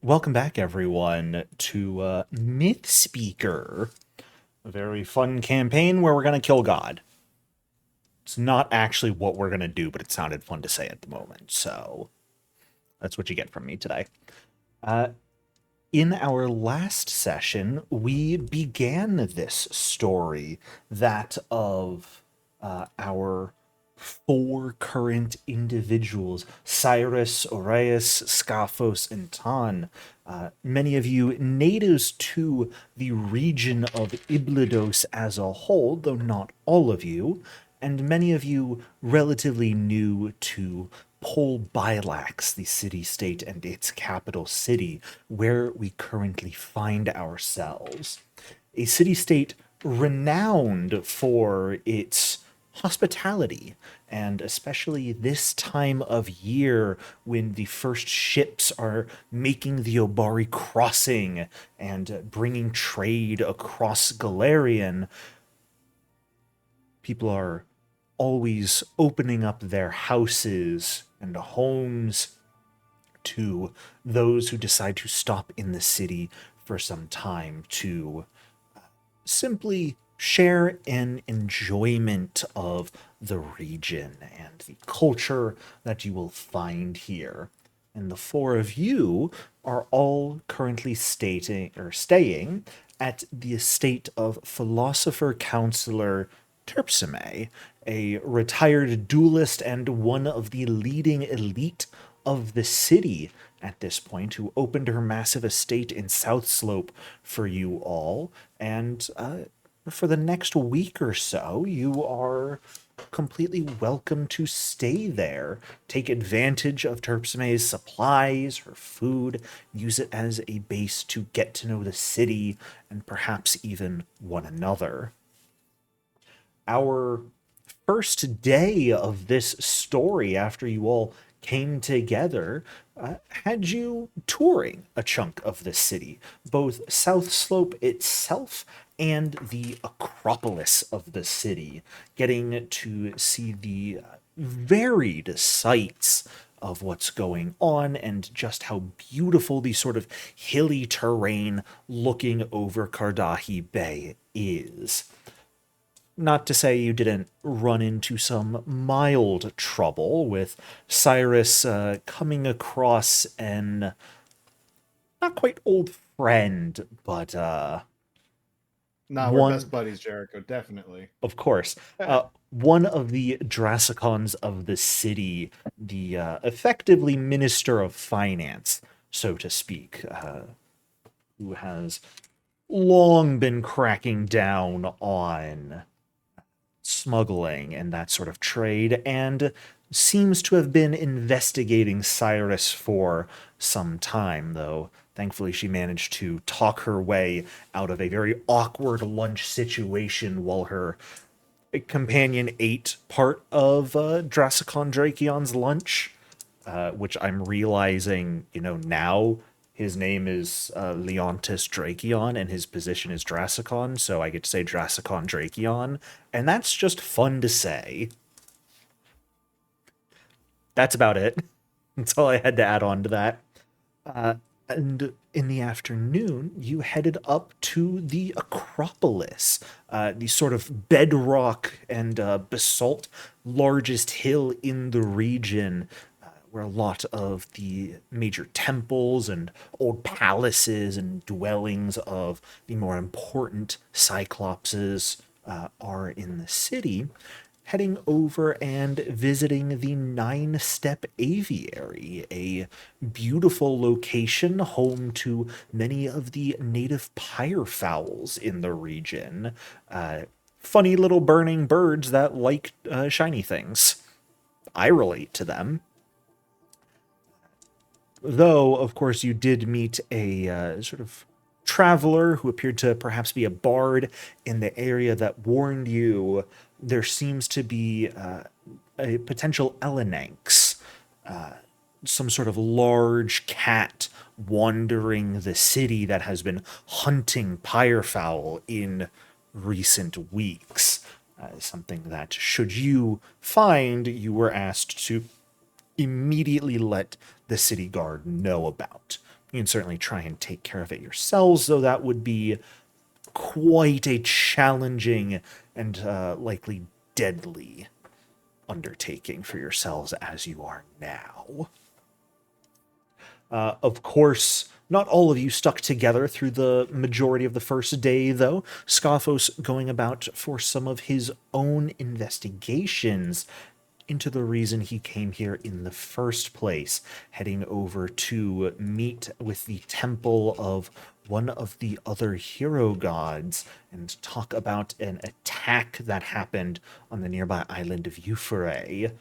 Welcome back, everyone, to Myth Speaker, a very fun campaign where we're going to kill God. It's not actually what we're going to do, but it sounded fun to say at the moment, so that's what you get from me today. Uh, in our last session, we began this story, that of our four current individuals: Cyrus, Oreus, Scaphos, and Tan. Many of you natives to the region of Iblydos as a whole, though not all of you, and many of you relatively new to Bailax, the city-state and its capital city, where we currently find ourselves. A city-state renowned for its hospitality, and especially this time of year when the first ships are making the Obari crossing and bringing trade across Galarian, people are always opening up their houses and homes to those who decide to stop in the city for some time to simply share an enjoyment of the region and the culture that you will find here. And the four of you are all currently staying at the estate of philosopher counselor Terpsime, a retired duelist and one of the leading elite of the city at this point, who opened her massive estate in South Slope for you all. And for the next week or so, you are completely welcome to stay there. Take advantage of Terpsime's supplies, her food, use it as a base to get to know the city and perhaps even one another. Our first day of this story, after you all came together, had you touring a chunk of the city, both South Slope itself and the Acropolis of the city, getting to see the varied sights of what's going on and just how beautiful the sort of hilly terrain looking over Cardahi Bay is. Not to say you didn't run into some mild trouble with Cyrus coming across an not quite old friend, but Nah, we're one, best buddies, Jericho. Definitely. of course, one of the Drasicons of the city, the effectively Minister of Finance, so to speak, who has long been cracking down on smuggling and that sort of trade, and seems to have been investigating Cyrus for some time, though thankfully she managed to talk her way out of a very awkward lunch situation while her companion ate part of Dracicon Dracion's lunch, which I'm realizing, now his name is Leontis Drakion and his position is Dracicon, so I get to say Dracicon Drakion, and that's just fun to say. That's about it. That's all I had to add on to that. And in the afternoon, you headed up to the Acropolis, the sort of bedrock and basalt largest hill in the region, where a lot of the major temples and old palaces and dwellings of the more important Cyclopses are in the city, heading over and visiting the Nine Step Aviary, a beautiful location home to many of the native pyrefowls in the region. Funny little burning birds that like shiny things. I relate to them. Though, of course, you did meet a sort of traveler who appeared to perhaps be a bard in the area that warned you there seems to be a potential Elenanx, some sort of large cat wandering the city that has been hunting pyrefowl in recent weeks. Something that, should you find, you were asked to immediately let the city guard know about. You can certainly try and take care of it yourselves, though that would be quite a challenging and likely deadly undertaking for yourselves as you are now. Of course, not all of you stuck together through the majority of the first day, though. Scophos going about for some of his own investigations into the reason he came here in the first place, heading over to meet with the temple of one of the other hero gods and talk about an attack that happened on the nearby island of Euphrae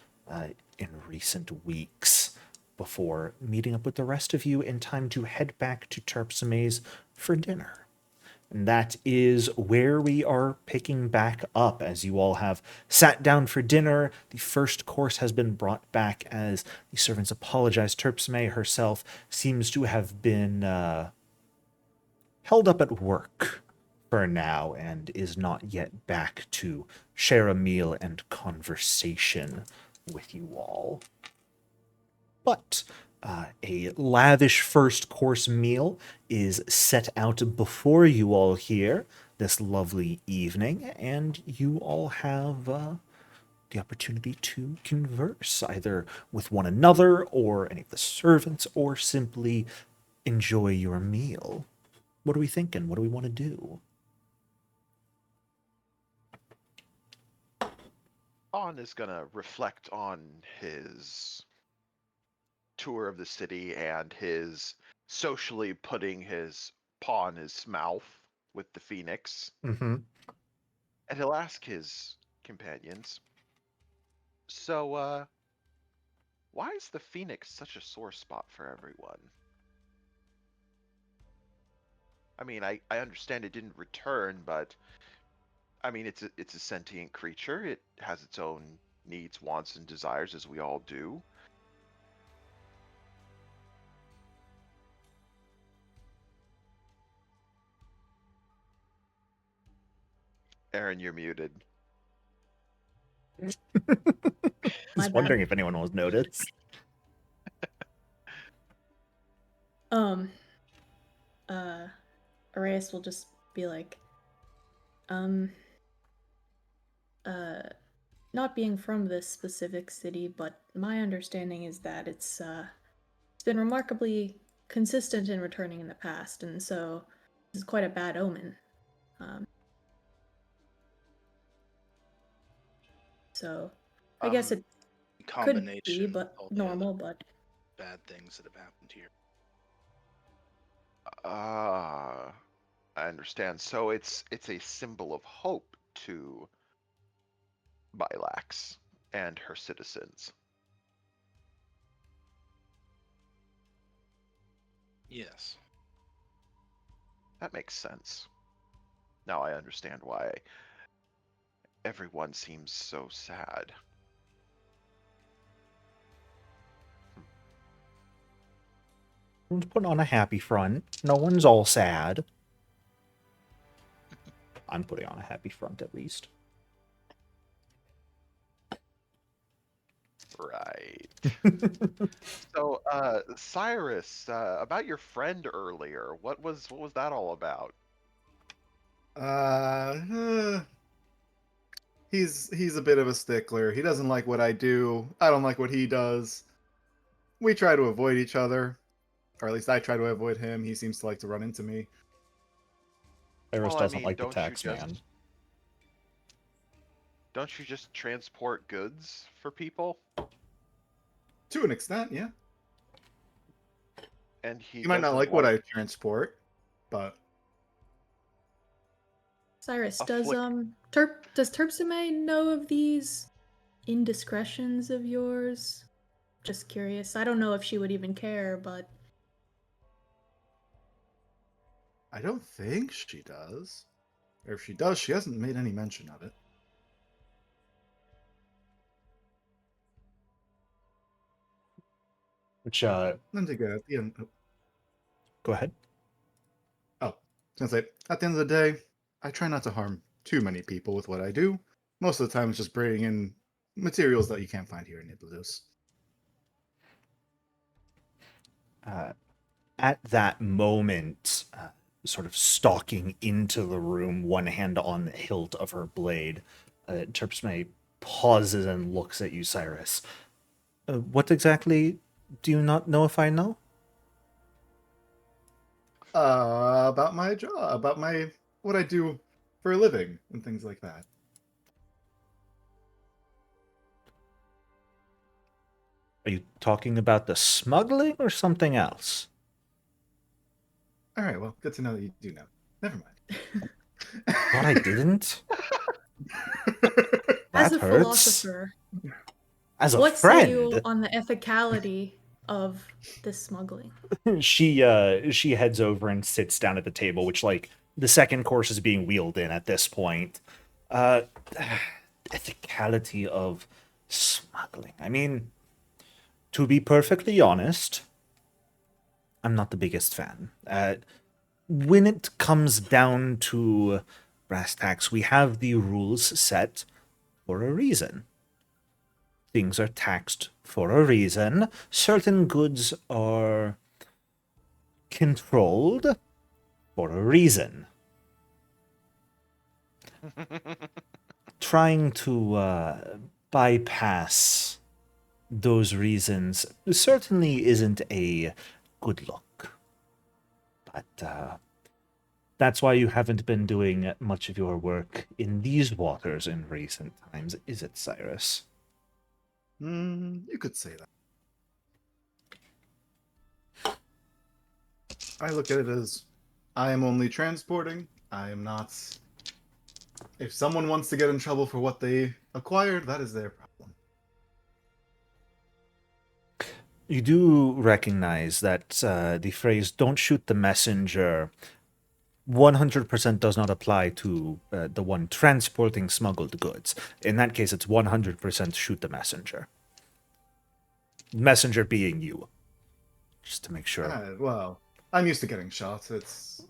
in recent weeks, before meeting up with the rest of you in time to head back to Terpsime's for dinner. And that is where we are picking back up as you all have sat down for dinner. The first course has been brought back as the servants apologize. Terpsime herself seems to have been held up at work for now and is not yet back to share a meal and conversation with you all. But a lavish first course meal is set out before you all here this lovely evening, and you all have the opportunity to converse either with one another or any of the servants, or simply enjoy your meal. What are we thinking? What do we want to do? On is going to reflect on his tour of the city and his socially putting his paw in his mouth with the phoenix. Mm-hmm. And he'll ask his companions, so, why is the phoenix such a sore spot for everyone? I mean, I understand it didn't return, but I mean, it's a sentient creature. It has its own needs, wants, and desires, as we all do. Aaron, you're muted. Just wondering if anyone was noticed. Arias will just be like, not being from this specific city, but my understanding is that it's been remarkably consistent in returning in the past, and so this is quite a bad omen. So I guess it could be, but normal, but bad things that have happened here. I understand. So it's a symbol of hope to Bailax and her citizens. Yes. That makes sense. Now I understand why everyone seems so sad. Everyone's putting on a happy front. No one's all sad. I'm putting on a happy front, at least. Right. So, Cyrus, about your friend earlier, what was that all about? He's a bit of a stickler. He doesn't like what I do. I don't like what he does. We try to avoid each other, or at least I try to avoid him. He seems to like to run into me. Iris Well, doesn't I mean, like the tax man. Don't you just transport goods for people? To an extent, yeah. And he You might not doesn't like what I transport, but Cyrus, does Terpsime know of these indiscretions of yours? Just curious. I don't know if she would even care, but I don't think she does. Or if she does, she hasn't made any mention of it. Which, Then to go at the end. go ahead. Oh, I was gonna say, at the end of the day, I try not to harm too many people with what I do. Most of the time, it's just bringing in materials that you can't find here in Iblydos. at that moment, sort of stalking into the room, one hand on the hilt of her blade, Terpsime pauses and looks at you, Cyrus. What exactly do you not know if I know? About my job, about my what I do for a living and things like that. Are you talking about the smuggling or something else? All right, well, good to know that you do know. Never mind. Thought I didn't? As That a hurts. philosopher, As a what say you friend, on the ethicality of this smuggling? she heads over and sits down at the table, which, like, the second course is being wheeled in at this point. Ethicality of smuggling. I mean, to be perfectly honest, I'm not the biggest fan. When it comes down to brass tacks, we have the rules set for a reason. Things are taxed for a reason. Certain goods are controlled for a reason. Trying to bypass those reasons certainly isn't a good look. But that's why you haven't been doing much of your work in these waters in recent times, is it, Cyrus? You could say that. I look at it as I am only transporting. I am not. If someone wants to get in trouble for what they acquired, that is their problem. You do recognize that the phrase "don't shoot the messenger" 100% does not apply to the one transporting smuggled goods. In that case, it's 100% shoot the messenger. Messenger being you. Just to make sure. Well, I'm used to getting shot. It's.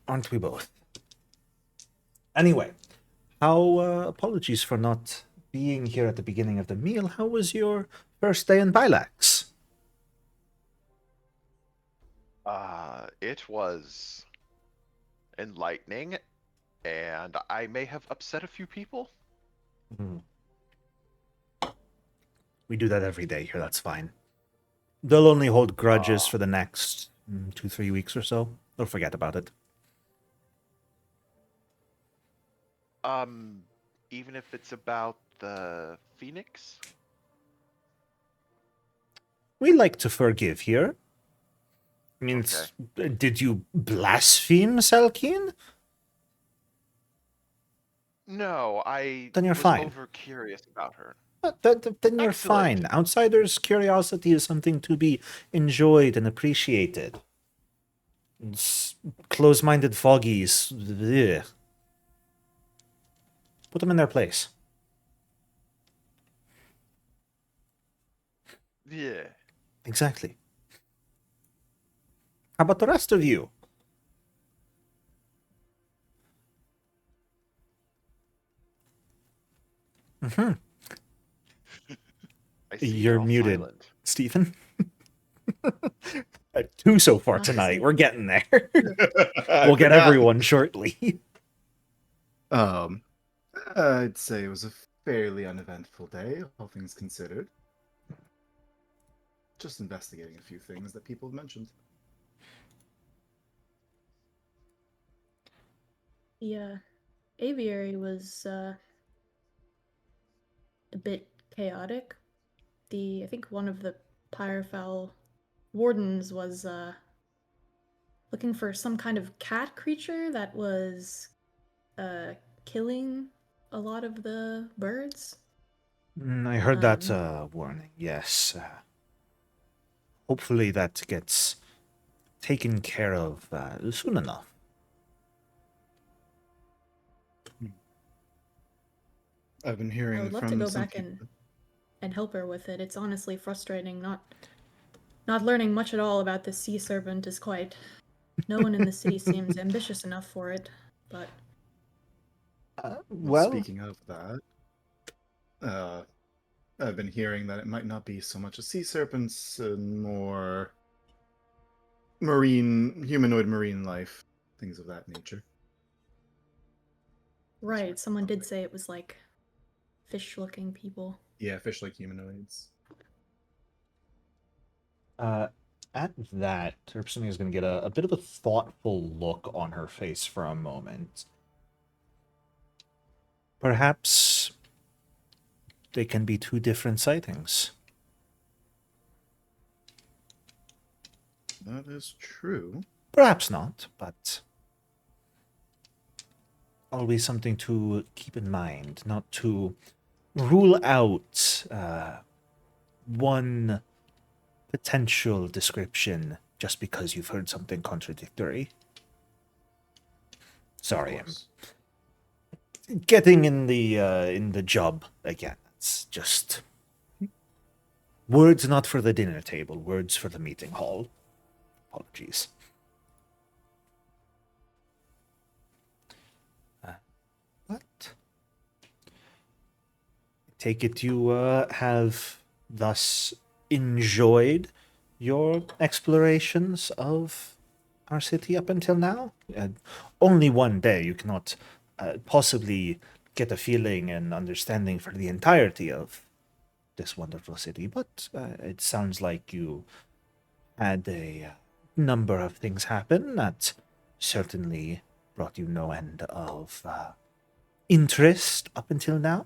Aren't we both? Anyway, apologies for not being here at the beginning of the meal. How was your first day in Bailax? It was enlightening, and I may have upset a few people. We do that every day here, that's fine. They'll only hold grudges for the next 2-3 weeks or so. They'll forget about it. Even if it's about the Phoenix? We like to forgive here. I mean, did you blaspheme, Salkeen? No, I Then you're was fine. over curious about her. Then you're fine. Outsiders' curiosity is something to be enjoyed and appreciated. Close-minded foggies. Ugh. Put them in their place. Yeah. Exactly. How about the rest of you? Mm-hmm. I see You're all muted, silent. Stephen. 2 so far tonight. We're getting there. We'll get everyone shortly. I'd say it was a fairly uneventful day, all things considered. Just investigating a few things that people have mentioned. The aviary was a bit chaotic. I think one of the Pyrofowl wardens was looking for some kind of cat creature that was killing a lot of the birds. I heard that warning, yes. Hopefully that gets taken care of soon enough. I've been hearing I would love from to go some back people. and help her with it. It's honestly frustrating not learning much at all about the sea serpent is quite. No one in the city seems ambitious enough for it, but. Well, speaking of that, I've been hearing that it might not be so much a sea serpents and more humanoid marine life, things of that nature. Right, someone did say it was like fish-looking people. Yeah, fish-like humanoids. At that, Terpsime is going to get a bit of a thoughtful look on her face for a moment. Perhaps they can be two different sightings. That is true. Perhaps not, but always something to keep in mind, not to rule out one potential description just because you've heard something contradictory. Sorry, I'm getting in the job again. It's just words not for the dinner table, words for the meeting hall. Apologies. What? Take it you have thus enjoyed your explorations of our city up until now? Only one day. You cannot possibly get a feeling and understanding for the entirety of this wonderful city, but it sounds like you had a number of things happen that certainly brought you no end of interest up until now.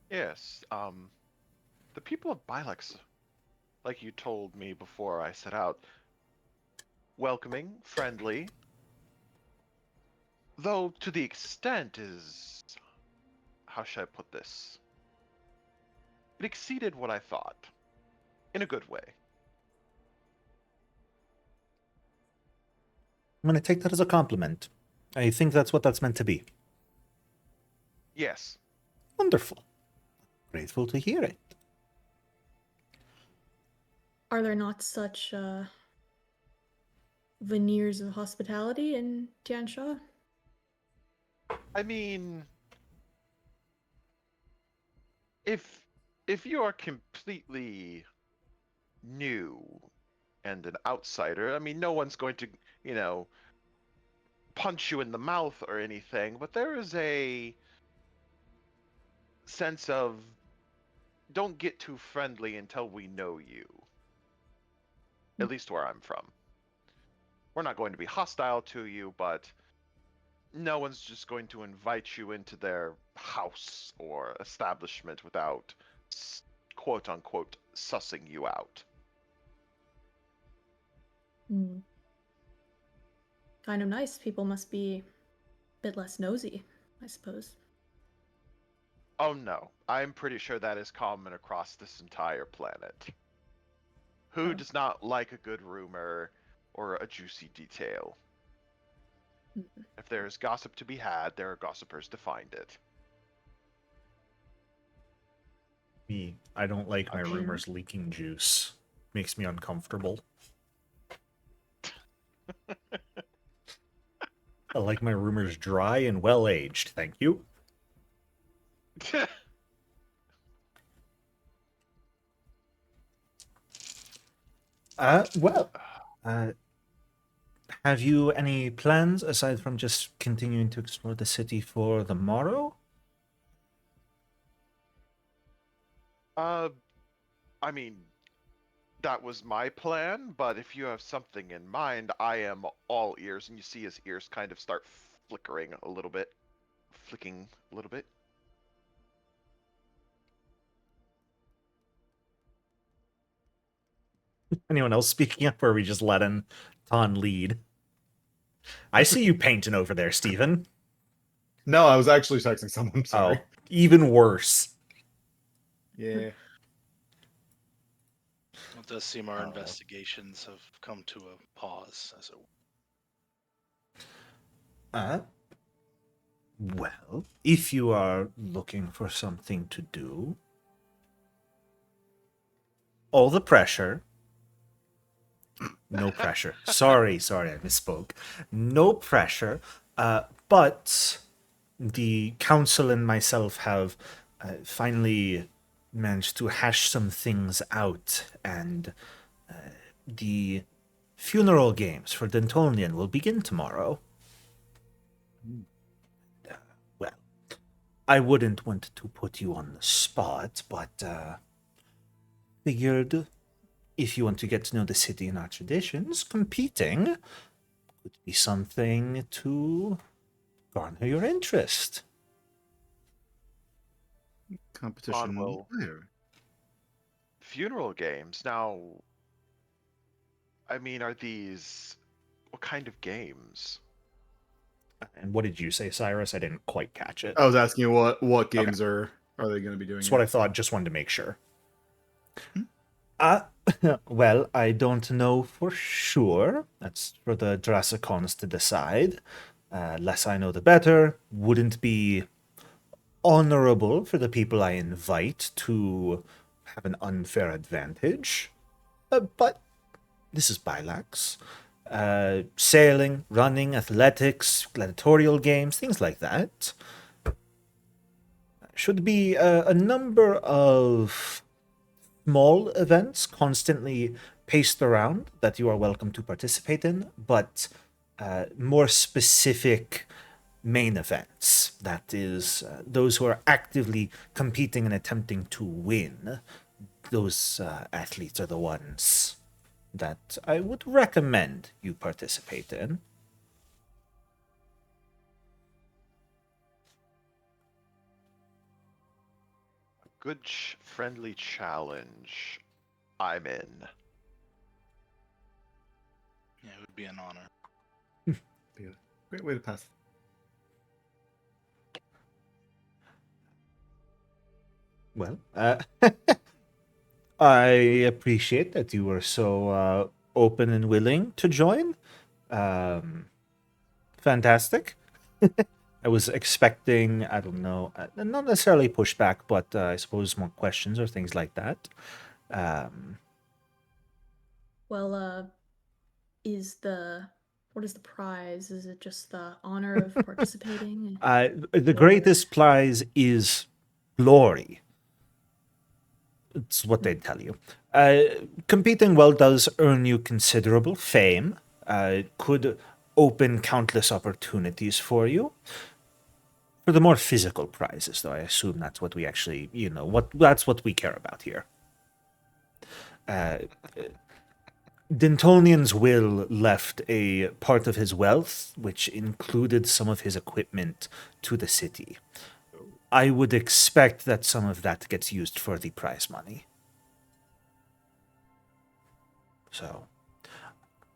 Yes, the people of Bailax, like you told me before I set out, welcoming, friendly, though to the extent is, how should I put this? It exceeded what I thought, in a good way. I'm going to take that as a compliment. I think that's what that's meant to be. Yes. Wonderful. Grateful to hear it. Are there not such veneers of hospitality in Tiansha? I mean, if you are completely new and an outsider, I mean, no one's going to, punch you in the mouth or anything, but there is a sense of don't get too friendly until we know you. At least where I'm from. We're not going to be hostile to you, but no one's just going to invite you into their house or establishment without quote unquote sussing you out. Kind of nice. People must be a bit less nosy, I suppose. Oh no, I'm pretty sure that is common across this entire planet. Who does not like a good rumor or a juicy detail? If there is gossip to be had, there are gossipers to find it. Me, I don't like my I'm sure. rumors leaking juice. Makes me uncomfortable. I like my rumors dry and well aged, thank you. Well, have you any plans aside from just continuing to explore the city for the morrow? I mean, that was my plan, but if you have something in mind, I am all ears, and you see his ears kind of start flicking a little bit. Anyone else speaking up, or are we just letting Ton lead? I see you painting over there, Stephen. No, I was actually texting someone. Sorry. Oh, even worse. Yeah. It does seem our investigations have come to a pause, as it were. Well, if you are looking for something to do, all the pressure. No pressure. Sorry, I misspoke. No pressure. But the council and myself have finally managed to hash some things out, and the funeral games for Dintolneon will begin tomorrow. Well, I wouldn't want to put you on the spot, but figured if you want to get to know the city and our traditions, competing would be something to garner your interest. Competition. Onwell. There. Funeral games. Now, I mean, are these what kind of games? And what did you say, Cyrus? I didn't quite catch it. I was asking you what games are they going to be doing? That's what I thought. Just wanted to make sure. Well, I don't know for sure. That's for the Jurassicons to decide. Less I know, the better. Wouldn't be honorable for the people I invite to have an unfair advantage. But this is Bailax. Sailing, running, athletics, gladiatorial games, things like that. Should be a number of small events constantly paced around that you are welcome to participate in, but more specific main events. That is, those who are actively competing and attempting to win. Those athletes are the ones that I would recommend you participate in. Good, friendly challenge. I'm in. Yeah, it would be an honor. Great way to pass. Well, I appreciate that you were so open and willing to join. Fantastic. I was expecting, I don't know, not necessarily pushback, but I suppose more questions or things like that. Well, what is the prize? Is it just the honor of participating? The greatest prize is glory. It's what they tell you. Competing well does earn you considerable fame. Could open countless opportunities for you. For the more physical prizes, though, I assume that's what we actually, that's what we care about here. Dintolneon's will left a part of his wealth, which included some of his equipment, to the city. I would expect that some of that gets used for the prize money. So,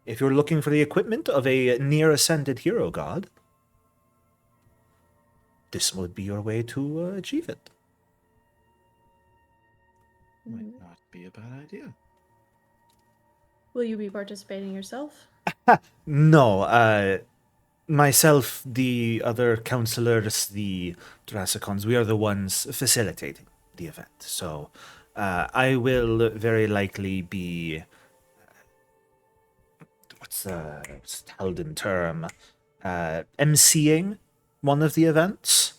if you're looking for the equipment of a near-ascended hero god, this would be your way to achieve it. Might not be a bad idea. Will you be participating yourself? No, myself, the other counselors, the Jurassicons, we are the ones facilitating the event. So I will very likely be, what's the held in term, emceeing one of the events.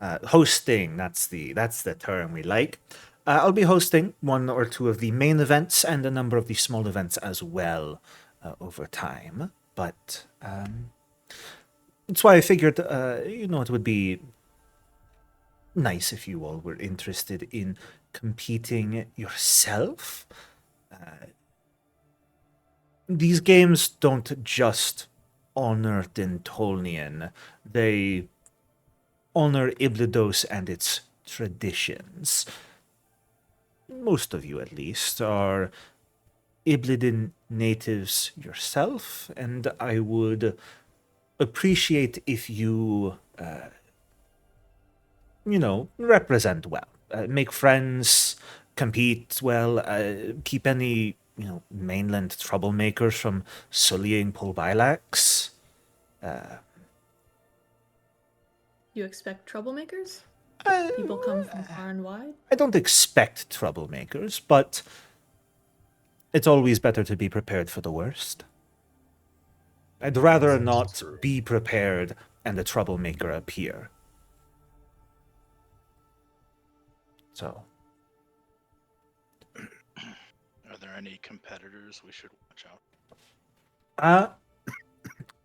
Hosting, that's the term we like. I'll be hosting one or two of the main events and a number of the small events as well over time. But that's why I figured, it would be nice if you all were interested in competing yourself. These games don't just honor Dintolneon. They honor Iblydos and its traditions. Most of you, at least, are Iblydin natives yourself, and I would appreciate if you, represent well, make friends, compete well, keep any, mainland troublemakers from sullying Bailax. You expect troublemakers? People come from far and wide? I don't expect troublemakers, but it's always better to be prepared for the worst. I'd rather not be prepared and a troublemaker appear. So, Are there any competitors we should watch out?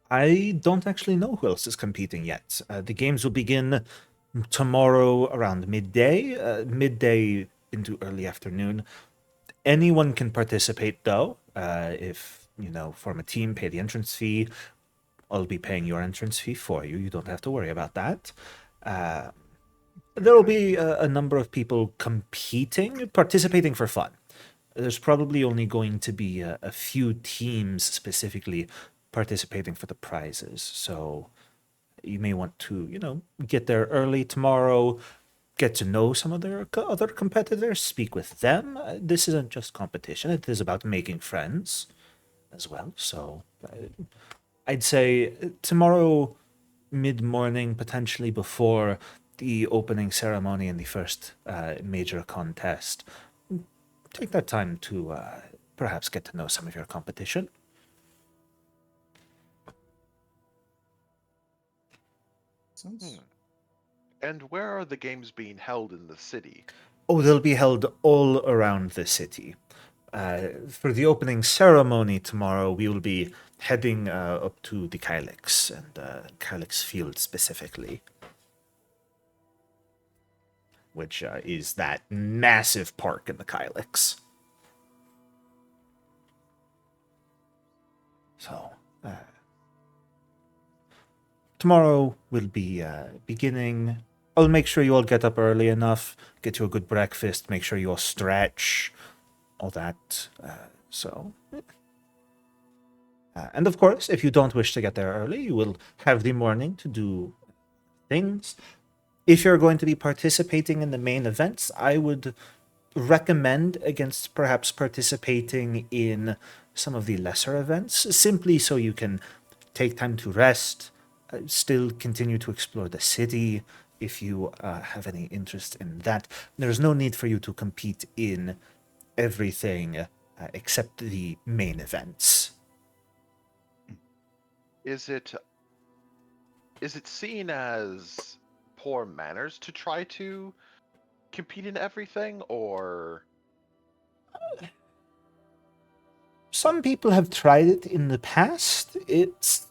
I don't actually know who else is competing yet. The games will begin tomorrow around midday into early afternoon. Anyone can participate, though. If form a team, pay the entrance fee. I'll be paying your entrance fee for you. You don't have to worry about that. There will be a number of people participating for fun. There's probably only going to be a few teams specifically participating for the prizes. So you may want to, get there early tomorrow, get to know some of their other competitors, speak with them. This isn't just competition, it is about making friends as well. So I'd say tomorrow mid-morning, potentially before the opening ceremony and the first major contest, take that time to perhaps get to know some of your competition. And where are the games being held in the city? Oh, they'll be held all around the city. For the opening ceremony tomorrow, we will be heading up to the Bailax and Bailax Field specifically, which is that massive park in the Bailax. So, tomorrow we'll be beginning. I'll make sure you all get up early enough, get you a good breakfast, make sure you all stretch, all that. And of course, if you don't wish to get there early, you will have the morning to do things. If you're going to be participating in the main events, I would recommend against perhaps participating in some of the lesser events, simply so you can take time to rest, still continue to explore the city if you have any interest in that. There's no need for you to compete in everything except the main events. Is it seen as poor manners to try to compete in everything, or Some people have tried it in the past. It's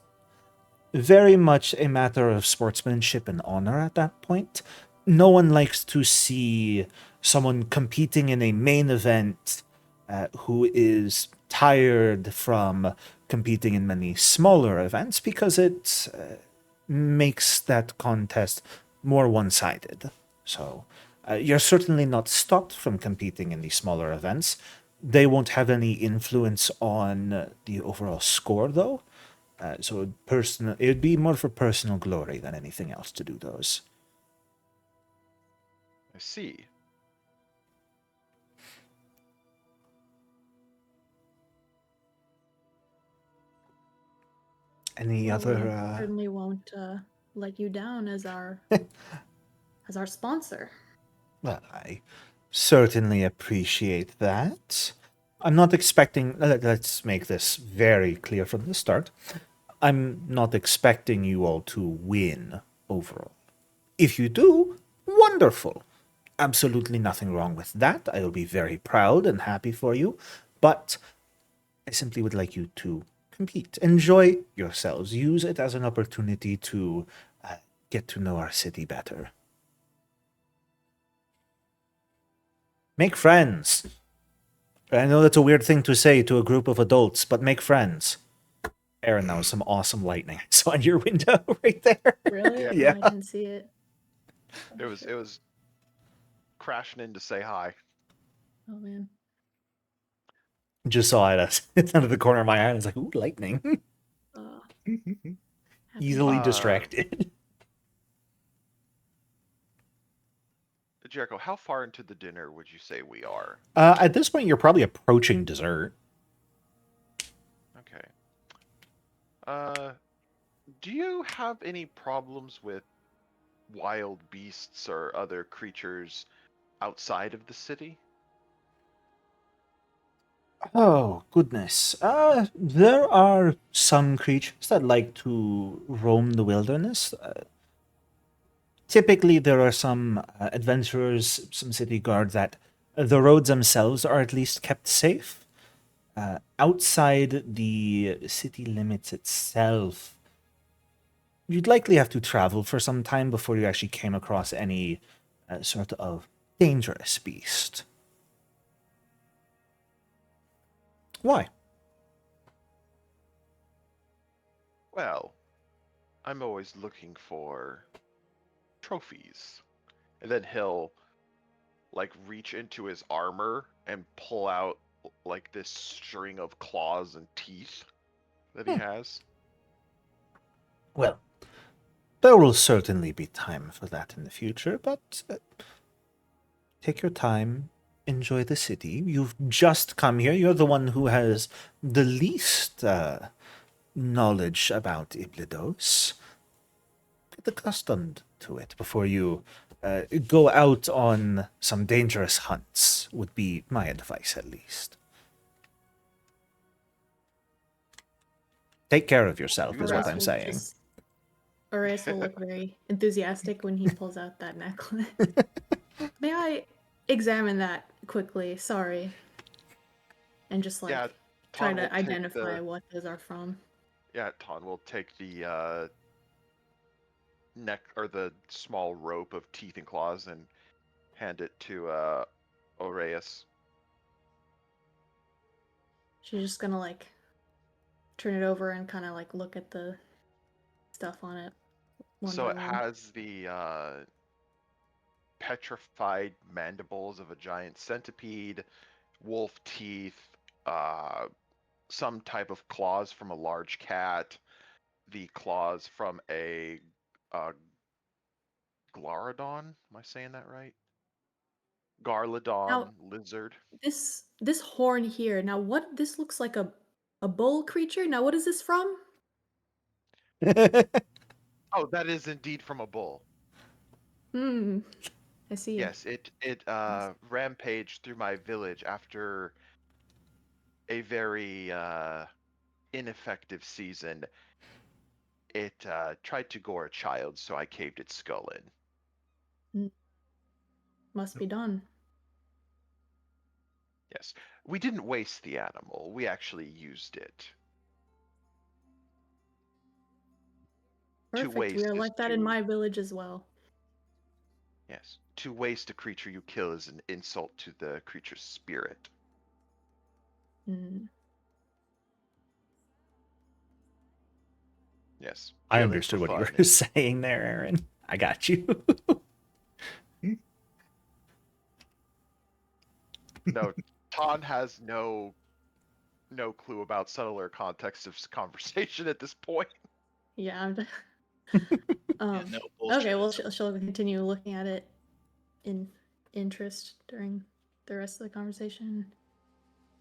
very much a matter of sportsmanship and honor at that point. No one likes to see someone competing in a main event who is tired from competing in many smaller events, because it makes that contest more one-sided. So you're certainly not stopped from competing in the smaller events. They won't have any influence on the overall score, though. So it would be more for personal glory than anything else to do those. I see. Any Well, we other? certainly won't let you down as our sponsor. Well, I certainly appreciate that. I'm not expecting. Let's make this very clear from the start. I'm not expecting you all to win overall. If you do, wonderful. Absolutely nothing wrong with that. I will be very proud and happy for you. But I simply would like you to compete. Enjoy yourselves. Use it as an opportunity to get to know our city better. Make friends. I know that's a weird thing to say to a group of adults, but make friends. Aaron, that was some awesome lightning I saw in your window right there. Really? Yeah. I didn't see it. It was crashing in to say hi. Oh man. Just saw it out of the corner of my eye. I was like, ooh, lightning. Happy Easily Uh, distracted. Jericho, how far into the dinner would you say we are? At this point, you're probably approaching dessert. Okay. Do you have any problems with wild beasts or other creatures outside of the city? Oh, goodness. There are some creatures that like to roam the wilderness. Typically, there are some adventurers, some city guards that the roads themselves are at least kept safe. Outside the city limits itself, you'd likely have to travel for some time before you actually came across any sort of dangerous beast. Why? Well, I'm always looking for trophies. And then he'll like reach into his armor and pull out like this string of claws and teeth that he has. Well, there will certainly be time for that in the future, but take your time, enjoy the city. You've just come here. You're the one who has the least knowledge about Iblydos. Get accustomed to it before you go out on some dangerous hunts, would be my advice at least. Take care of yourself, is what I'm saying. Arias will look very enthusiastic when he pulls out that necklace. May I examine that quickly? Sorry. And just like Yeah, try Ton will to take identify the- what those are from. Yeah, Ton will take the neck or the small rope of teeth and claws and hand it to Oreus. She's just gonna like turn it over and kind of like look at the stuff on it. So by it one. has the petrified mandibles of a giant centipede, wolf teeth, some type of claws from a large cat, the claws from a Glarodon. Am I saying that right? Garladon Now- lizard. This horn here. Now, what this looks like a bull creature. Now, what is this from? Oh, that is indeed from a bull. Hmm. I see. Yes, it rampaged through my village after a very ineffective season. It tried to gore a child, so I caved its skull in. Must be done. Yes, we didn't waste the animal. We actually used it. To Perfect. We waste are is like that in my village as well. Yes, to waste a creature you kill is an insult to the creature's spirit. Mm. Yes, I killing understood for what you fun were is- saying there, Aaron. I got you. No, Ton has no clue about subtler context of conversation at this point. Yeah. I'm Yeah, no bullshit. okay. Well, she'll continue looking at it in interest during the rest of the conversation.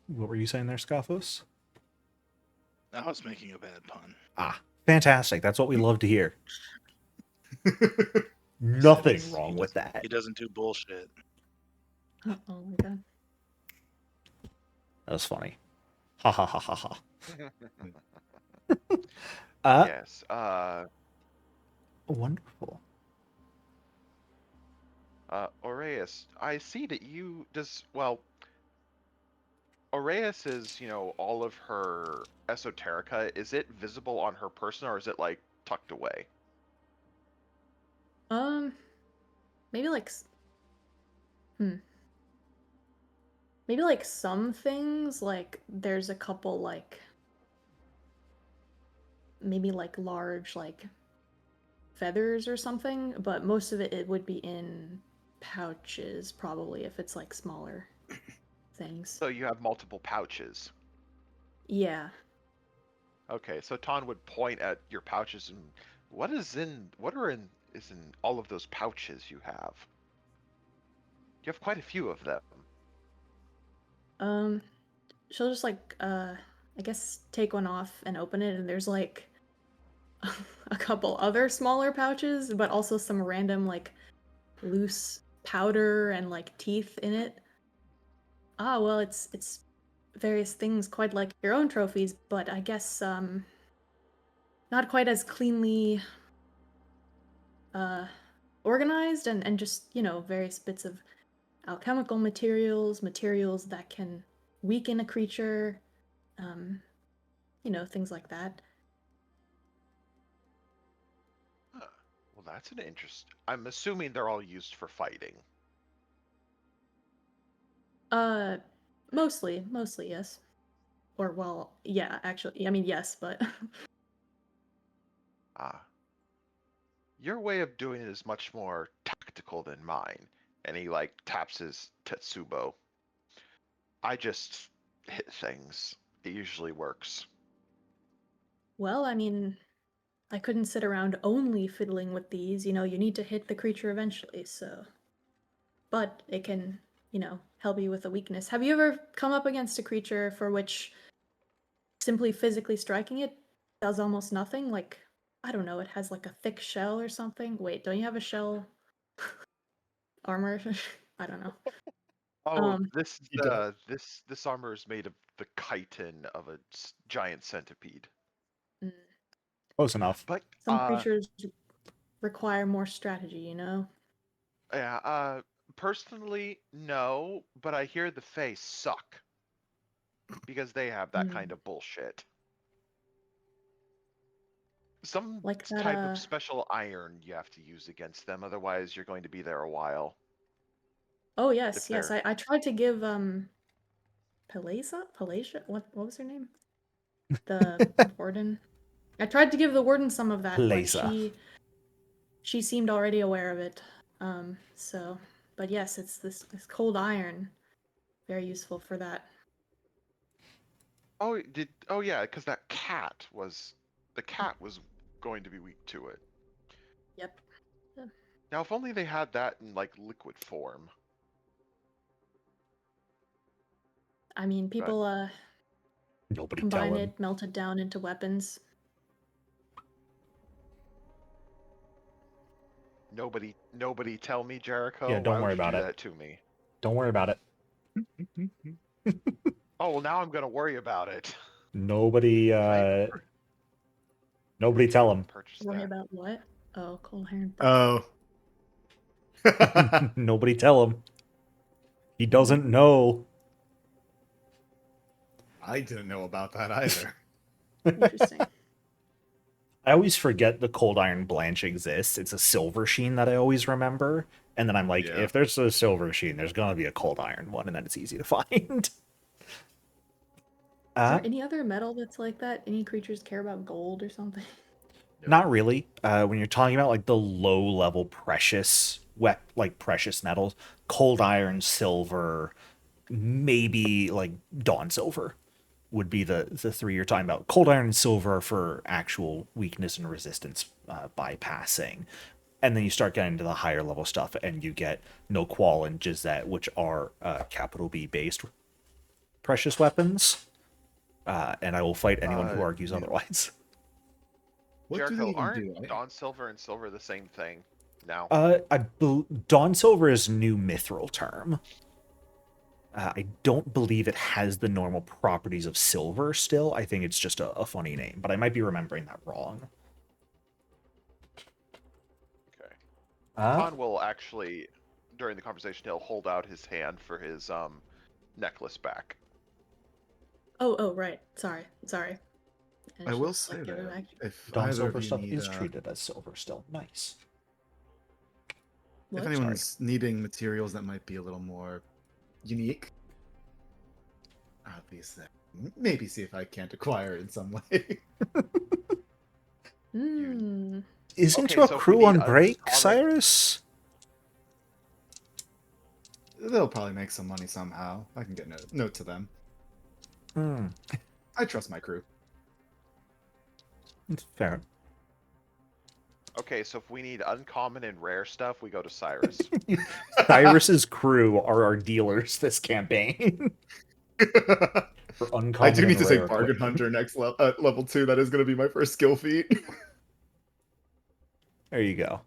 What were you saying there, Scoffos? I was making a bad pun. Ah, fantastic. That's what we love to hear. Nothing He wrong with that. He doesn't do bullshit. Oh my god. That was funny. Ha ha ha ha ha. Yes. Wonderful. Aureus, I see that Aureus is, all of her esoterica, is it visible on her person or is it like tucked away? Maybe like. Maybe like some things, like there's a couple like maybe like large like feathers or something, but most of it would be in pouches probably if it's like smaller things. So you have multiple pouches. Yeah. Okay, so Ton would point at your pouches and is in all of those pouches you have? You have quite a few of them. She'll just like I guess take one off and open it, and there's like a couple other smaller pouches, but also some random like loose powder and like teeth in it. Ah, well, it's various things quite like your own trophies, but I guess not quite as cleanly organized and just, various bits of alchemical materials that can weaken a creature, things like that. Huh. Well, that's an interest. I'm assuming they're all used for fighting. Mostly, yes. Or, well, yeah, actually, I mean, yes, but Ah. Your way of doing it is much more tactical than mine. And he like taps his Tetsubo. I just hit things. It usually works. well, I mean, I couldn't sit around only fiddling with these. You need to hit the creature eventually, so. But it can, help you with a weakness. Have you ever come up against a creature for which simply physically striking it does almost nothing? Like, I don't know, it has like a thick shell or something. Wait, don't you have a shell armor? I don't know. Oh, this You don't. this armor is made of the chitin of a giant centipede. Mm. Close enough. But Some creatures require more strategy, yeah, personally, no, but I hear the Fae suck because they have that kind of bullshit. Some Like that, type of special iron you have to use against them, otherwise you're going to be there a while. Oh If yes, yes. they're I tried to give Palacia? What was her name? The warden. I tried to give the warden some of that, but Laser. she seemed already aware of it. But yes, it's this cold iron. Very useful for that. oh yeah, because the cat was going to be weak to it. Yep. Now if only they had that in like liquid form. I mean, people Nobody combine tell him. it, melt it down into weapons. Nobody tell me, Jericho. Yeah, don't Why worry would you about do it. that to me? Don't worry about it. Oh well, now I'm gonna worry about it. Nobody, nobody tell him. Purchase Worry that. about what? Oh, cold iron. Oh. Nobody tell him. He doesn't know. I didn't know about that either. Interesting. I always forget the cold iron blanch exists. It's a silver sheen that I always remember. And then I'm like, Yeah. if there's a silver sheen, there's going to be a cold iron one, and then it's easy to find. Is there any other metal that's like that? Any creatures care about gold or something? Not really. When you're talking about like the low level precious precious metals, cold iron, silver, maybe like dawn silver would be the three you're talking about. Cold iron and silver for actual weakness and resistance bypassing. And then you start getting into the higher level stuff and you get No Qual and Jizet, which are capital B based precious weapons. And I will fight anyone who argues yeah. otherwise. What Jericho, do they even aren't do? Dawn Silver and Silver the same thing now? Dawn Silver is new mithril term. I don't believe it has the normal properties of silver still. I think it's just a funny name, but I might be remembering that wrong. Okay. Uh, Khan will actually, during the conversation, he'll hold out his hand for his necklace back. Oh, right. Sorry. And I she'll will just, say give it that back. if Dawn either Silver of you stuff need, is treated as silver still. Nice. if What? anyone's needing materials that might be a little more unique, obviously, maybe see if I can't acquire it in some way. Hmm. Isn't Okay, your so if we crew need on break, uncommon- Cyrus? They'll probably make some money somehow. I can get a note to them. Hmm. I trust my crew. It's fair. Okay, so if we need uncommon and rare stuff, we go to Cyrus. Cyrus's crew are our dealers this campaign. For uncommon I do need and to say rare Bargain equipment. Hunter next level 2. That is going to be my first skill feat. There you go.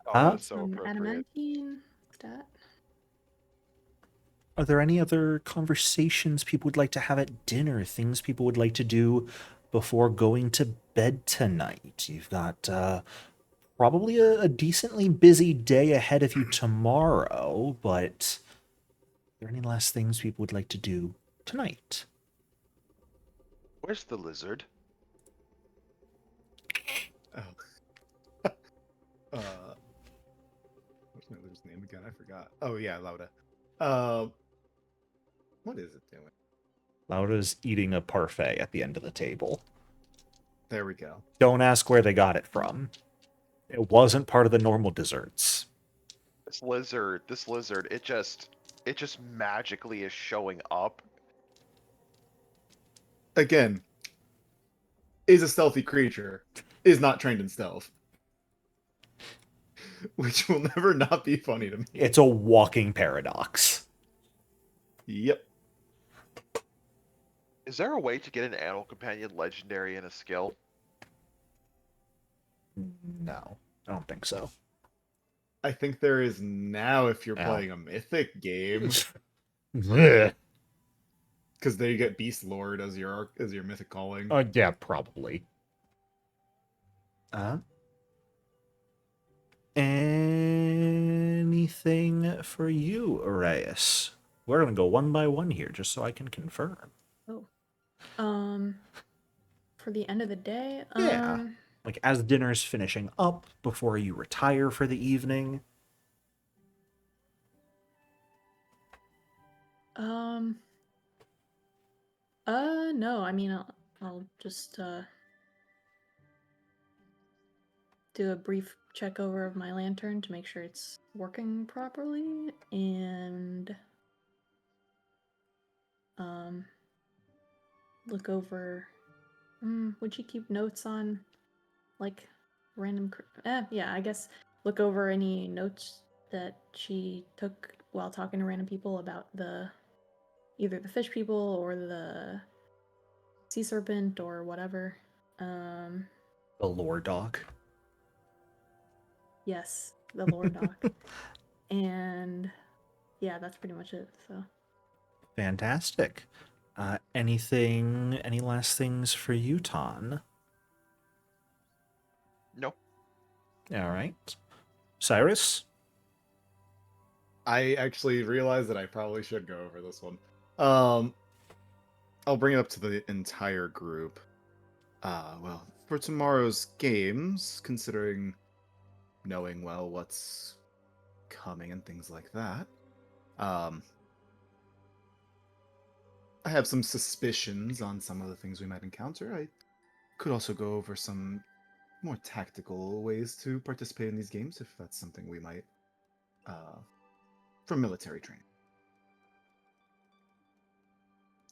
Oh, Huh? that is so Some appropriate. adamantine stat. Are there any other conversations people would like to have at dinner? Things people would like to do before going to bed tonight? You've got probably a decently busy day ahead of you tomorrow, but are there any last things people would like to do tonight? Where's the lizard? Oh. What's my lizard's name again? I forgot. Oh yeah, Lauda. What is it doing? Laura's eating a parfait at the end of the table. There we go. Don't ask where they got it from. It wasn't part of the normal desserts. This lizard, it just magically is showing up. Again, is a stealthy creature, is not trained in stealth. Which will never not be funny to me. It's a walking paradox. Yep. Is there a way to get an animal companion legendary in a skill? No, I don't think so. I think there is now if you're Ow. playing a Mythic game. Blech. Because they get Beast Lord as your Mythic calling. Yeah, probably. Anything for you, Arias? We're gonna go one by one here, just so I can confirm. Oh. For the end of the day, Yeah. Like as dinner's finishing up, before you retire for the evening. no, I mean, I'll just, do a brief check over of my lantern to make sure it's working properly, and, look over, would you keep notes on, like, random, yeah, I guess look over any notes that she took while talking to random people about either the fish people or the sea serpent or whatever. The lore doc. Yes, the lore doc. And yeah, that's pretty much it. So Fantastic. Any last things for you, Ton? No. All right. Cyrus? I actually realized that I probably should go over this one. I'll bring it up to the entire group. Well, for tomorrow's games, considering knowing well what's coming and things like that, I have some suspicions on some of the things we might encounter. I could also go over some more tactical ways to participate in these games, if that's something we might, from military training.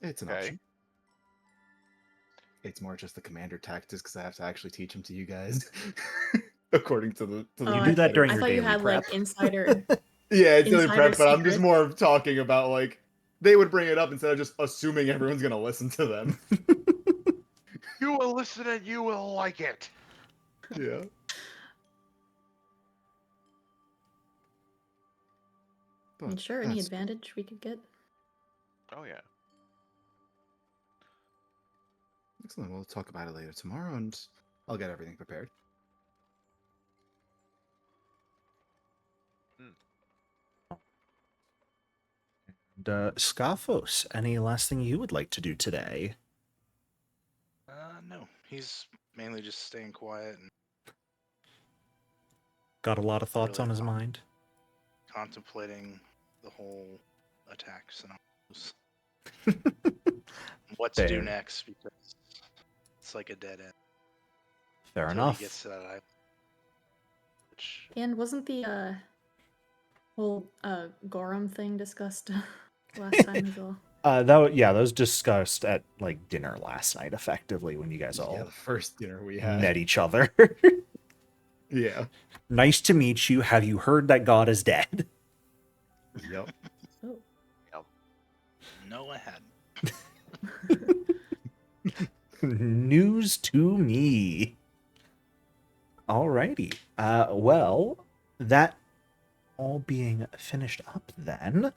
It's an Okay. option. It's more just the commander tactics because I have to actually teach them to you guys, according to the. Oh, You do that during I your thought you daily had prep. like insider. Yeah, it's daily Insider prep, but I'm just secrets. more talking about like they would bring it up instead of just assuming everyone's gonna listen to them. You will listen and you will like it. Yeah. I mean, But sure, any that's- advantage we could get. Oh yeah. Excellent. We'll talk about it later tomorrow, and I'll get everything prepared. And Scophos, any last thing you would like to do today? No, he's mainly just staying quiet and Got a lot of thoughts Really on his not. mind? contemplating the whole attack scenarios. What to do Fair. next, because it's like a dead end. Fair Until enough. He gets to that island, which And wasn't the whole Gorum thing discussed last time as well? That was discussed at like dinner last night, effectively, when you guys Yeah, all the first dinner we had. met each other. Yeah. Nice to meet you. Have you heard that God is dead? Yep. Oh, no, I hadn't. News to me. Alrighty. Well, that all being finished up then,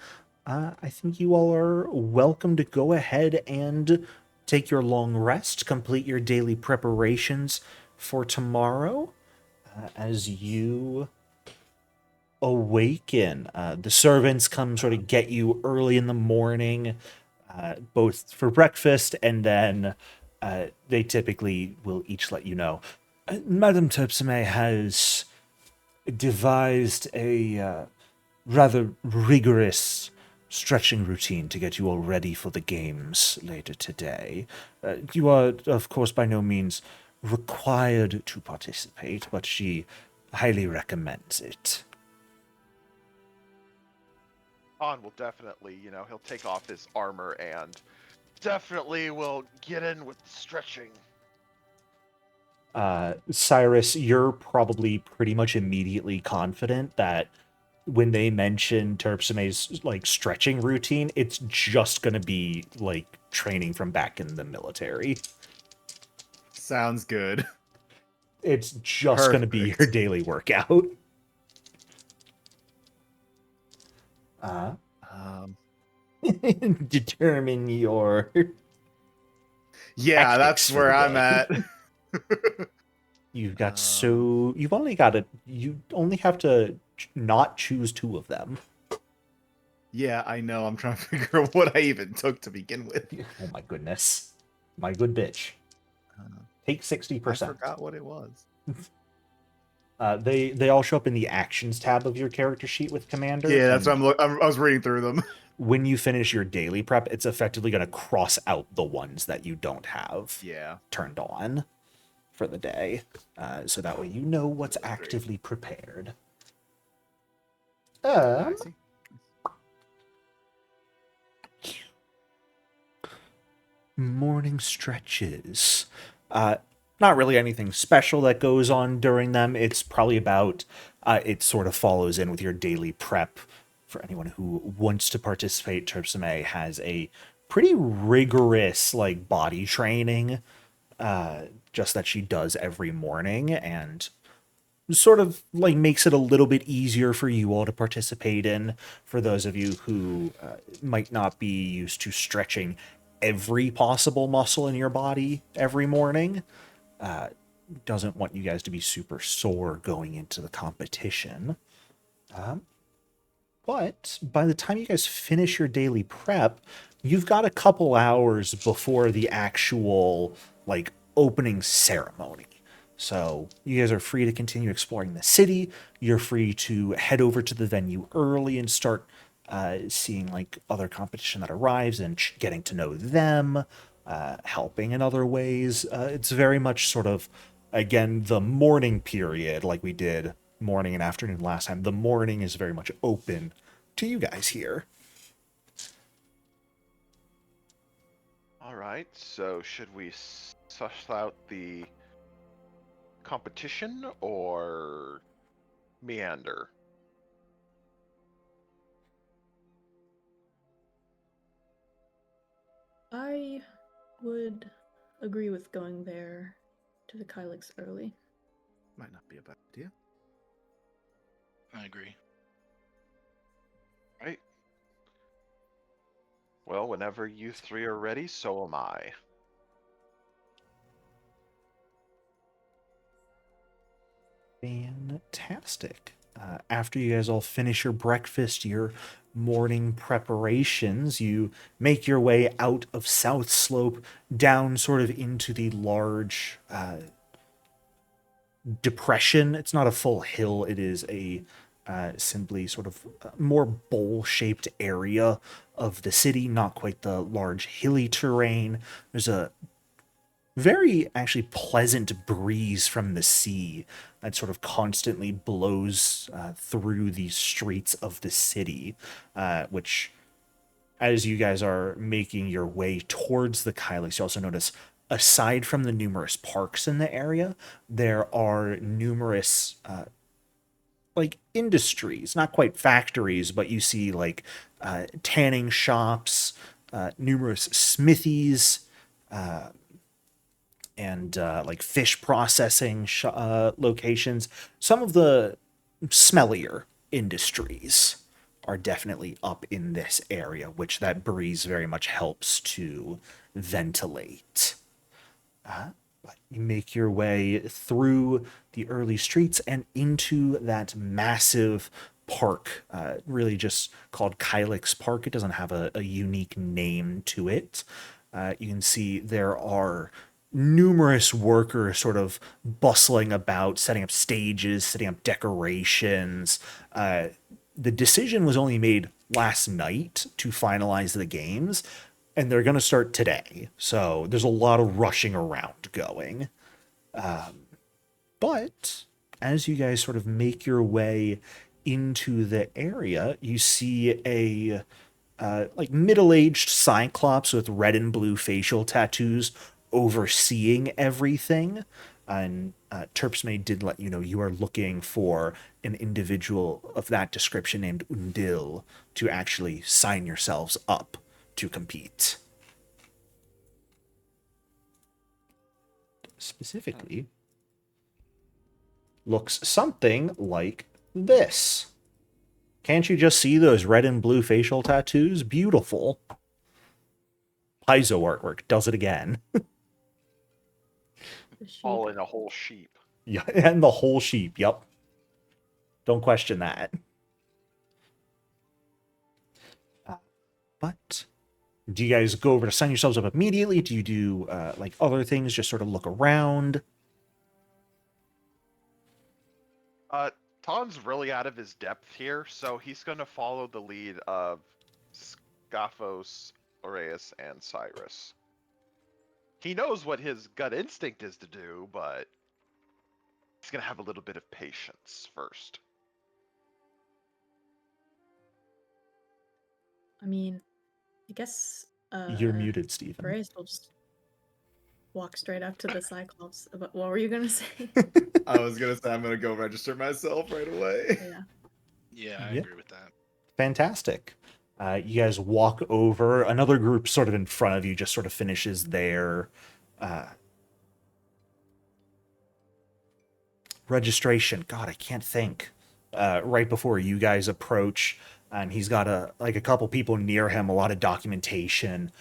I think you all are welcome to go ahead and take your long rest, complete your daily preparations for tomorrow. as you awaken. The servants come sort of get you early in the morning, both for breakfast, and then they typically will each let you know. Madame Terpsime has devised a rather rigorous stretching routine to get you all ready for the games later today. You are, of course, by no means required to participate, but she highly recommends it. On will definitely, he'll take off his armor and definitely will get in with the stretching. Cyrus, you're probably pretty much immediately confident that when they mention Terpsime's like stretching routine, it's just gonna be like training from back in the military. Sounds good. It's just gonna be your Perfect. daily workout. Um, Determine your yeah, tactics that's for where the I'm day. at. You've got you've only got it. You only have to not choose two of them. Yeah, I know. I'm trying to figure out what I even took to begin with. Oh my goodness, my good bitch. Take 60%. I forgot what it was. They all show up in the actions tab of your character sheet with Commander. Yeah, that's and what I was reading through them. when you finish your daily prep, it's effectively going to cross out the ones that you don't have Yeah. turned on for the day, so that way you know what's That's great. actively prepared. I see. Morning stretches. Not really anything special that goes on during them. It's probably about, it sort of follows in with your daily prep. For anyone who wants to participate, Terpsime has a pretty rigorous, like, body training, just that she does every morning, and sort of, like, makes it a little bit easier for you all to participate in, for those of you who might not be used to stretching every possible muscle in your body every morning. Doesn't want you guys to be super sore going into the competition. But by the time you guys finish your daily prep, you've got a couple hours before the actual, like, opening ceremony. So you guys are free to continue exploring the city. You're free to head over to the venue early and start seeing, like, other competition that arrives and getting to know them, helping in other ways. It's very much sort of, again, the morning period, like we did morning and afternoon last time. The morning is very much open to you guys here. All right, so should we suss out the competition or meander? I would agree with going there to the Kylix early. Might not be a bad idea. I agree. Right. Well, whenever you three are ready, so am I. Fantastic. After you guys all finish your breakfast, your morning preparations, you make your way out of South Slope, down sort of into the large depression. It's not a full hill, it is a simply sort of more bowl-shaped area of the city, not quite the large hilly terrain. There's a very actually pleasant breeze from the sea that sort of constantly blows through the streets of the city, which, as you guys are making your way towards the Kylix, you also notice, aside from the numerous parks in the area, there are numerous like industries, not quite factories, but you see like tanning shops, numerous smithies, and like fish processing locations. Some of the smellier industries are definitely up in this area, which that breeze very much helps to ventilate. You make your way through the early streets and into that massive park, really just called Kylix Park. It doesn't have a unique name to it. You can see there are numerous workers sort of bustling about, setting up stages, setting up decorations. The decision was only made last night to finalize the games, and they're going to start today. So there's a lot of rushing around going. But as you guys sort of make your way into the area, you see a like middle-aged cyclops with red and blue facial tattoos overseeing everything. And Terpsime did let you know you are looking for an individual of that description named Undil to actually sign yourselves up to compete. Specifically, looks something like this. Can't you just see those red and blue facial tattoos? Beautiful. Paizo artwork does it again. The sheep. All in a whole sheep. Yeah, and the whole sheep, yep. Don't question that. But do you guys go over to sign yourselves up immediately? Do you do like other things, just sort of look around? Ton's really out of his depth here, so he's going to follow the lead of Scaphos, Aureus, and Cyrus. He knows what his gut instinct is to do, but he's going to have a little bit of patience first. I mean, I guess. You're muted, Stephen. Reyes will just walk straight up to the Cyclops. But what were you gonna say? I was gonna say I'm gonna go register myself right away. Yeah. Yeah, I Yeah. agree with that. Fantastic. You guys walk over. Another group sort of in front of you just sort of finishes their registration. God, I can't think. Right before you guys approach, and he's got a couple people near him, a lot of documentation.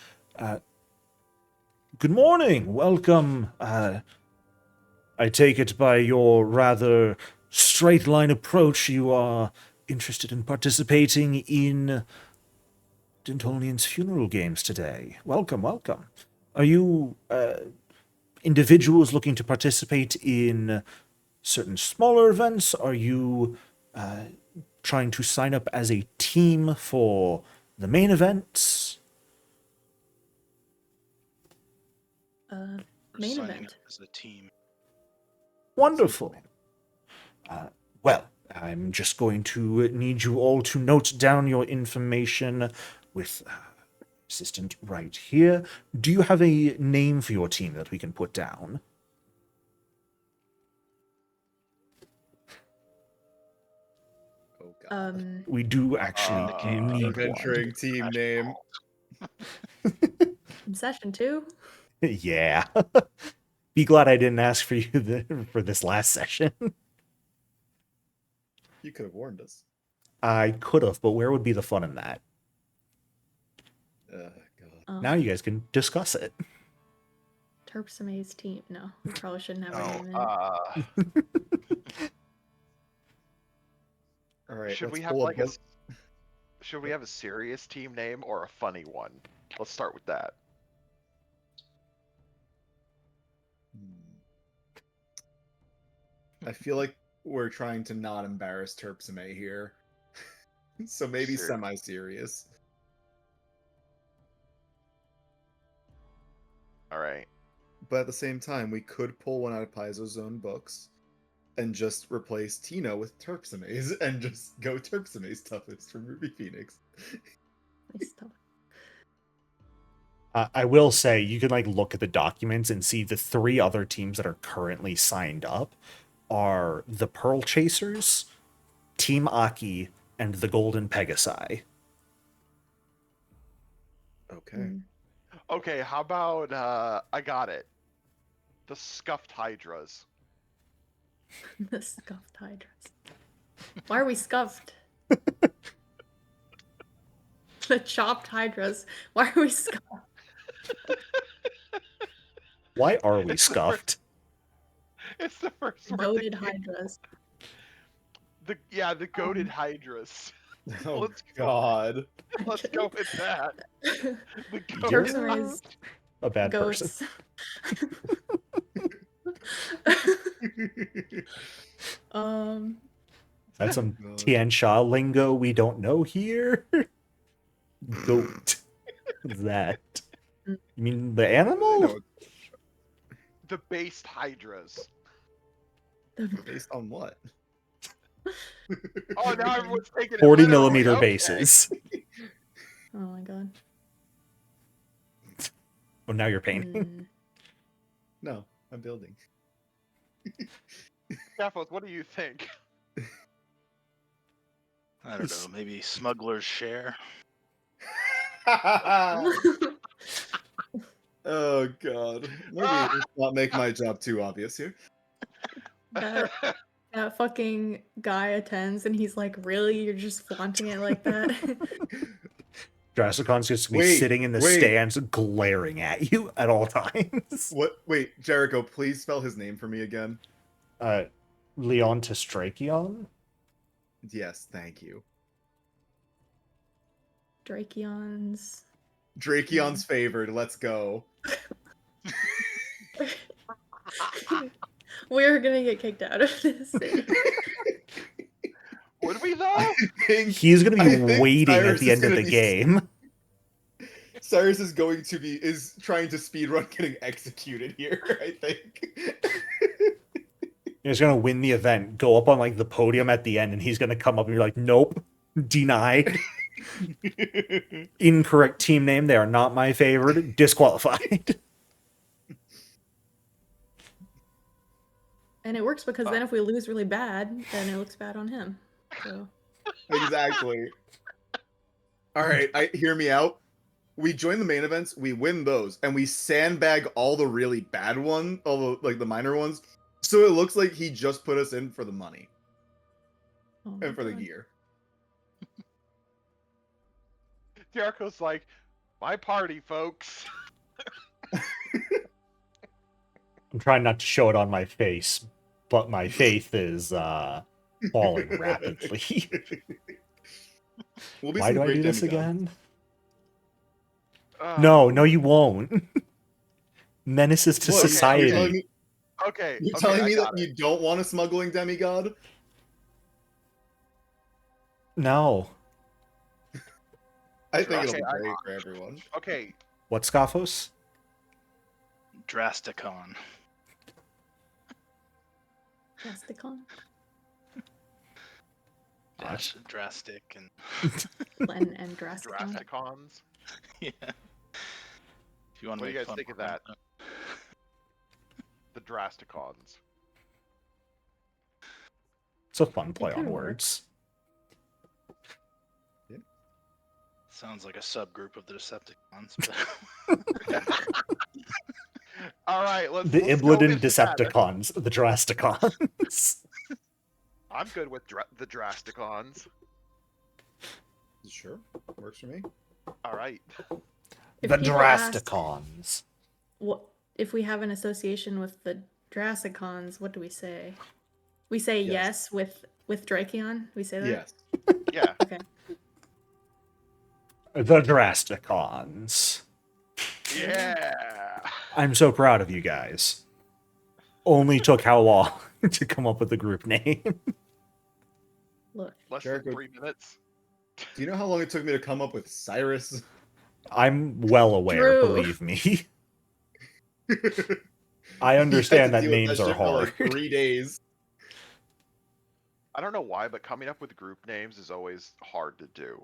Good morning, welcome. I take it by your rather straight line approach, you are interested in participating in Dintolneon's funeral games today. Welcome, welcome. Are you individuals looking to participate in certain smaller events? Are you trying to sign up as a team for the main events? We're Main signing event. up as a team. Wonderful. Well, I'm just going to need you all to note down your information with assistant right here. Do you have a name for your team that we can put down? Oh god. We do actually need one. Adventuring team name. In session 2? Yeah. Be glad I didn't ask for you for this last session. You could have warned us. I could have, but where would be the fun in that? God. Now you guys can discuss it. Terpsime's team. No, probably shouldn't have a name Oh, in it. All right. should let's we have pull a like book. should we have a serious team name or a funny one? Let's start with that. I feel like we're trying to not embarrass Terpsime here. So maybe Serious. semi-serious. All right. But at the same time, we could pull one out of Paizo's own books and just replace Tino with Terpsime's and just go Terpsime's toughest from Ruby Phoenix. Nice stuff. I will say, you can look at the documents and see the 3 other teams that are currently signed up are the Pearl Chasers, Team Aki, and the Golden Pegasi. Okay. Okay, how about I got it. The Scuffed Hydras. The scuffed hydras. Why are we scuffed? The chopped hydras. Why are we scuffed? Why are we It's the scuffed? It's the first word. Goated hydras. The goated hydras. Oh Let's go. God. Let's go with that. The You're goated Terpsime is a bad person. goats. That's some God. Tian Sha lingo we don't know here. Goat. What's that? You mean the I animal? know. the based hydras. Based on what? Oh, now everyone's taking it 40 literally. millimeter Okay. bases. Oh my god. Oh, now you're painting. Mm. No, I'm building. Gaffos, what do you think? I don't know. Maybe smugglers share. Oh God. Maybe let's not make my job too obvious here. that fucking guy attends and he's like, really? You're just flaunting it like that? Drasticon's just gonna be Wait, sitting in the wait. stands glaring at you at all times. What? Wait, Jericho, please spell his name for me again. Leon to Strakion? Yes, thank you. Drakeons. Drakeon's favored. Let's go. We're gonna get kicked out of this city. Would we though? I think He's gonna I be think waiting at Cyrus the is end of gonna the be- game. Cyrus is trying to speedrun getting executed here, I think. He's gonna win the event, go up on like the podium at the end, and he's gonna come up and be like, "Nope, denied, incorrect team name. They are not my favorite. Disqualified." And it works because then if we lose really bad, then it looks bad on him. So Exactly. All right, hear me out. We join the main events, we win those, and we sandbag all the really bad ones, all the minor ones, so it looks like he just put us in for the money oh my and for the God. gear. Jericho's like, my party, folks. I'm trying not to show it on my face, but my faith is falling rapidly. We'll be Why some do I great do this demigods. again? No, you won't. Menaces to What, society. Okay. You're okay, telling I me got that it. you don't want a smuggling demigod? No. I think Okay, it'll be great for everyone. Okay, What, Scoffos? Drasticon. Drasticon? Drastic and And Drasticon? Drasticons. yeah. If you want to What do make you guys fun think of for that? it. The Drasticons. It's a fun play could on work. words. Sounds like a subgroup of the Decepticons. All right, let's The go Iblydan with that. Decepticons, the Drasticons. I'm good with the Drasticons. Sure, works for me. All right. If The people ask Drasticons. what if we have an association with the Drasticons, what do we say? We say Yes. yes with Drakeon? We say that? Yes. Yeah. Okay. The Drasticons. Yeah. I'm so proud of you guys. Only took how long to come up with the group name? Look. Less Jericho- than 3 minutes. Do you know how long it took me to come up with Cyrus? I'm well aware, True. believe me. I You had understand to that deal with names are shit for, hard. like 3 days. I don't know why, but coming up with group names is always hard to do.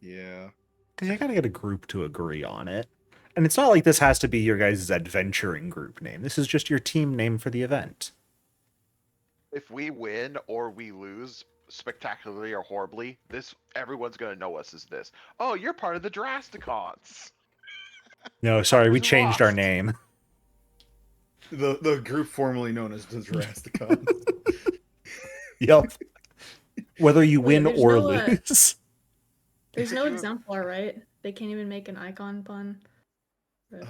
Yeah. Because you gotta get a group to agree on it. And it's not like this has to be your guys' adventuring group name. This is just your team name for the event. If we win or we lose spectacularly or horribly, everyone's gonna know us as this. Oh, you're part of the Drasticons. No, sorry, we Fuckers changed our lost. name. The group formerly known as the Drasticons. Yep. Whether you Wait, win there's or no, lose. There's Did no you- exemplar, right? They can't even make an icon pun. But-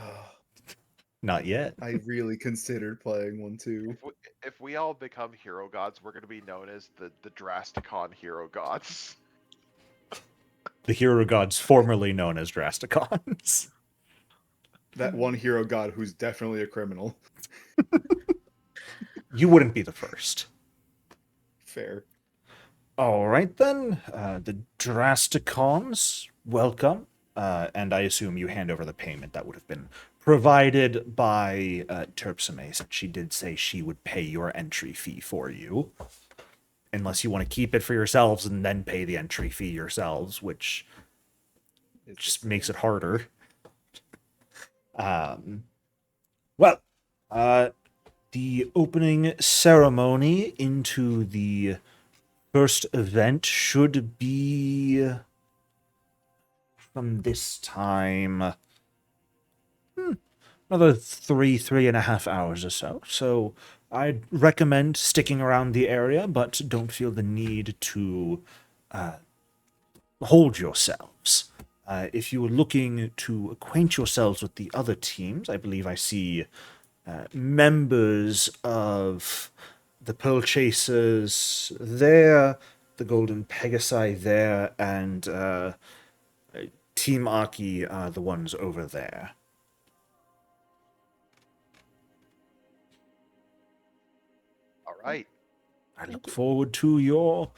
Not yet. I really considered playing one too. If we all become hero gods, we're going to be known as the Drasticon hero gods. The hero gods formerly known as Drasticons. That one hero god who's definitely a criminal. You wouldn't be the first. Fair. All right, then. The Drasticons, welcome. And I assume you hand over the payment that would have been provided by Terpsime, since she did say she would pay your entry fee for you. Unless you want to keep it for yourselves and then pay the entry fee yourselves, which just makes it harder. Well, the opening ceremony into the first event should be from this time another 3.5 hours or so. So I'd recommend sticking around the area, but don't feel the need to hold yourselves. If you were looking to acquaint yourselves with the other teams, I believe I see members of the Pearl Chasers there, the Golden Pegasi there, and Team Aki are the ones over there. All right. I look forward to your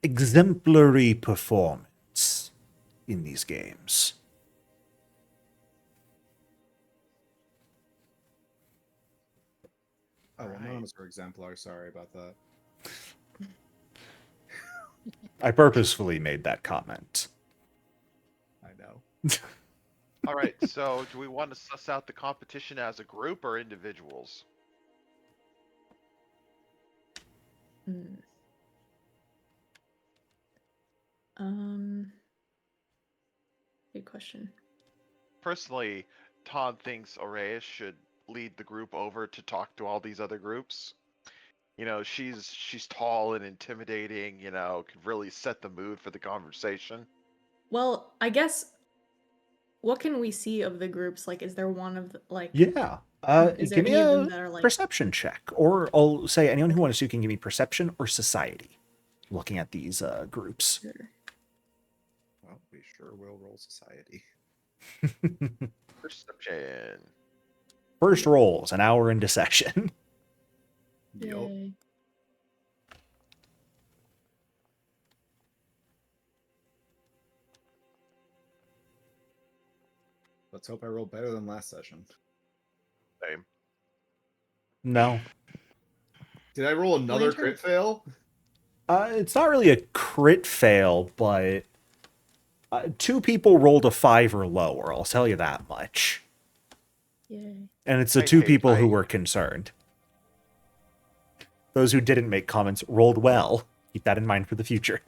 exemplary performance in these games. Oh, well, none of us are exemplar. Sorry about that. I purposefully made that comment. I know. All right. So, do we want to suss out the competition as a group or individuals? Good question. Personally, Todd thinks Aureus should lead the group over to talk to all these other groups. You know, she's tall and intimidating, you know, could really set the mood for the conversation. Well, I guess, what can we see of the groups? Like, is there one of the, like... Yeah. Is there Give me any of a them that are, like... perception check. Or I'll say anyone who wants to can give me perception or society. Looking at these groups. Sure. Well, we sure will roll society. Perception. First rolls, an hour into session. Yup. Yay. Let's hope I roll better than last session. Same. No. Did I roll another Lantern? crit fail? It's not really a crit fail, but 2 people rolled a 5 or lower, I'll tell you that much. Yay. And it's the Hey, 2 hey, people who I- were concerned. Those who didn't make comments rolled well. Keep that in mind for the future.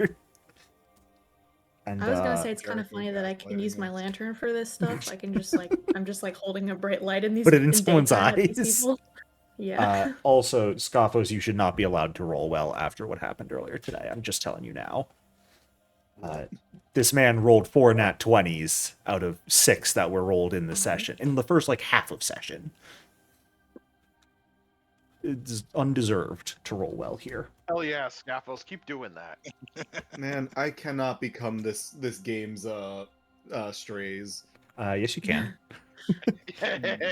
And I was gonna say it's kind Very of funny good that I guys can use my lighting lantern for this stuff. I can just like I'm just like holding a bright light in these Put it in in someone's daytime at these eyes. people. Yeah. Also, Scoffos, you should not be allowed to roll well after what happened earlier today. I'm just telling you now. This man rolled 4 nat 20s out of 6 that were rolled in the session, in the first like half of session. It's undeserved to roll well here. Hell yeah, Scaffles, keep doing that. Man, I cannot become this game's strays. Yes, you can.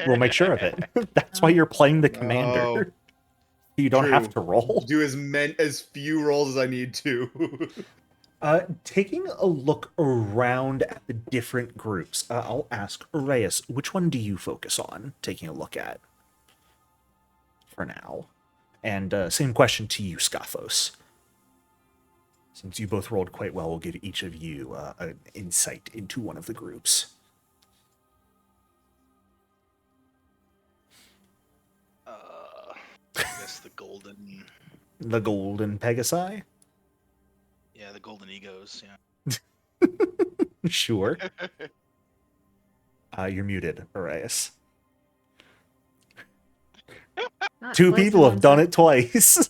We'll make sure of it. That's why you're playing the commander. Oh, You don't have true. to roll. Do as few rolls as I need to. Taking a look around at the different groups, I'll ask Aureus, which one do you focus on taking a look at for now? And same question to you, Scoffos. Since you both rolled quite well, we'll give each of you an insight into one of the groups. I guess the golden. The Golden Pegasi? Yeah, the golden egos. Yeah. Sure. You're muted, Aureus. Not 2 close people have enough. done it twice.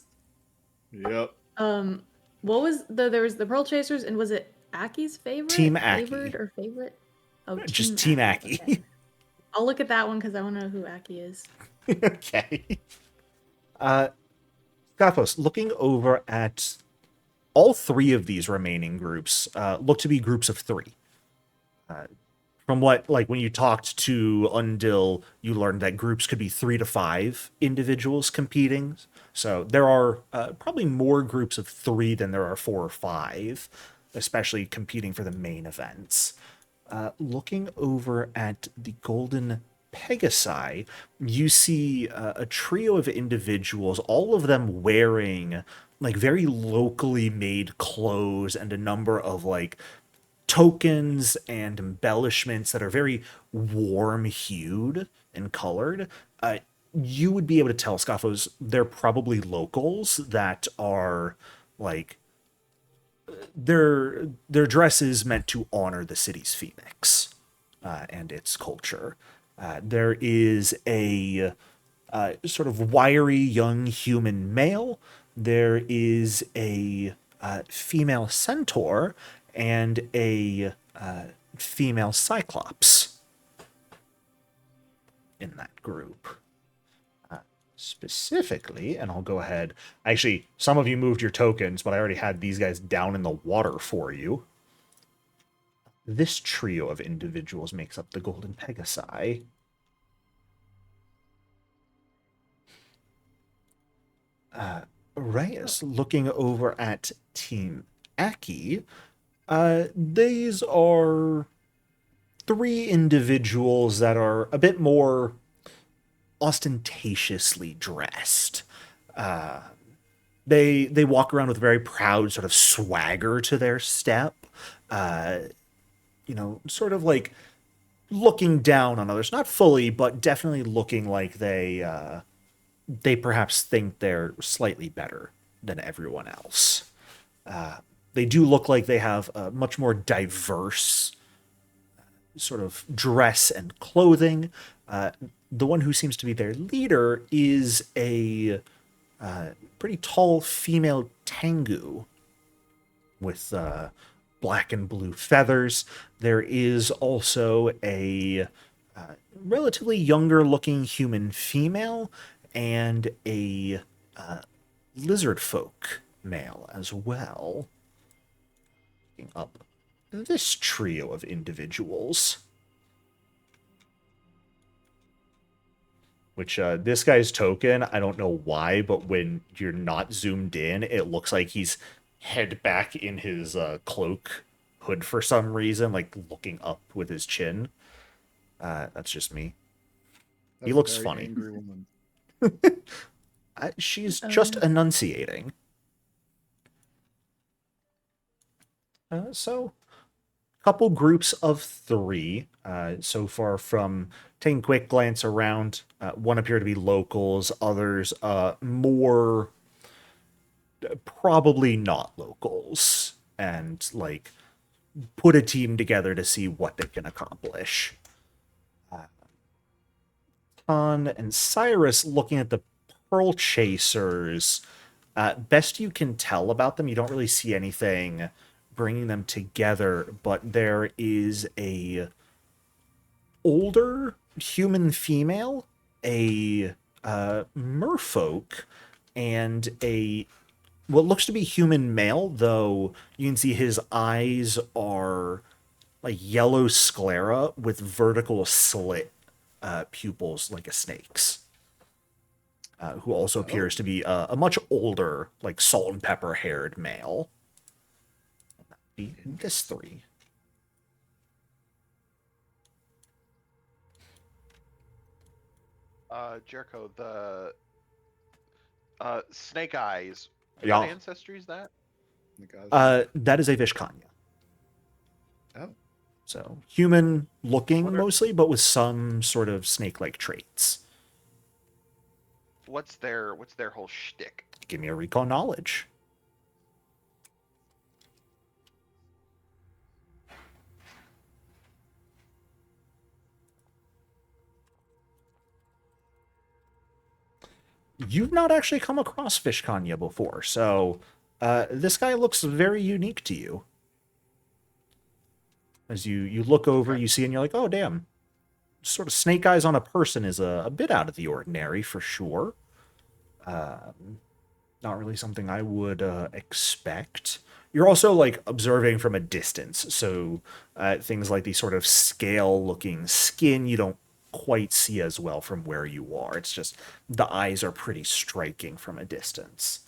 Yep. What was there was the Pearl Chasers, and was it Aki's favorite? Team Aki. Favored or favorite? Oh, Just Team Aki. okay. I'll look at that one because I want to know who Aki is. Okay. Scoffos, looking over at all three of these remaining groups, look to be groups of three. From what, like, when you talked to Undil, you learned that groups could be 3 to 5 individuals competing. So there are probably more groups of 3 than there are 4 or 5, especially competing for the main events. Looking over at the Golden Pegasi, you see a trio of individuals, all of them wearing like very locally made clothes and a number of like tokens and embellishments that are very warm hued and colored. You would be able to tell, Scoffos, they're probably locals that are like their dress is meant to honor the city's phoenix and its culture. There is a sort of wiry young human male. There is a female centaur and a female cyclops in that group. Specifically, and I'll go ahead. Actually, some of you moved your tokens, but I already had these guys down in the water for you. This trio of individuals makes up the Golden Pegasi. Reyes, looking over at Team Aki, these are 3 individuals that are a bit more ostentatiously dressed. They walk around with a very proud sort of swagger to their step. Sort of like looking down on others, not fully, but definitely looking like they perhaps think they're slightly better than everyone else. They do look like they have a much more diverse sort of dress and clothing. The one who seems to be their leader is a pretty tall female Tengu with black and blue feathers. There is also a relatively younger looking human female and a lizard folk male as well. Looking up this trio of individuals. Which, this guy's token, I don't know why, but when you're not zoomed in, it looks like he's head back in his cloak hood for some reason, like looking up with his chin. That's just me. He looks a very funny. Angry woman. She's just enunciating. So, couple groups of 3 so far from taking a quick glance around. One appear to be locals, others more probably not locals, and like put a team together to see what they can accomplish. Khan and Cyrus, looking at the Pearl Chasers, best you can tell about them, you don't really see anything bringing them together, but there is a older human female, a merfolk, and a what looks to be human male, though you can see his eyes are like yellow sclera with vertical slit pupils like a snake's. Who also appears to be a much older, like salt and pepper haired male. This 3. Jericho, the Snake Eyes. Yeah. What ancestry is that? That is a Vishkanya. Oh. So human looking mostly, but with some sort of snake-like traits. What's their whole shtick? Give me a recon knowledge. You've not actually come across Vishkanya before, so this guy looks very unique to you. As you look over, you see, and you're like, oh, damn. sort of snake eyes on a person is a bit out of the ordinary for sure. Not really something I would expect. You're also like observing from a distance, so things like the sort of scale-looking skin you don't quite see as well from where you are. It's just the eyes are pretty striking from a distance.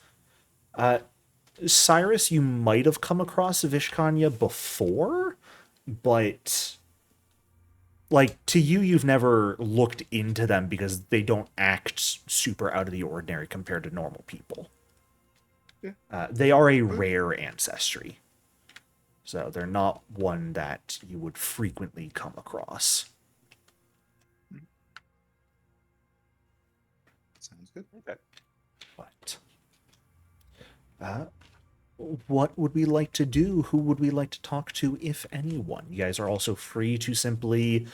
Cyrus, you might have come across Vishkanya before, but like to you, you've never looked into them because they don't act super out of the ordinary compared to normal people. Yeah. They are a rare ancestry, so they're not one that you would frequently come across. Sounds good. Okay. But what would we like to do? Who would we like to talk to, if anyone? You guys are also free to simply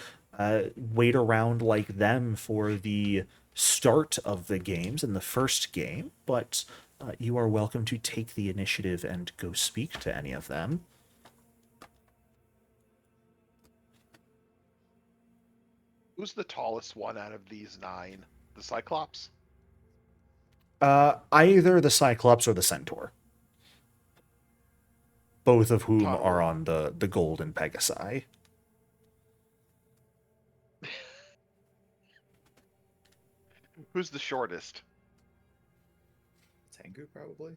wait around like them for the start of the games in the first game, but you are welcome to take the initiative and go speak to any of them. Who's the tallest one out of these 9? The Cyclops? Either the Cyclops or the Centaur. Both of whom Tall. are on the Golden Pegasi. Who's the shortest? Tengu, probably.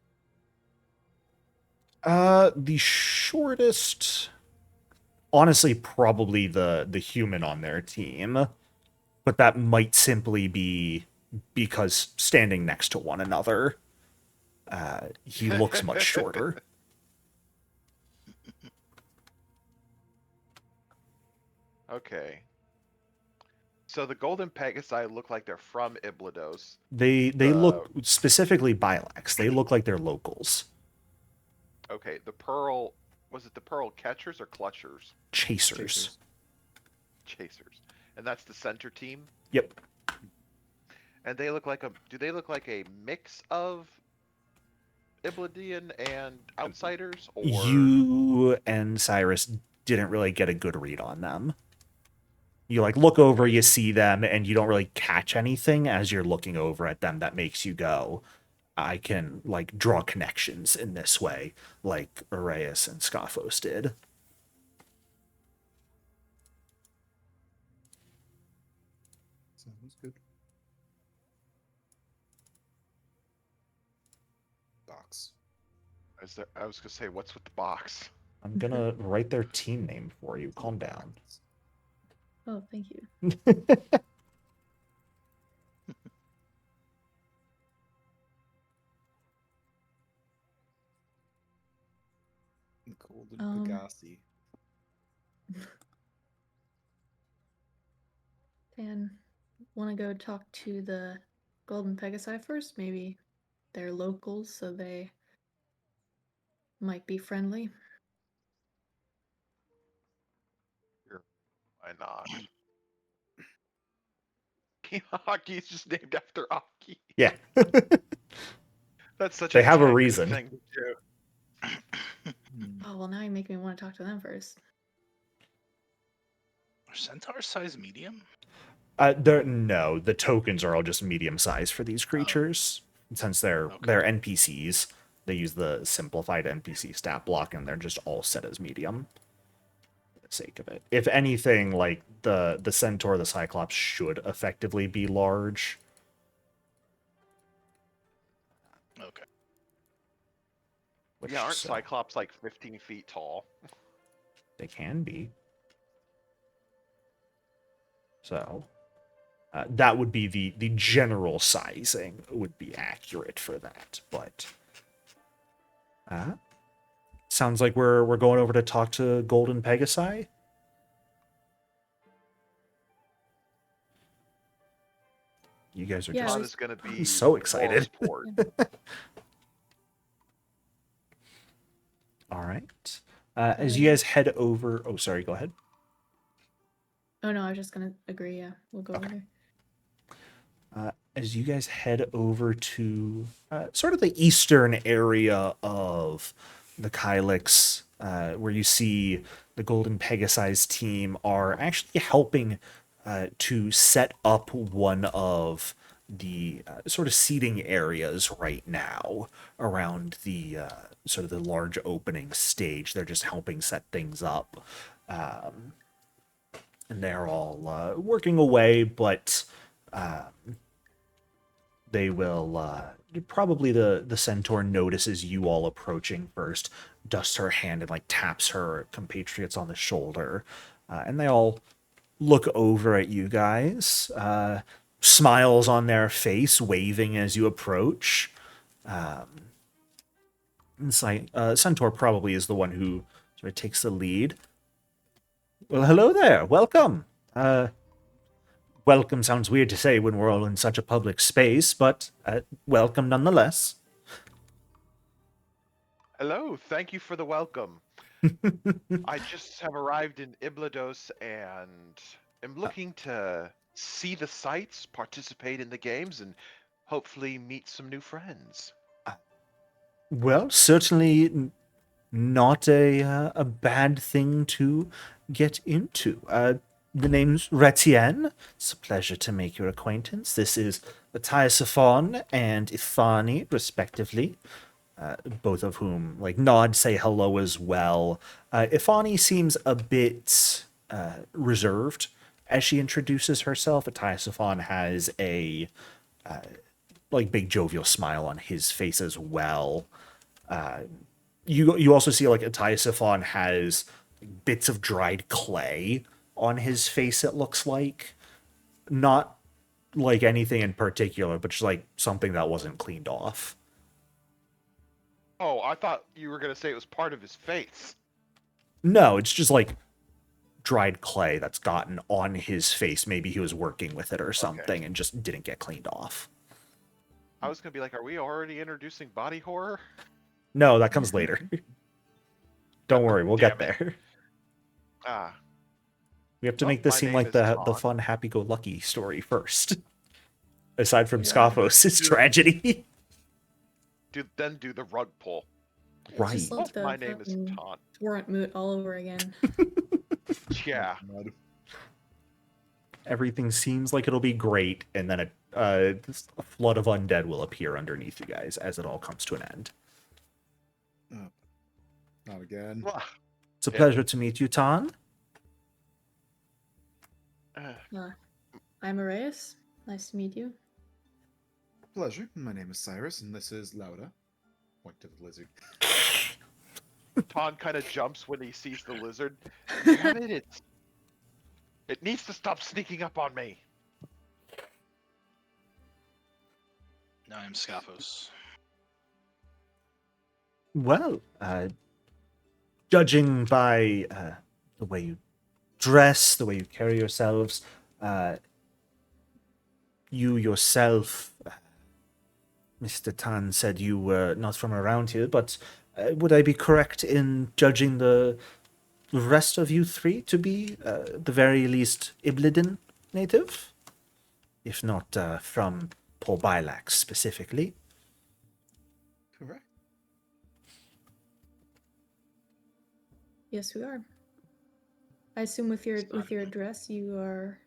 The shortest, honestly, probably the human on their team, but that might simply be because standing next to one another, he looks much shorter. Okay. So the Golden Pegasi look like they're from Iblydos. They look, specifically Bailax, they look like they're locals. Okay, the Pearl, was it the Pearl Catchers or Clutchers? Chasers. Chasers. And that's the center team? Yep. And they look like do they look like a mix of Iblydian and outsiders? Or You and Cyrus didn't really get a good read on them. You like look over, you see them, and you don't really catch anything as you're looking over at them that makes you go, I can like draw connections in this way, like Arias and Scophos did. Sounds good. Box. I was gonna say, what's with the box? I'm gonna write their team name for you. Calm down. Oh, thank you. Golden Um, Pegasi. Dan, want to go talk to the Golden Pegasi first? Maybe they're locals, so they might be friendly. Sure. Why not? Hockey is just named after Aki. Yeah. That's such They a have a Tengu reason. thing to do. Oh, well, now you make me want to talk to them first. Are centaurs size medium? No, the tokens are all just medium size for these creatures. Since they're NPCs, they use the simplified NPC stat block, and they're just all set as medium. For the sake of it. If anything, like the Centaur, the Cyclops should effectively be large. Okay. Which, Yeah, aren't so, Cyclops like 15 feet tall? they can be. So that would be the general sizing would be accurate for that, but sounds like we're going over to talk to Golden Pegasi. You guys are Yeah, Todd just is gonna be I'm so excited. Sport. all right. As you guys head over, oh sorry, go ahead. Oh no, I was just gonna agree. Yeah, we'll go over there. As you guys head over to sort of the eastern area of the Kylix, where you see the Golden Pegasi's team are actually helping to set up one of the sort of seating areas right now around the sort of the large opening stage. They're just helping set things up. And they're all working away, but they will probably the centaur notices you all approaching first, dusts her hand and like taps her compatriots on the shoulder, and they all look over at you guys, smiles on their face, waving as you approach. Centaur probably is the one who sort of takes the lead. Well, hello there. Welcome. Welcome sounds weird to say when we're all in such a public space, but welcome nonetheless. Hello, thank you for the welcome. I just have arrived in Iblydos and am looking to see the sights, participate in the games, and hopefully meet some new friends. Well, certainly not a bad thing to get into. The name's Retienne. It's a pleasure to make your acquaintance. This is Tiasafon and Ifani, respectively. Both of whom like nod, say hello as well. Ifani seems a bit reserved as she introduces herself. Tiasafon has a like big jovial smile on his face as well. You also see like Tiasafon has bits of dried clay on his face, it looks like. Not like anything in particular, but just like something that wasn't cleaned off. Oh, I thought you were going to say it was part of his face. No, it's just like dried clay that's gotten on his face. Maybe he was working with it or something and just didn't get cleaned off. I was going to be like, are we already introducing body horror? No, that comes later. Don't worry, we'll get Damn it. there. Ah, We have to Well, make this my seem name like is the Todd. fun, happy-go-lucky story first. Aside from Yeah. Scophos' tragedy. Then do the rug pull. Right. Just Oh, like the my name is fucking Taunt. Warrant moot all over again. Yeah. God. Everything seems like it'll be great, and then a flood of undead will appear underneath you guys as it all comes to an end. Not again. Well, It's a Yeah. pleasure to meet you, Tan. I'm Arias. Nice to meet you. Pleasure. My name is Cyrus, and this is Lauda. Point to the lizard. Ton kind of jumps when he sees the lizard. Damn it, it needs to stop sneaking up on me. I am Scophos. Well, judging by the way you dress, the way you carry yourselves, you yourself, Mr. Tan, said you were not from around here, but would I be correct in judging the rest of you three to be, the very least, Iblydan native? If not from poor Bailax specifically. Correct. Yes, we are. I assume with your address, you are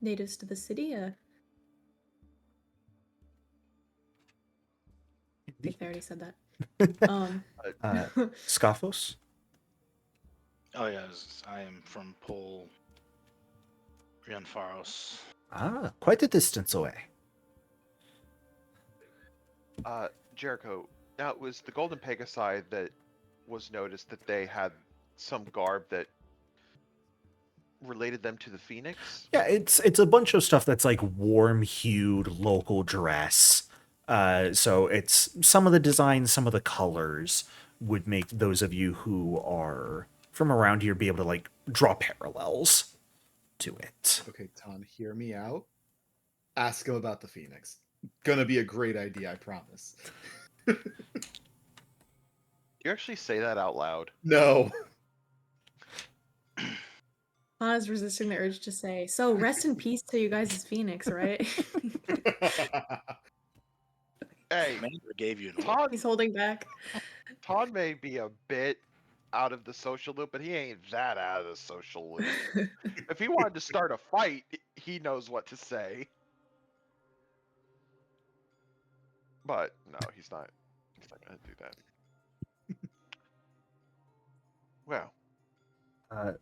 natives to the city. I think they already said that. Scophos? Oh yes, I am from Pol Rianfaros. Ah, quite a distance away. Jericho, now it was the Golden Pegasi that was noticed that they had some garb that related them to the Phoenix. Yeah, it's a bunch of stuff that's like warm-hued local dress. So it's some of the designs, some of the colors would make those of you who are from around here be able to like draw parallels to it. Okay, Ton, hear me out. Ask him about the Phoenix. Gonna be a great idea, I promise. You actually say that out loud. No. Hana's resisting the urge to say, so rest in peace to you guys' Phoenix, right? Hey, Commander gave you an order. Todd, He's holding back. Todd may be a bit out of the social loop, but he ain't that out of the social loop. If he wanted to start a fight, he knows what to say. But no, he's not. He's not gonna do that. Well, I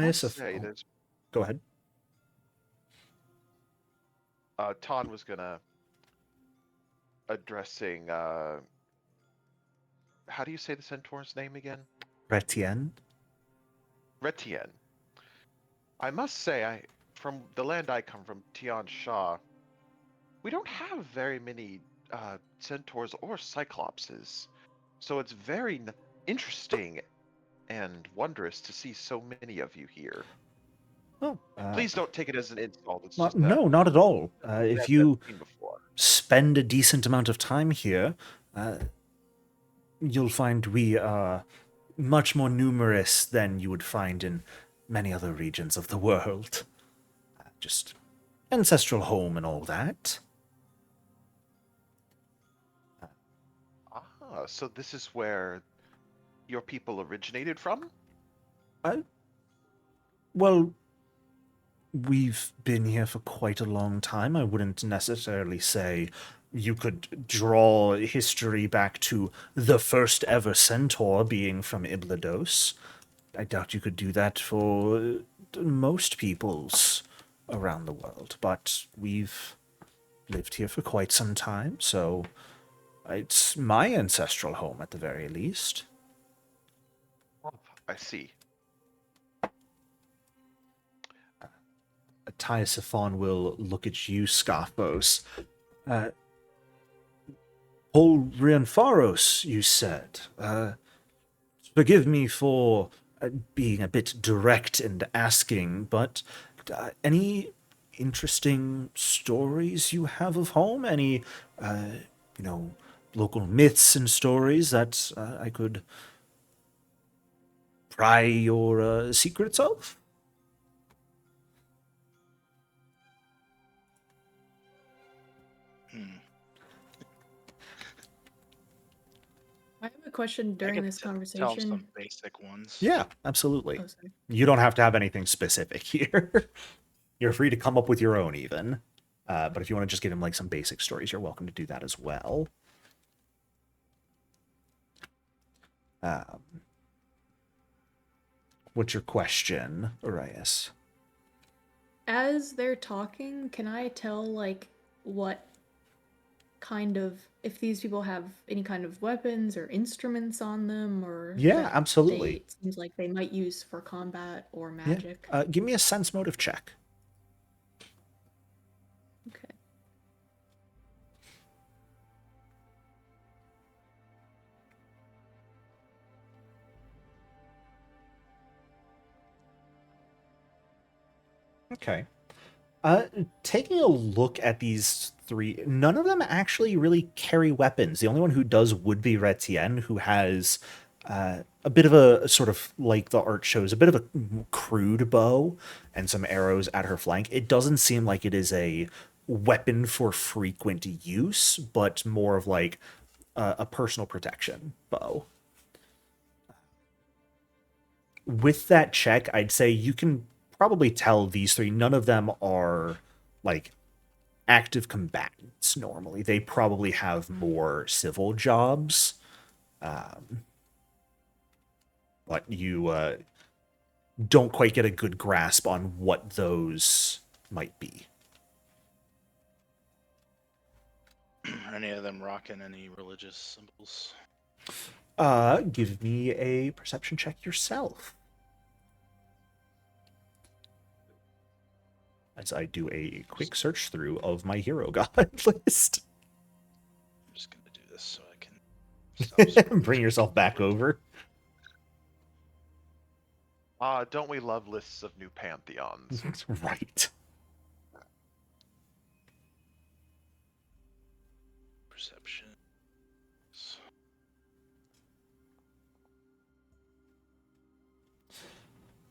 must say, there's Go ahead. Ton was gonna addressing. How do you say the centaur's name again? Retienne? Retienne. I must say, from the land I come from, Tian Sha, we don't have very many centaurs or cyclopses, so it's very interesting and wondrous to see so many of you here. Oh, Please don't take it as an insult. It's just no, not at all. If you seen before. spend a decent amount of time here, you'll find we are much more numerous than you would find in many other regions of the world. Just ancestral home and all that. So this is where your people originated from? Well, we've been here for quite a long time. I wouldn't necessarily say you could draw history back to the first ever centaur being from Iblydos. I doubt you could do that for most peoples around the world, but we've lived here for quite some time, so it's my ancestral home at the very least. I see. Tiasaphon will look at you, Scarphos. Paul Rianfaros, you said. Forgive me for being a bit direct and asking, but any interesting stories you have of home? Any, local myths and stories that I could pry your secrets of? I have a question during this Tell conversation. some basic ones. Yeah, absolutely. Oh, sorry. You don't have to have anything specific here. You're free to come up with your own, even. But if you want to just give him like some basic stories, you're welcome to do that as well. What's your question, Arias? As they're talking, can I tell, like, what kind of, if these people have any kind of weapons or instruments on them, or Yeah, that absolutely. it seems like they might use for combat or Yeah. magic? Give me a sense motive check. Okay. Okay. Taking a look at these three, none of them actually really carry weapons. The only one who does would be Retienne, who has a bit of a sort of, like the art shows, a bit of a crude bow and some arrows at her flank. It doesn't seem like it is a weapon for frequent use, but more of like a personal protection bow. With that check, I'd say you can probably tell these three, none of them are like active combatants normally. They probably have more civil jobs. But you don't quite get a good grasp on what those might be. Are any of them rocking any religious symbols? Give me a perception check yourself. As I do a quick search through of my hero god list. I'm just gonna do this so I can stop Bring yourself back over. Don't we love lists of new pantheons? Right. perception.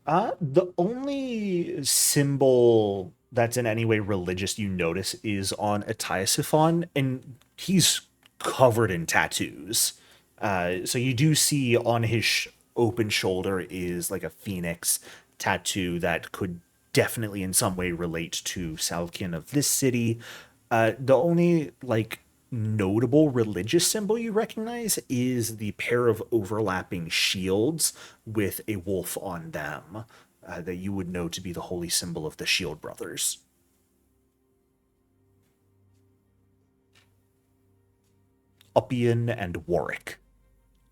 The only symbol that's in any way religious you notice is on Tiasaphon, and he's covered in tattoos. So you do see on his open shoulder is like a phoenix tattoo that could definitely in some way relate to Salkin of this city. The only like notable religious symbol you recognize is the pair of overlapping shields with a wolf on them that you would know to be the holy symbol of the Shield Brothers. Uppian and Warwick,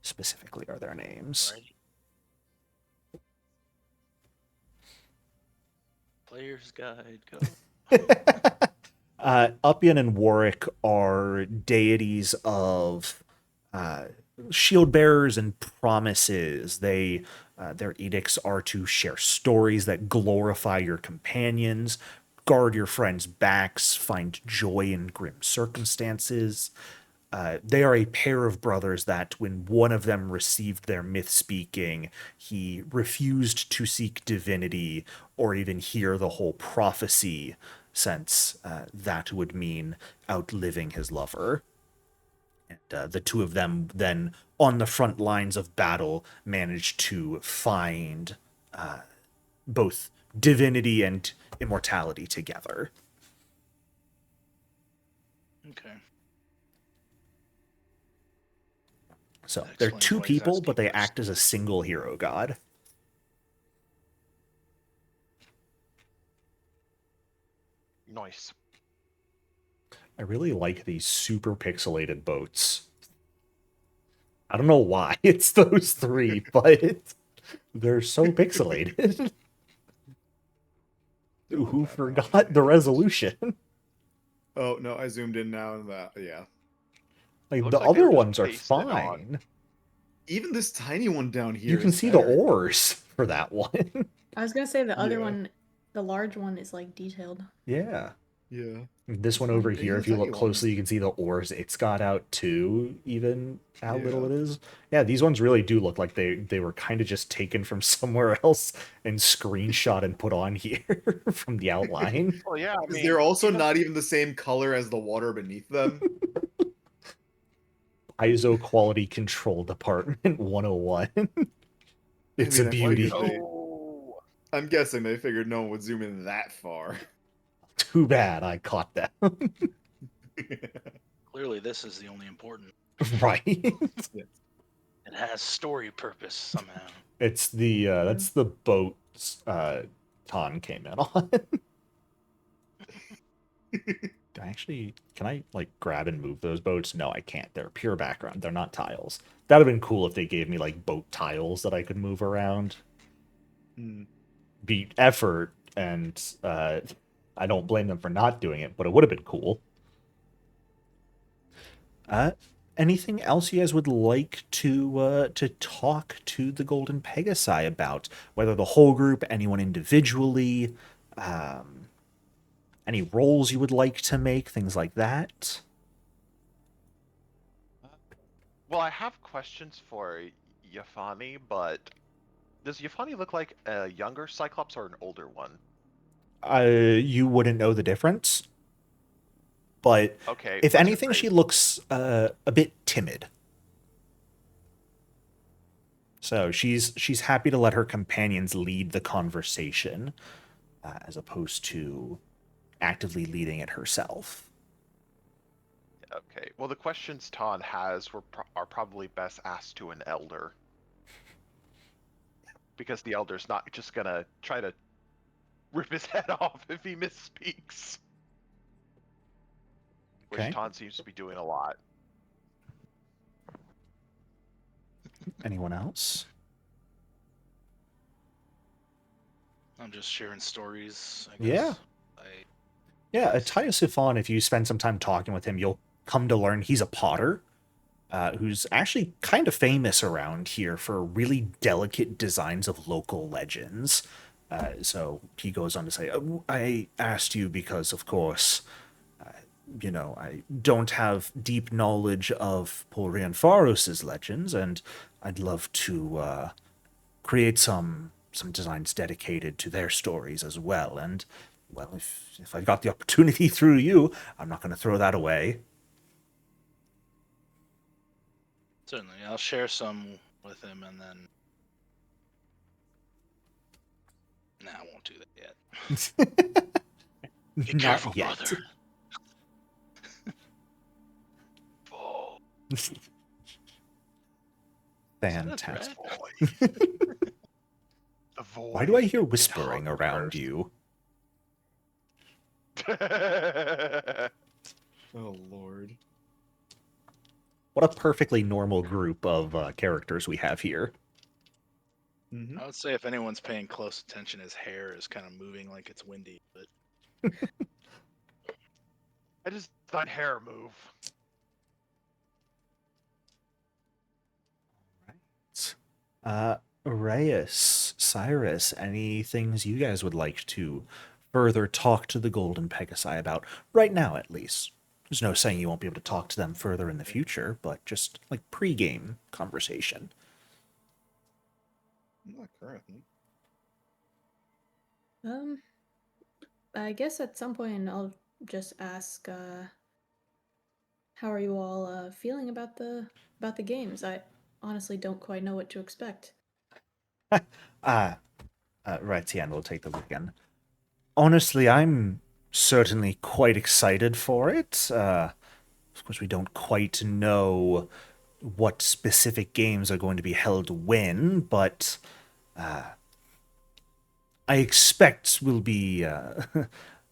specifically, are their names. Alrighty. Player's guide, go. Uppian and Warwick are deities of shield bearers and promises. They their edicts are to share stories that glorify your companions, guard your friends' backs, find joy in grim circumstances. They are a pair of brothers that, when one of them received their myth speaking, he refused to seek divinity or even hear the whole prophecy, since that would mean outliving his lover. And the two of them then, on the front lines of battle, managed to find both divinity and immortality together. Okay. So That they're explains two why he's people, but asking they for act as a stories. single hero god. Nice. I really like these super pixelated boats. I don't know why it's those three, but they're so pixelated. Ooh, who forgot the resolution? Oh no, I zoomed in now and that yeah. Like Looks the like they other were just ones are pasted on. fine. Even this tiny one down here You can is see the better. oars for that one. I was gonna say the other Yeah. one, the large one, is like detailed. Yeah. Yeah. This one Fun. over Even here, the if you tiny look closely, ones. you can see the oars it's got out too, even how little Yeah. it is. Yeah, these ones really do look like they were kind of just taken from somewhere else and screenshot and put on here from the outline. Well, yeah, I Because mean, they're also even- not even the same color as the water beneath them. ISO quality control department 101. It's mean, a I beauty. figured they- Oh, I'm guessing they figured no one would zoom in that far. Too bad I caught that. Clearly, this is the only important. Right. It has story purpose somehow. It's the that's the boat Ton came in on. Can I like grab and move those boats? No, I can't. They're pure background. They're not tiles. That'd have been cool if they gave me like boat tiles that I could move around. Hmm. Be effort, and I don't blame them for not doing it, but it would have been cool. Anything else you guys would like to talk to the Golden Pegasi about? Whether the whole group, anyone individually, any roles you would like to make, things like that. well, I have questions for Yafani, but does Yafani look like a younger Cyclops or an older one? You wouldn't know the difference, but Okay, if what's her anything, she race? looks a bit timid. So she's happy to let her companions lead the conversation, as opposed to actively leading it herself. Okay, well, the questions Ton has are probably best asked to an elder. Because the elder's not just gonna try to rip his head off if he misspeaks. Which Okay. Ton seems to be doing a lot. Anyone else? I'm just sharing stories, I guess. Yeah. Yeah, Ataya Sifon, if you spend some time talking with him, you'll come to learn he's a potter who's actually kind of famous around here for really delicate designs of local legends. So he goes on to say, I asked you because, of course, I don't have deep knowledge of Polrian Faros' legends, and I'd love to create some designs dedicated to their stories as well. And well, if I got the opportunity through you, I'm not going to throw that away. Certainly, I'll share some with him, and then Nah, I won't do that yet. Be Not careful, yet. brother. Oh, Fantastic. Avoid Why do I hear it whispering around hungers. you? Oh lord. What a perfectly normal group of characters we have here. Mm-hmm. I would say if anyone's paying close attention, his hair is kind of moving like it's windy. But I just thought hair move. Reyes, Cyrus, any things you guys would like to further talk to the Golden Pegasi about? Right now, at least. There's no saying you won't be able to talk to them further in the future, but just like pre-game conversation. Not currently. I guess at some point I'll just ask, how are you all feeling about the games? I honestly don't quite know what to expect. Retian will take the lead again. Honestly, I'm certainly quite excited for it. Of course, we don't quite know what specific games are going to be held when, but I expect we'll be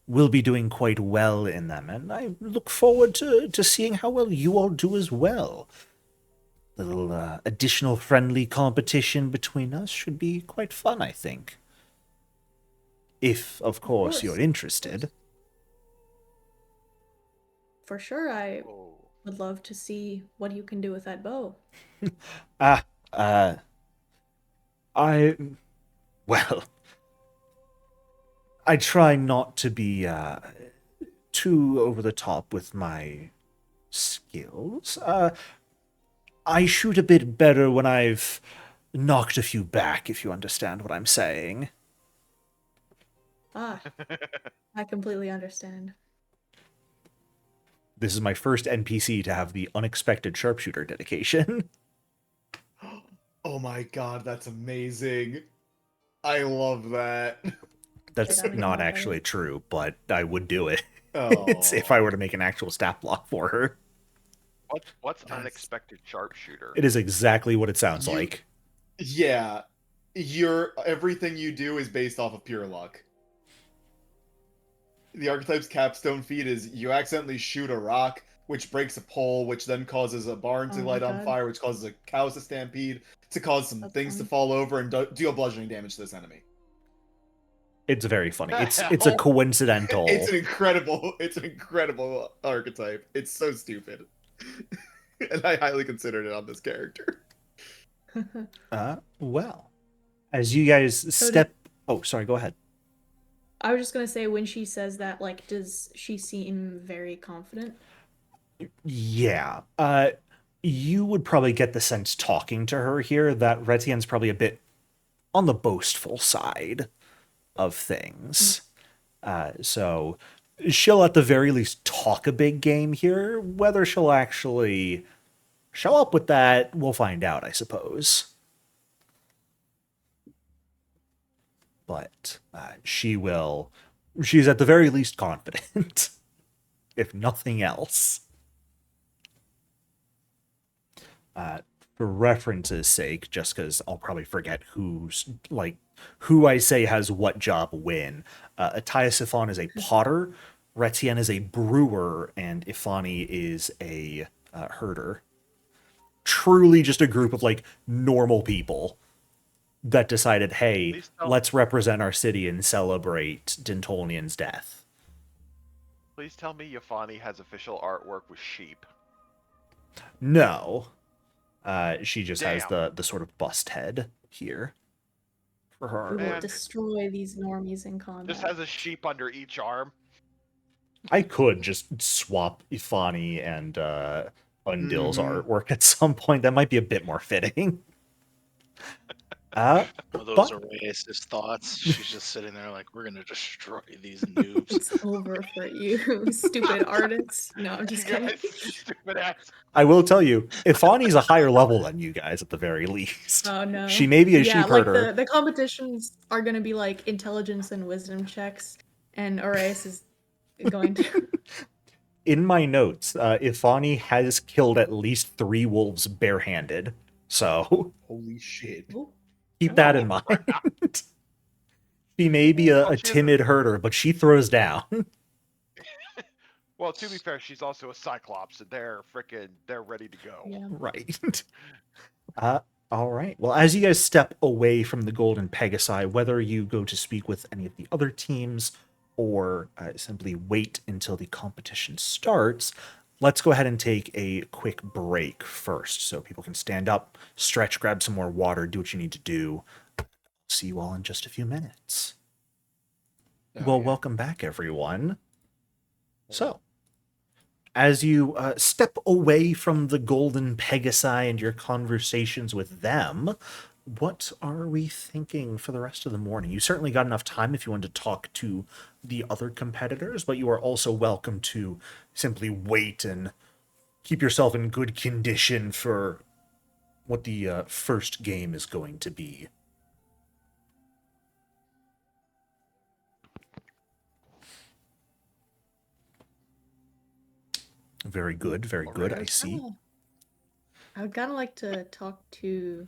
we'll be doing quite well in them, and I look forward to seeing how well you all do as well. A little additional friendly competition between us should be quite fun, I think. If, of course, you're interested. For sure, I Oh. would love to see what you can do with that bow. Well, I try not to be too over the top with my skills. I shoot a bit better when I've knocked a few back, if you understand what I'm saying. Ah, I completely understand. This is my first NPC to have the unexpected sharpshooter dedication. Oh my god, that's amazing. I love that. That's Gotta get not more actually better. true, but I would do it. Oh. It's if I were to make an actual stat block for her. What's That's- unexpected sharpshooter? It is exactly what it sounds You- like. Yeah. Everything you do is based off of pure luck. The archetype's capstone feat is you accidentally shoot a rock, which breaks a pole, which then causes a barn to Oh my light on God. fire, which causes a cows to stampede, to cause some That's things to funny. fall over and deal bludgeoning damage to this enemy. It's very funny. The It's a hell? coincidental. It's an incredible archetype. It's so stupid. And I highly considered it on this character. Well, as you guys So step... Oh, sorry, go ahead. I was just gonna say, when she says that, like, does she seem very confident? Yeah. You would probably get the sense talking to her here that Retien's probably a bit on the boastful side of things. So she'll at the very least talk a big game here. Whether she'll actually show up with that, we'll find out, I suppose. But she's at the very least confident, if nothing else. For reference's sake, just because I'll probably forget who I say has what job when. Tiasifon is a potter, Retien is a brewer, and Ifani is a herder. Truly just a group of like normal people that decided, hey, Please tell- let's represent our city and celebrate Dintolneon's death. Please tell me Yafani has official artwork with sheep. No. She just has Damn. the sort of bust head here for her We artwork. will Man. destroy these normies in combat. Just has a sheep under each arm. I could just swap Ifani and Undil's Mhm. artwork at some point. That might be a bit more fitting. One of those but oasis thoughts. She's just sitting there like, we're gonna destroy these noobs. It's over for you, stupid artists. No, I'm just You kidding. guys, stupid ass. I will tell you, Ifani's a higher level than you guys at the very least. Oh no. She may be a Yeah, sheep like herder. the competitions are gonna be like intelligence and wisdom checks, and Horace is going to. In my notes, Ifani has killed at least 3 wolves barehanded. So Holy shit. Ooh, keep that in Oh, mind. She may be a Well, she timid herder, but she throws down. Well, to be fair, she's also a cyclops, and they're ready to go. yeah. Right. All right. Well, as you guys step away from the Golden Pegasi, whether you go to speak with any of the other teams or simply wait until the competition starts, let's go ahead and take a quick break first so people can stand up, stretch, grab some more water, do what you need to do. See you all in just a few minutes. Oh, Well, yeah. welcome back, everyone. So, as you step away from the Golden Pegasi and your conversations with them, what are we thinking for the rest of the morning? You certainly got enough time if you want to talk to the other competitors, but you are also welcome to simply wait and keep yourself in good condition for what the first game is going to be. Very good, very good. I Alright. see. Oh. I would kind of like to talk to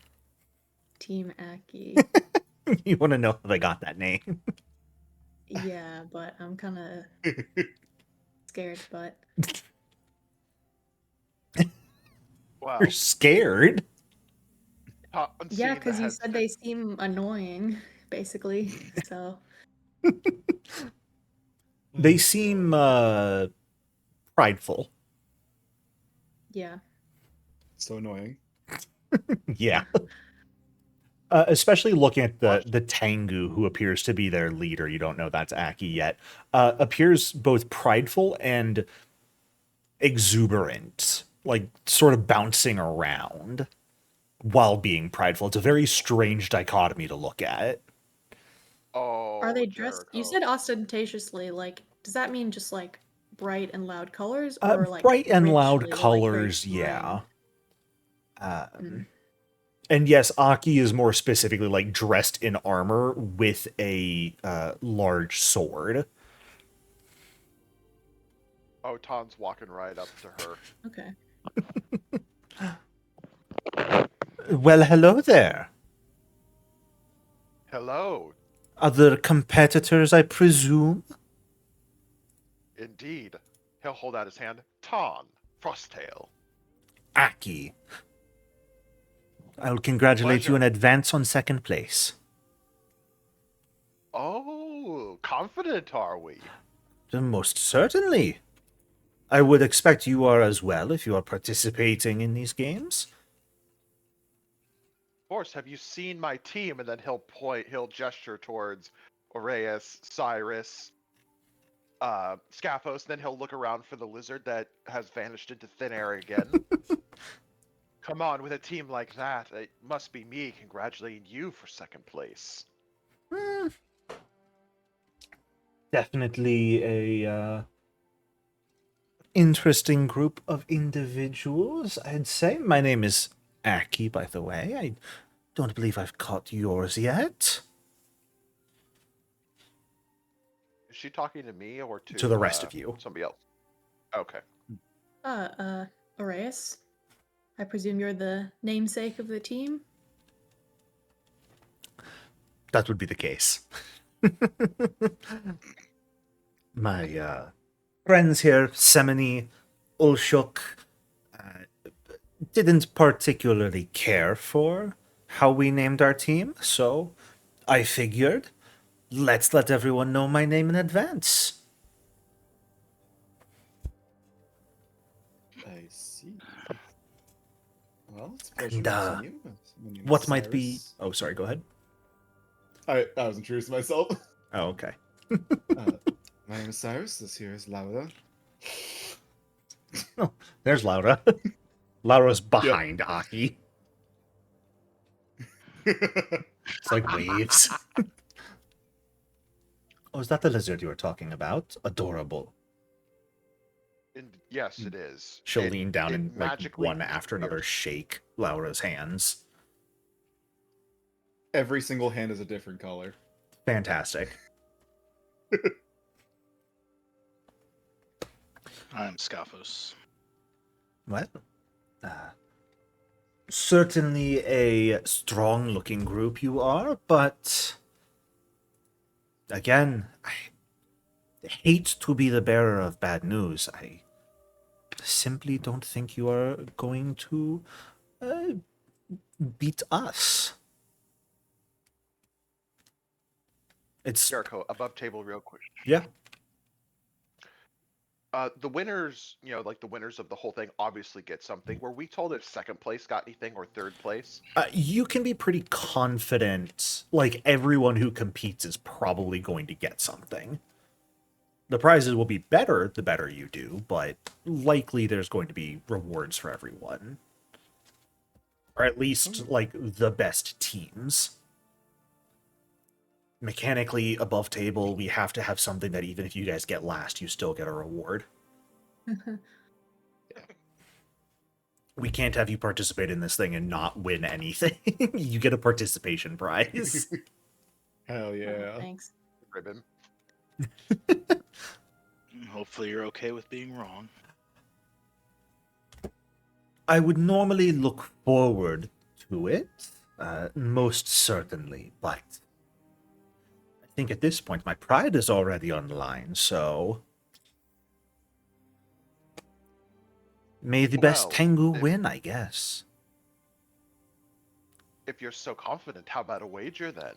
Team Aki. You want to know how they got that name? Yeah, but I'm kind of scared. But Wow. You're scared. yeah, because you said they seem annoying, basically. So They seem prideful. yeah. So annoying. Yeah. Especially looking at the Tengu, who appears to be their leader. You don't know that's Aki yet. Appears both prideful and exuberant, like sort of bouncing around while being prideful. It's a very strange dichotomy to look at. Oh, Are they dressed? You Jericho. said ostentatiously. Like, does that mean just like bright and loud colors, or like Bright and loud richly, like, very colors, yeah. Mm. And yes, Aki is more specifically like dressed in armor with a large sword. Oh, Ton's walking right up to her. Okay. Well, hello there. Hello. Other competitors, I presume? Indeed. He'll hold out his hand. Ton. Frosttail. Aki. I'll congratulate you in Pleasure. advance on second place. Oh, confident are we? Most certainly. I would expect you are as well if you are participating in these games. Of course, have you seen my team? And then he'll gesture towards Oreus, Cyrus, Scaphos, then he'll look around for the lizard that has vanished into thin air again. Come on, with a team like that, it must be me congratulating you for second place. Definitely a interesting group of individuals, I'd say. My name is Aki, by the way. I don't believe I've caught yours yet. Is she talking to me or To the rest of you. Somebody else. Okay. Horace, I presume you're the namesake of the team? That would be the case. My friends here, Semini, Ulshuk, didn't particularly care for how we named our team, so I figured, let's let everyone know my name in advance. I see. Well, it's a pleasure And, meeting you. My name is What might be... Cyrus. Oh, sorry, go ahead. I was introduced myself. Oh, okay. My name is Cyrus. This here is Laura. Oh, there's Laura. Laura's behind Aki. It's like waves. Oh, is that the lizard you were talking about? Adorable. And yes, it is. She'll It- lean down it and like magically one after another appears. shake Laura's hands. Every single hand is a different color. Fantastic. I'm Scaphos. What? Certainly a strong-looking group you are, but again, I hate to be the bearer of bad news. I simply don't think you are going to uh, beat us. It's Jericho, above table, real quick. yeah. The winners, like the winners of the whole thing, obviously get something. Were we told if second place got anything or third place? You can be pretty confident. Like everyone who competes is probably going to get something. The prizes will be better the better you do, but likely there's going to be rewards for everyone. Or at least, like, the best teams. Mechanically, above table, we have to have something that even if you guys get last, you still get a reward. We can't have you participate in this thing and not win anything. You get a participation prize. Hell Oh, yeah. thanks. Ribbon. Hopefully you're okay with being wrong. I would normally look forward to it, most certainly, but I think at this point my pride is already on the line, so may the best Well, Tengu if- win, I guess. If you're so confident, how about a wager then?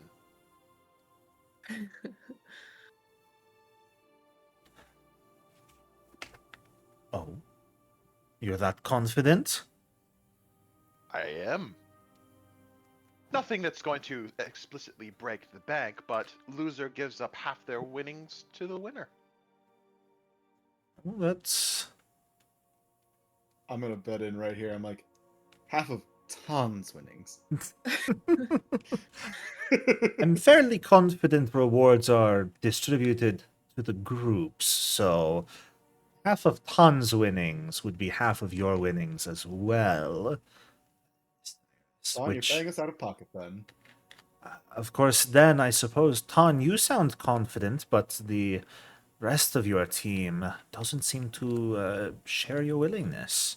Oh, you're that confident? I am. Nothing that's going to explicitly break the bank, but loser gives up half their winnings to the winner. Well, that's I'm gonna bet in right here. I'm like, half of Ton's winnings. I'm fairly confident rewards are distributed to the groups, so half of Ton's winnings would be half of your winnings as well. Ton, you're paying us out of pocket then. Of course, then I suppose, Ton, you sound confident, but the rest of your team doesn't seem to share your willingness.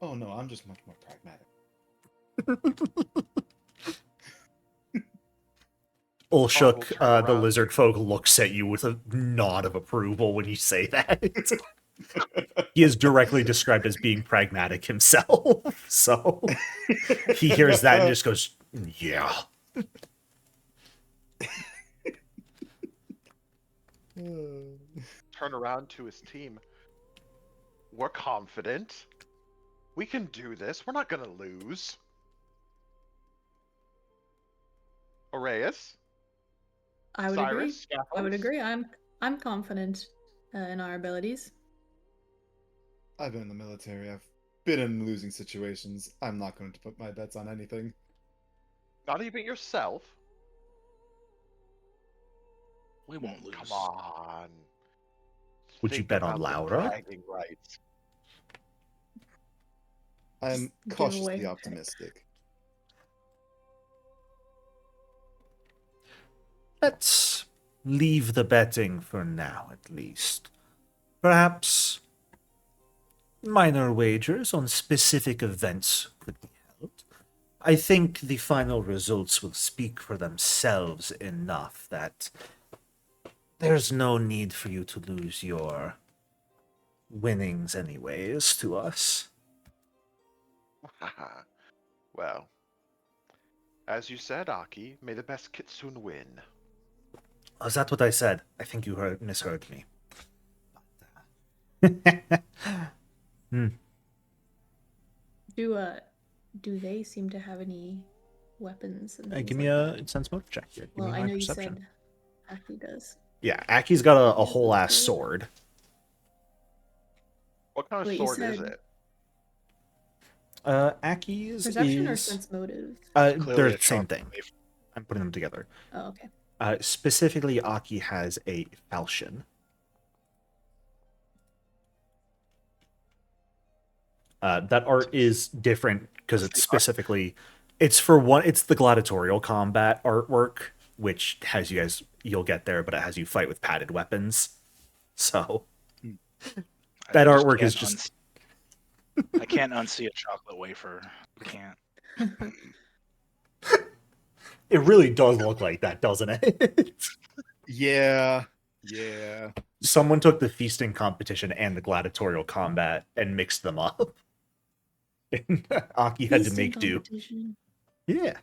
Oh no, I'm just much more pragmatic. Ulshuk, turn the around. lizard folk, looks at you with a nod of approval when you say that. He is directly described as being pragmatic himself, so he hears that and just goes, yeah. Turn around to his team. We're confident. We can do this. We're not gonna lose. Aureus? I would Cyrus? agree. I would Scaphos? agree. I'm confident in our abilities. I've been in the military. I've been in losing situations. I'm not going to put my bets on anything. Not even yourself? We won't lose. Come on. Would you Think bet on about the Laura? bragging rights. I'm Just give away cautiously the pick. optimistic. Let's leave the betting for now, at least. Perhaps minor wagers on specific events could be held. I think the final results will speak for themselves enough that there's no need for you to lose your winnings anyways to us. Well, as you said, Aki, may the best Kitsune win. Oh, is that what I said? I think you misheard me. Do they seem to have any weapons and things Give me like a that? sense motive check here. Give Well, me I my know perception. you said Aki does. Yeah, Aki's got a Yeah, whole ass that's good. sword. What kind of Wait, you sword is said- it? Aki's Perception or is sense motive? Clearly they're a the same chocolate thing. wafer. I'm putting them together. Oh, okay. Specifically, Aki has a falchion. That art is different because What's it's the art? specifically, it's for one, it's the gladiatorial combat artwork, which has you guys, you'll get there, but it has you fight with padded weapons. So that I just artwork is can't just, I can't unsee a chocolate wafer. I can't. it really does look like that, doesn't it? Yeah. Yeah. Someone took the feasting competition and the gladiatorial combat and mixed them up. And Aki had to Feasting make do. competition. Yeah.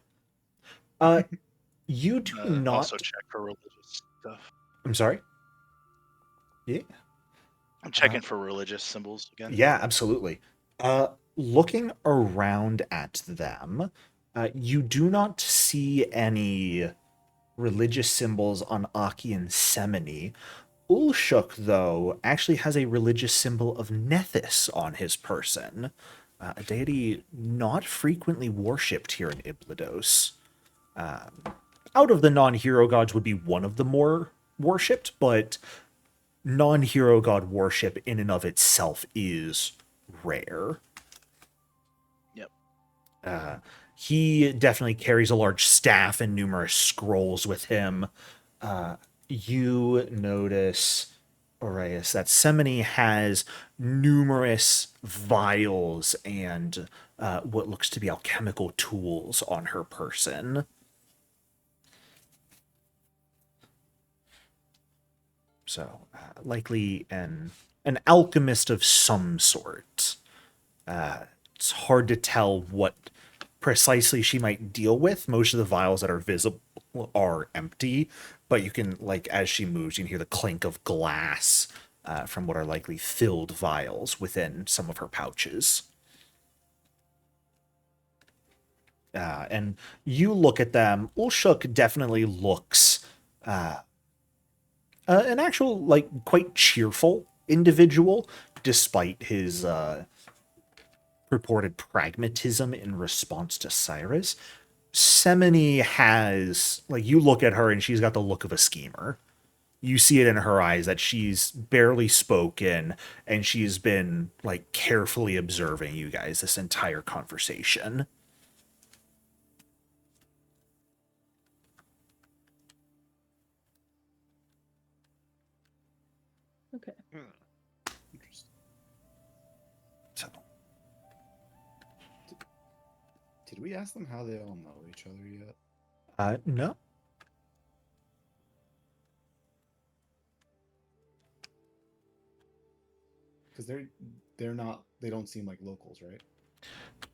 You do not. Also check for religious stuff. I'm sorry. Yeah. I'm checking for religious symbols again. Yeah, absolutely. Looking around at them, you do not see any religious symbols on Aki and Semini. Ulshuk, though, actually has a religious symbol of Nethys on his person, a deity not frequently worshipped here in Iblydos. Out of the non-hero gods would be one of the more worshipped, but non-hero god worship in and of itself is rare. Yep. He definitely carries a large staff and numerous scrolls with him. You notice, Aureus, that Semini has numerous vials and what looks to be alchemical tools on her person. So, likely an alchemist of some sort. It's hard to tell what precisely she might deal with. Most of the vials that are visible are empty, but you can, like, as she moves, you can hear the clink of glass from what are likely filled vials within some of her pouches. And you look at them. Ulshuk definitely looks an actual, like, quite cheerful individual, despite his purported pragmatism in response to Cyrus. Semini has, like, you look at her and she's got the look of a schemer. You see it in her eyes that she's barely spoken and she's been, like, carefully observing you guys this entire conversation. Okay. Interesting. So, Did we ask them how they all know each other yet? no. Because they don't seem like locals,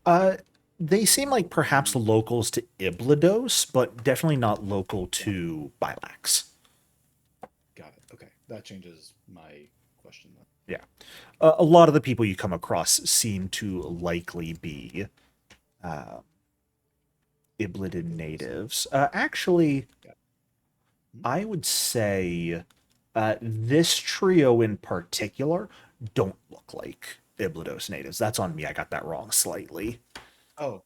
right? They seem like perhaps locals to Iblydos, but definitely not local to Bailax. Got it. Okay. That changes my question then. Yeah. A lot of the people you come across seem to likely be Iblydan natives. Actually, I would say this trio in particular don't look like Iblydos natives. That's on me. I got that wrong slightly. Oh.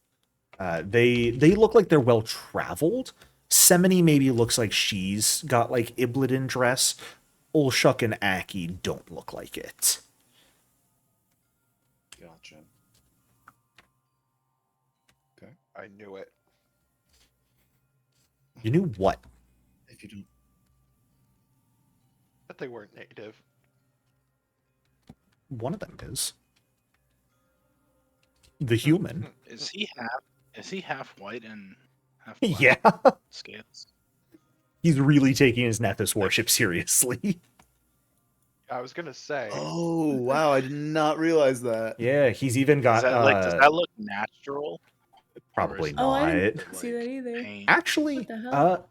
They look like they're well traveled. Semini maybe looks like she's got, like, Iblydan dress. Ulshuk and Aki don't look like it. Gotcha. Okay. I knew it. You knew what? If you don't. But they weren't native. One of them is. The human. Is he half white and half black? Yeah. Scales. He's really taking his Nethys worship seriously. I was gonna say. Oh, wow. I did not realize that. Yeah, he's even got Does that look natural? probably is Oh, I not. didn't see that either. Paint? Actually, What the hell?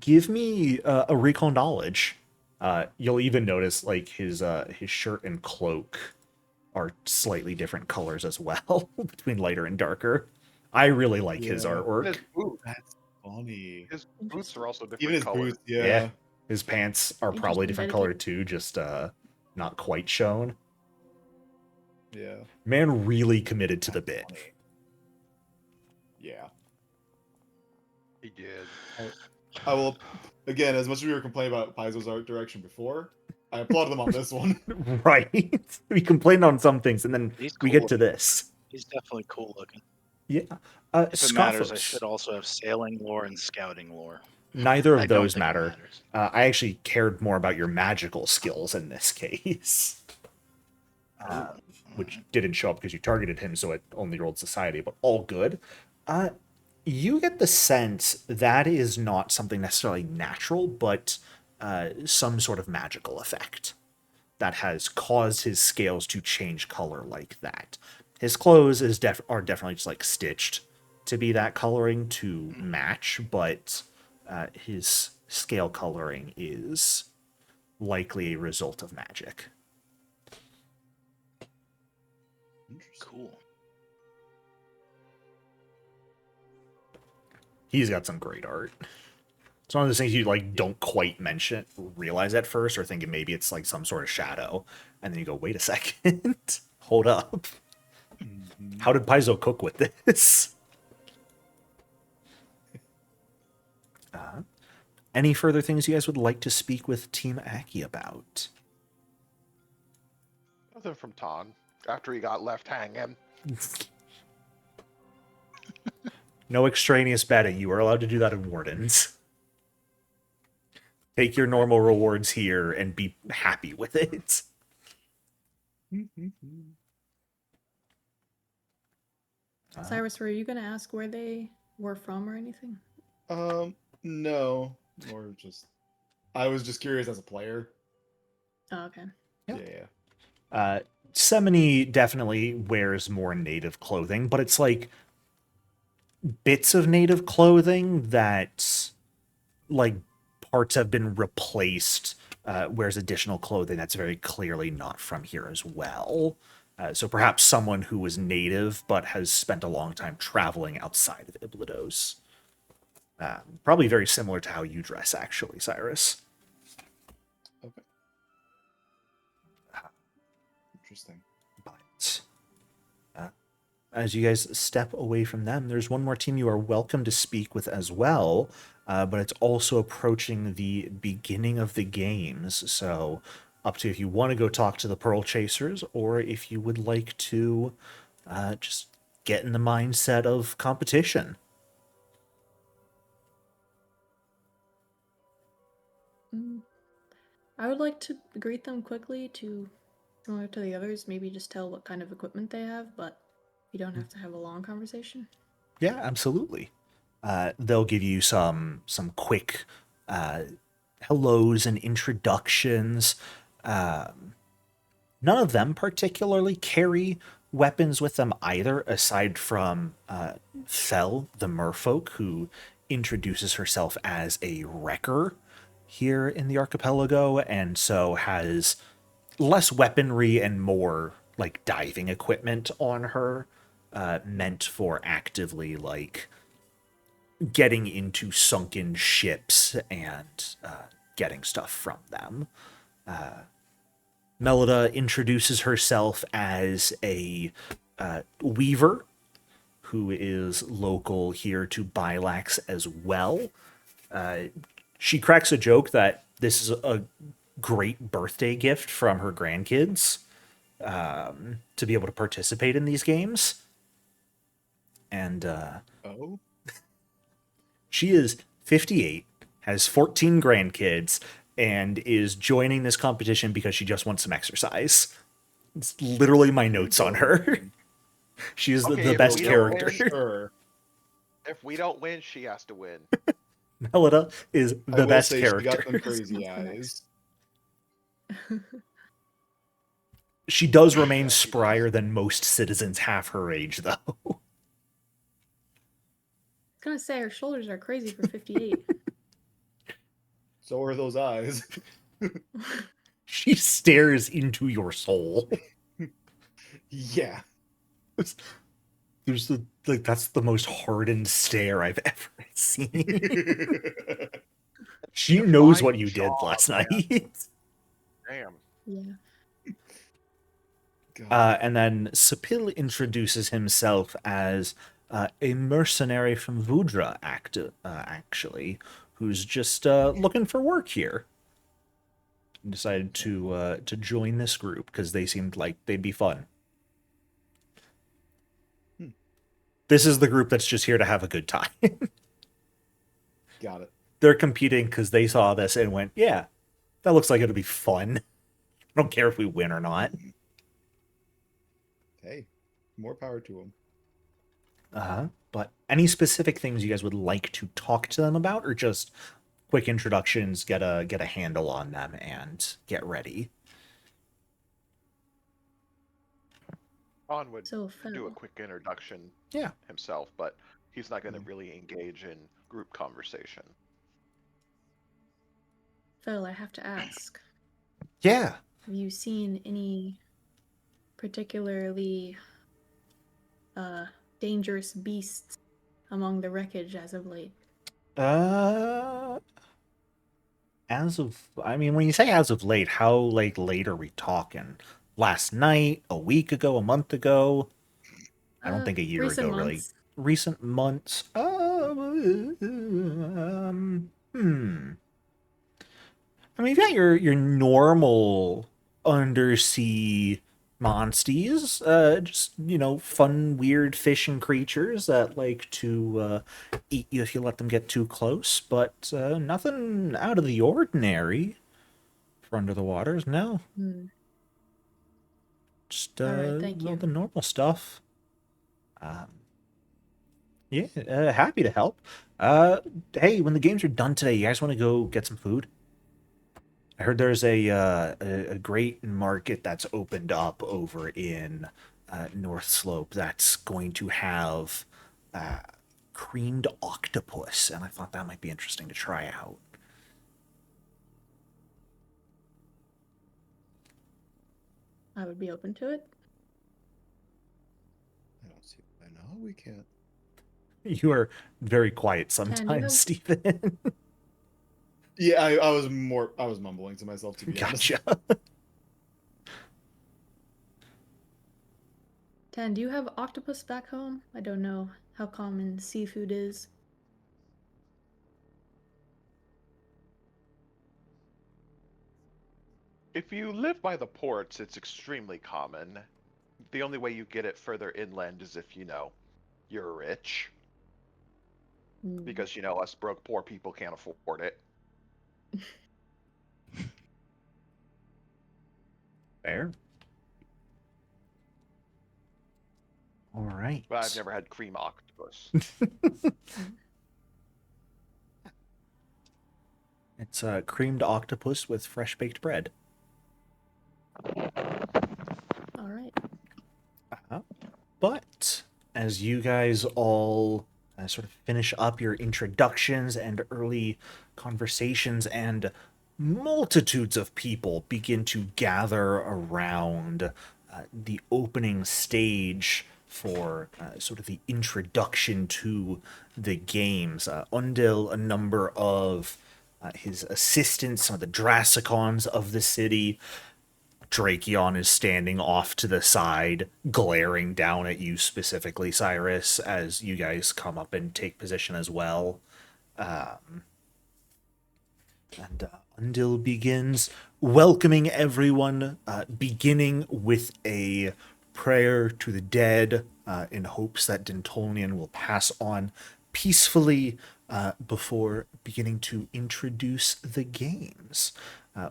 give me a recall knowledge. You'll even notice, like, his shirt and cloak are slightly different colors as well, between lighter and darker. I really like his Yeah. artwork. His boots, That's funny. his boots are also different Even his color. boots, yeah. Yeah. His pants are probably Interesting different dedication. color too, just not quite shown. Yeah. Man really committed to the bit. Yeah. He did. I will, again, as much as we were complaining about Paizo's art direction before, I applaud them on this one. Right? We complained on some things, and then He's we cool get to looking. this. He's definitely cool looking. Yeah. If it matters, I Scoffos. should also have sailing lore and scouting lore. Neither I of don't those think it matter. matters. I actually cared more about your magical skills in this case. Which didn't show up because you targeted him, so it only rolled society, but all good. You get the sense that is not something necessarily natural, but some sort of magical effect that has caused his scales to change color like that. His clothes are definitely just like stitched to be that coloring to match, but his scale coloring is likely a result of magic. Cool. He's got some great art. It's one of those things you like don't quite realize at first, or thinking maybe it's like some sort of shadow, and then you go, wait a second, hold up. How did Paizo cook with this? Any further things you guys would like to speak with Team Aki about? Nothing from Ton after he got left hanging. No extraneous betting. You are allowed to do that in Wardens. Take your normal rewards here and be happy with it. Cyrus, were you gonna ask where they were from or anything? No. More just, I was just curious as a player. Oh, okay. Yeah. Semini definitely wears more native clothing, but it's like bits of native clothing that, like, parts have been replaced, wears additional clothing that's very clearly not from here as well. So perhaps someone who was native but has spent a long time traveling outside of Iblydos. Probably very similar to how you dress, actually, Cyrus. Okay. Interesting. But as you guys step away from them, there's one more team you are welcome to speak with as well, but it's also approaching the beginning of the games, so up to if you want to go talk to the Pearl Chasers, or if you would like to just get in the mindset of competition. I would like to greet them quickly similar to the others, maybe just tell what kind of equipment they have, but you don't have to have a long conversation. Yeah, absolutely. They'll give you some quick hellos and introductions. None of them particularly carry weapons with them either, aside from Fel, the merfolk, who introduces herself as a wrecker here in the archipelago, and so has less weaponry and more like diving equipment on her, meant for actively like getting into sunken ships and getting stuff from them. Melida introduces herself as a weaver who is local here to Bailax as well. She cracks a joke that this is a great birthday gift from her grandkids, to be able to participate in these games. And Oh? she is 58, has 14 grandkids, and is joining this competition because she just wants some exercise. It's literally my notes on her. She is Okay, the if best we don't character. win- Sure. If we don't win, she has to win. Melida is I the will best say character. she got them crazy That's eyes. She does remain Yeah, she does. sprier than most citizens half her age, though. I was gonna say her shoulders are crazy for 58. So are those eyes. She stares into your soul. Yeah. There's that's the most hardened stare I've ever seen. She knows what you did Fine last job, man. night. Damn. Yeah. God. And then Sapil introduces himself as a mercenary from Vudra, actually, who's just looking for work here. Decided to join this group because they seemed like they'd be fun. This is the group that's just here to have a good time. Got it. They're competing because they saw this and went, yeah, that looks like it'll be fun. I don't care if we win or not. Hey, more power to him. But any specific things you guys would like to talk to them about, or just quick introductions, get a handle on them, and get ready? On would So, do a Phil, quick introduction Yeah. himself, but he's not going to really engage in group conversation. Phil, I have to ask, Yeah. have you seen any particularly dangerous beasts among the wreckage as of late? When you say as of late, how like late are we talking? Last night, a week ago, a month ago? I don't think a year recent ago, really. months. Recent months. I mean, you've got your normal undersea monsties, just, fun, weird fish and creatures that like to eat you if you let them get too close, but nothing out of the ordinary for under the waters, no. Just All right, thank all you. the normal stuff. Happy to help. Hey, when the games are done today, you guys want to go get some food? I heard there's a great market that's opened up over in North Slope that's going to have creamed octopus, and I thought that might be interesting to try out. I would be open to it. I don't see why no, we can't. You are very quiet Tan, you sometimes, have- Stephen. Yeah, I was mumbling to myself, to be honest. Gotcha. Tan, do you have octopus back home? I don't know how common seafood is. If you live by the ports, it's extremely common. The only way you get it further inland is if, you're rich. Because, us broke poor people can't afford it. Fair. All right. But I've never had cream octopus. It's creamed octopus with fresh baked bread. All right. But as you guys all sort of finish up your introductions and early conversations, and multitudes of people begin to gather around the opening stage for sort of the introduction to the games, Undil, a number of his assistants, some of the Drassicons of the city. Drakion is standing off to the side, glaring down at you specifically, Cyrus, as you guys come up and take position as well. And Undil begins welcoming everyone, beginning with a prayer to the dead, in hopes that Dintolneon will pass on peacefully, before beginning to introduce the games.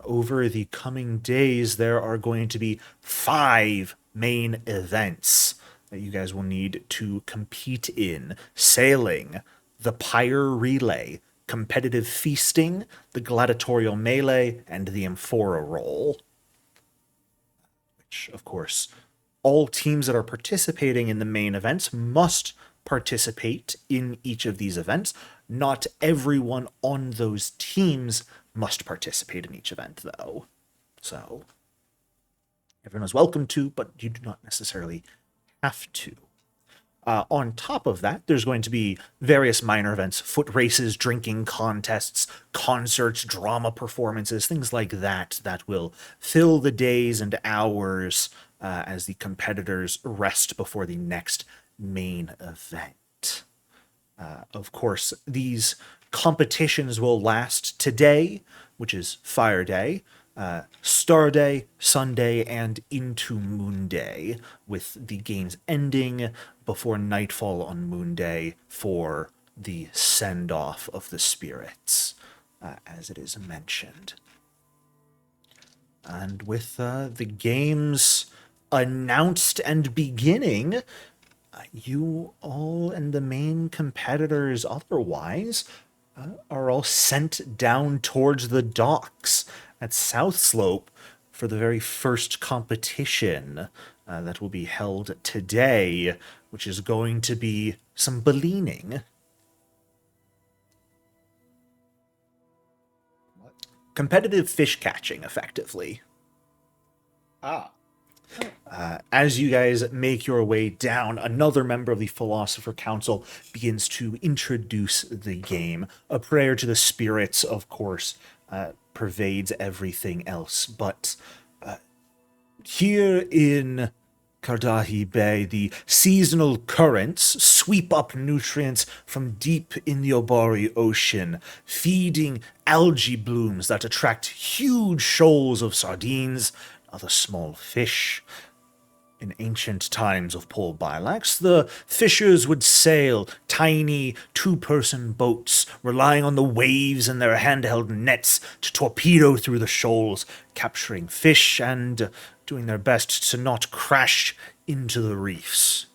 Over the coming days, there are going to be 5 main events that you guys will need to compete in: sailing, the pyre relay, competitive feasting, the gladiatorial melee, and the amphora roll. Which, of course, all teams that are participating in the main events must participate in each of these events. Not everyone on those teams must participate in each event, though. So, everyone is welcome to, but you do not necessarily have to. On top of that, there's going to be various minor events: foot races, drinking contests, concerts, drama performances, things like that, that will fill the days and hours as the competitors rest before the next main event. Of course, these competitions will last today, which is Fire Day, Star Day, Sunday, and into Moon Day, with the games ending before nightfall on Moon Day for the send-off of the spirits, as it is mentioned. And with the games announced and beginning, you all and the main competitors otherwise are all sent down towards the docks at South Slope for the very first competition that will be held today, which is going to be some ballooning. What? Competitive fish catching, effectively. Ah. As you guys make your way down, another member of the Philosopher Council begins to introduce the game. A prayer to the spirits, of course, pervades everything else. But here in Kardahi Bay, the seasonal currents sweep up nutrients from deep in the Obari Ocean, feeding algae blooms that attract huge shoals of sardines, other small fish. In ancient times of Port Bailax, the fishers would sail tiny two-person boats, relying on the waves and their handheld nets to torpedo through the shoals, capturing fish and doing their best to not crash into the reefs.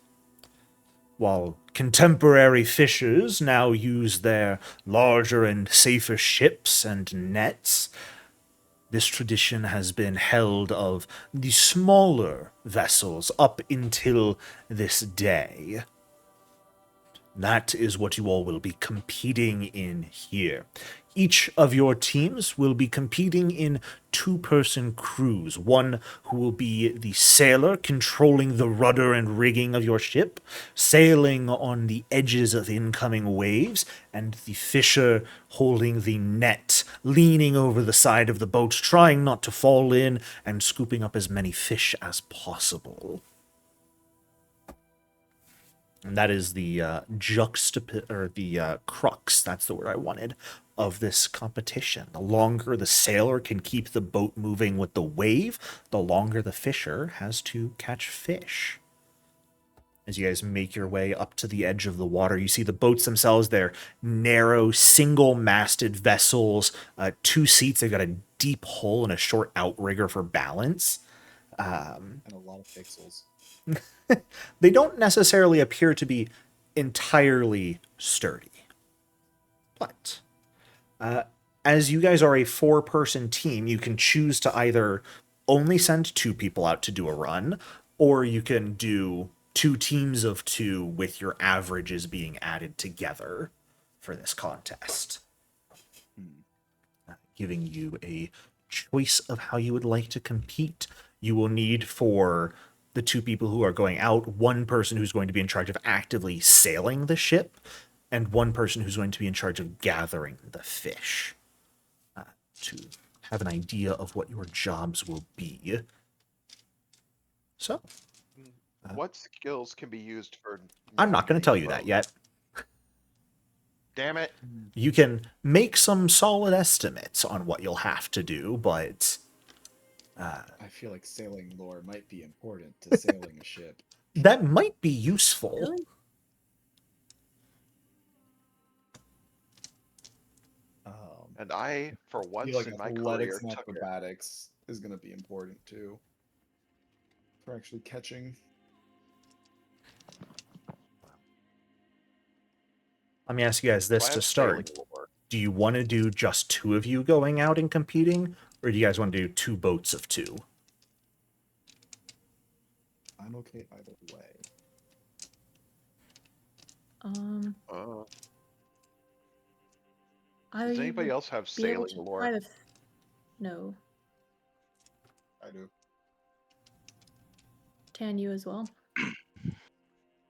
While contemporary fishers now use their larger and safer ships and nets, this tradition has been held of the smaller vessels up until this day. That is what you all will be competing in here. Each of your teams will be competing in two-person crews. One who will be the sailor controlling the rudder and rigging of your ship, sailing on the edges of incoming waves, and the fisher holding the net, leaning over the side of the boat, trying not to fall in and scooping up as many fish as possible. And that is the crux, that's the word I wanted, of this competition. The longer the sailor can keep the boat moving with the wave, the longer the fisher has to catch fish. As you guys make your way up to the edge of the water, you see the boats themselves. They're narrow, single-masted vessels, 2 seats. They've got a deep hull and a short outrigger for balance. And a lot of pixels. They don't necessarily appear to be entirely sturdy. But as you guys are a 4-person team, you can choose to either only send 2 people out to do a run, or you can do 2 teams of 2 with your averages being added together for this contest. Giving you a choice of how you would like to compete. You will need, for the 2 people who are going out, 1 person who's going to be in charge of actively sailing the ship, and 1 person who's going to be in charge of gathering the fish, to have an idea of what your jobs will be. So, What skills can be used for... I'm not going to tell you navigating that boat? yet. Damn it. You can make some solid estimates on what you'll have to do, but I feel like sailing lore might be important to sailing a ship. that might be useful. Really? And I, for I once feel like in my athletics career, and took it. acrobatics is going to be important too. For actually catching. Let me ask you guys So this I to have start. sailing lore. Do you want to do just 2 of you going out and competing, or do you guys want to do 2 boats of 2? I'm okay either way. I Does anybody would else have be able sailing to lore? try to. No, I do. Tan, you as well.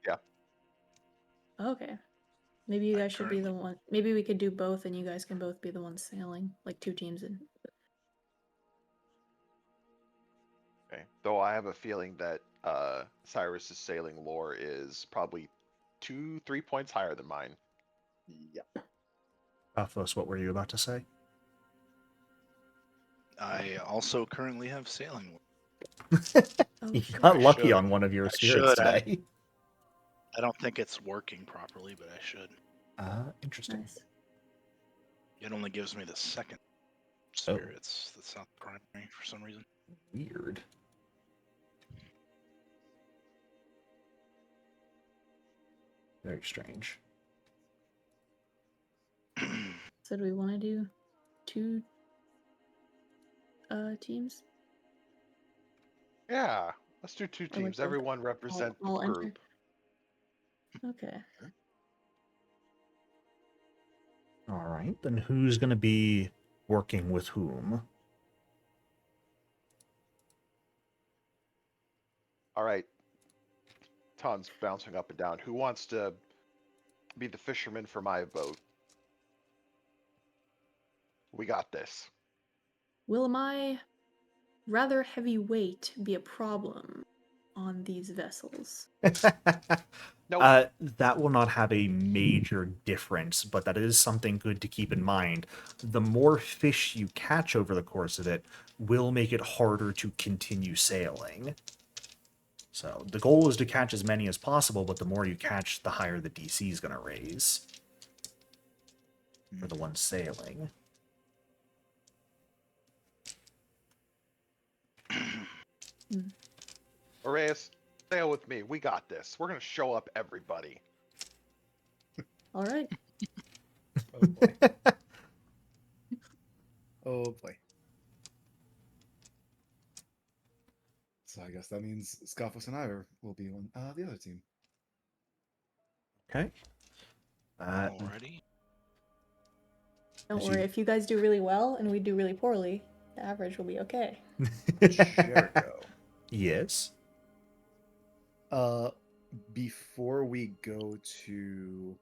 Yeah. Okay, maybe you I guys should be the one. Maybe we could do both, and you guys can both be the ones sailing, like 2 teams. And Okay. Though I have a feeling that Cyrus's sailing lore is probably 2-3 points higher than mine. Yep. Athos, what were you about to say? I also currently have sailing. Oh, You shit. got I lucky should. on one of your I spirits should. today. I don't think it's working properly, but I should. Interesting. Nice. It only gives me the second Oh. spirits. That's not the primary for some reason. Weird. Very strange. So do we want to do 2 teams? Yeah, let's do 2 Or like teams. both? Everyone represent All the enter? group. Okay. All right, then who's going to be working with whom? All right. Tons bouncing up and down. Who wants to be the fisherman for my boat? We got this. Will my rather heavy weight be a problem on these vessels? Nope. That will not have a major difference, but that is something good to keep in mind. The more fish you catch over the course of it will make it harder to continue sailing. So the goal is to catch as many as possible, but the more you catch, the higher the DC is going to raise for the one sailing. Arias, sail with me. We got this. We're going to show up everybody. All right. Oh boy. Oh boy. So I guess that means Scoffos and I will be on the other team. Okay. Alrighty. Don't As worry. you- If you guys do really well and we do really poorly, the average will be okay. Jericho. Yes. Before we go to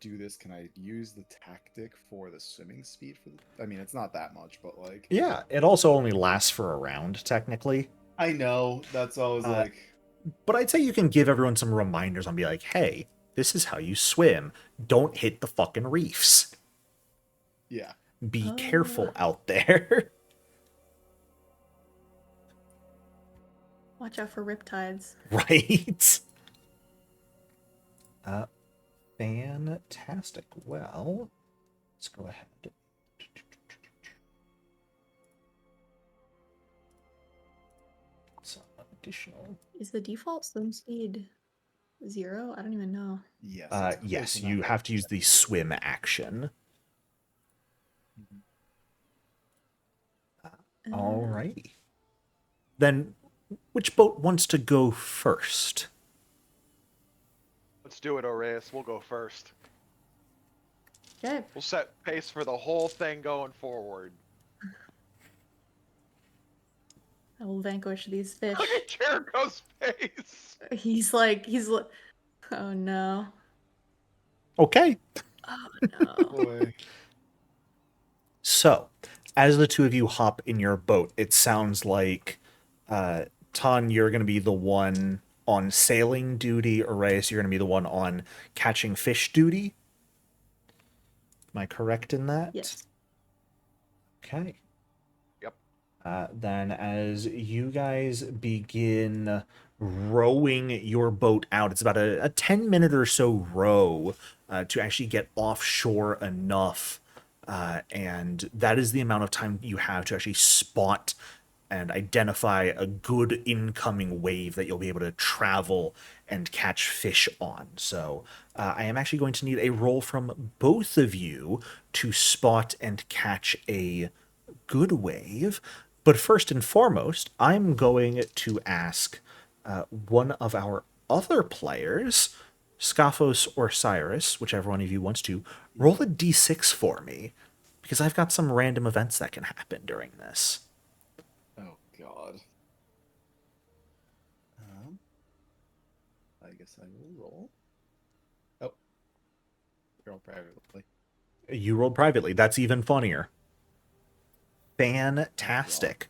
do this, can I use the tactic for the swimming speed for the... I mean, it's not that much, but like... Yeah, it also only lasts for a round, technically. I know, that's always like... But I'd say you can give everyone some reminders on be like, hey, this is how you swim. Don't hit the fucking reefs. Yeah. Be Oh. careful out there. Watch out for riptides. Right? Fantastic. Well, let's go ahead. Some additional. Is the default swim speed 0? I don't even know. Yes. it's close Yes, enough. you have to use the swim action. Alrighty. Then, which boat wants to go first? Let's do it, Arias. We'll go first. Okay. We'll set pace for the whole thing going forward. I will vanquish these fish. Look at Jericho's face. He's oh no. Okay. Oh no. Boy. So, as the two of you hop in your boat, it sounds like Tan, you're going to be the one on sailing duty, or Reyes, you're going to be the one on catching fish duty. Am I correct in that? Yes. Okay. Yep. Then as you guys begin rowing your boat out, it's about a 10-minute or so row to actually get offshore enough. And that is the amount of time you have to actually spot and identify a good incoming wave that you'll be able to travel and catch fish on. So I am actually going to need a roll from both of you to spot and catch a good wave. But first and foremost, I'm going to ask one of our other players, Scoffos or Cyrus, whichever one of you wants to, roll a d6 for me, because I've got some random events that can happen during this. Oh, God. I guess I will roll. Oh. Roll privately. You rolled privately. That's even funnier. Fantastic.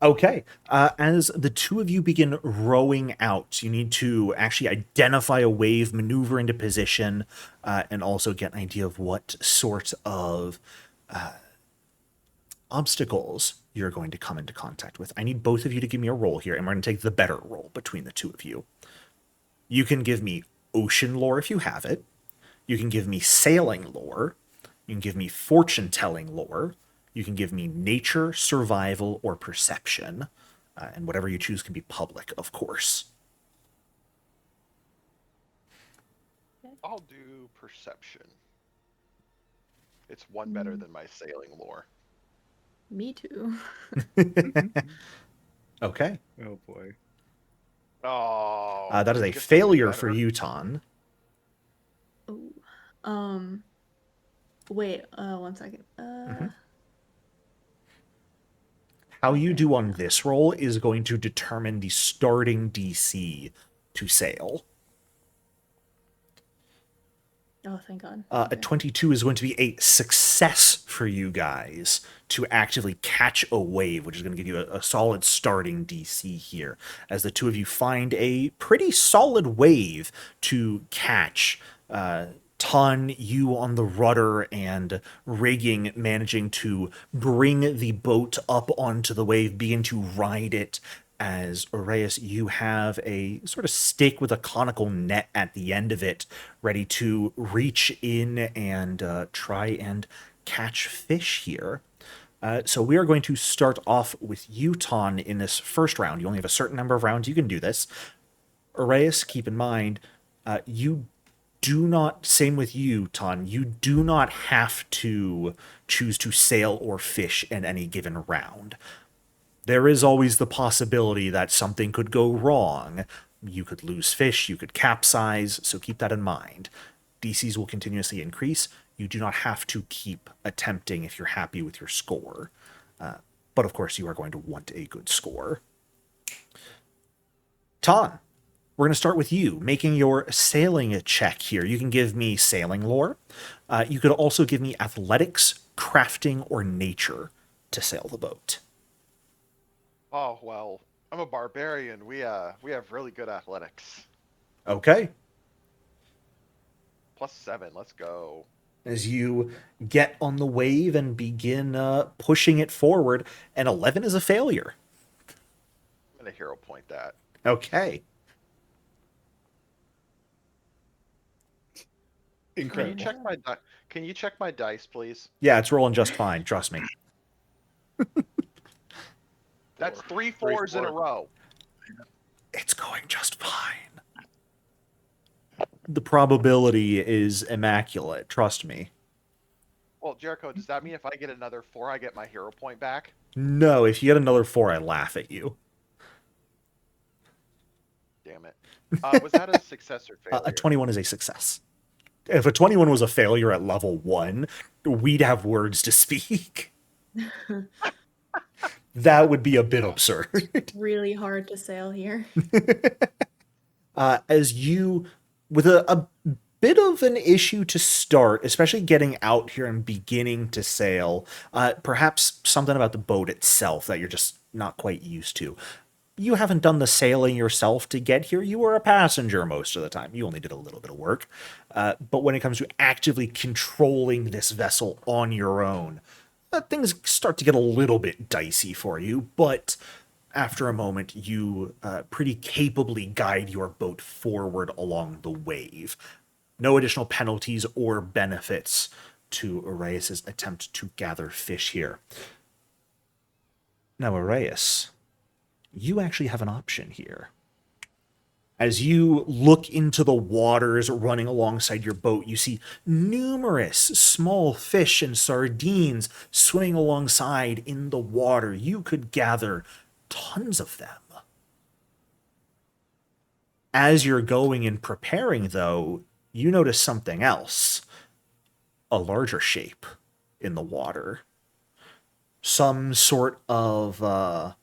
Okay. As the two of you begin rowing out, you need to actually identify a wave, maneuver into position, and also get an idea of what sort of obstacles you're going to come into contact with. I need both of you to give me a roll here, and we're going to take the better roll between the two of you. You can give me ocean lore if you have it. You can give me sailing lore. You can give me fortune-telling lore. You can give me nature, survival, or perception. And whatever you choose can be public, of course. I'll do perception. It's one better than my sailing lore. Me too. Okay. Oh boy. Oh, That is can a you get something failure for better? you, Ton. Ooh. Wait, 1 second. How you do on this roll is going to determine the starting DC to sail. Oh, thank God. A Okay. 22 is going to be a success for you guys to actively catch a wave, which is going to give you a solid starting DC here, as the two of you find a pretty solid wave to catch. Ton, you on the rudder and rigging, managing to bring the boat up onto the wave, begin to ride it. As Aureus, you have a sort of stake with a conical net at the end of it, ready to reach in and try and catch fish here. So we are going to start off with you, Ton, in this first round. You only have a certain number of rounds you can do this. Aureus, keep in mind, you do not, same with you, Ton, you do not have to choose to sail or fish in any given round. There is always the possibility that something could go wrong. You could lose fish, you could capsize, so keep that in mind. DCs will continuously increase. You do not have to keep attempting if you're happy with your score. But of course, you are going to want a good score. Ton, we're going to start with you, making your sailing check here. You can give me sailing lore. You could also give me athletics, crafting, or nature to sail the boat. Oh well, I'm a barbarian. We have really good athletics. Okay. +7. Let's go. As you get on the wave and begin pushing it forward, and 11 is a failure. I'm gonna hero point that. Okay. Incredible. Can you check my dice, please? Yeah, it's rolling just fine, trust me. That's three Three fours in a fours. row. It's going just fine. The probability is immaculate, trust me. Well, Jericho, does that mean if I get another 4, I get my hero point back? No, if you get another 4, I laugh at you. Damn it. Was that a success or failure? A 21 is a success. If a 21 was a failure at level 1, we'd have words to speak. That would be a bit absurd. Really hard to sail here. As you, with a bit of an issue to start, especially getting out here and beginning to sail, perhaps something about the boat itself that you're just not quite used to. You haven't done the sailing yourself to get here. You were a passenger most of the time. You only did a little bit of work. But when it comes to actively controlling this vessel on your own, things start to get a little bit dicey for you, but after a moment, you pretty capably guide your boat forward along the wave. No additional penalties or benefits to Aureus' attempt to gather fish here. Now, Aureus, you actually have an option here. As you look into the waters running alongside your boat, you see numerous small fish and sardines swimming alongside in the water. You could gather tons of them. As you're going and preparing, though, you notice something else. A larger shape in the water. Some sort of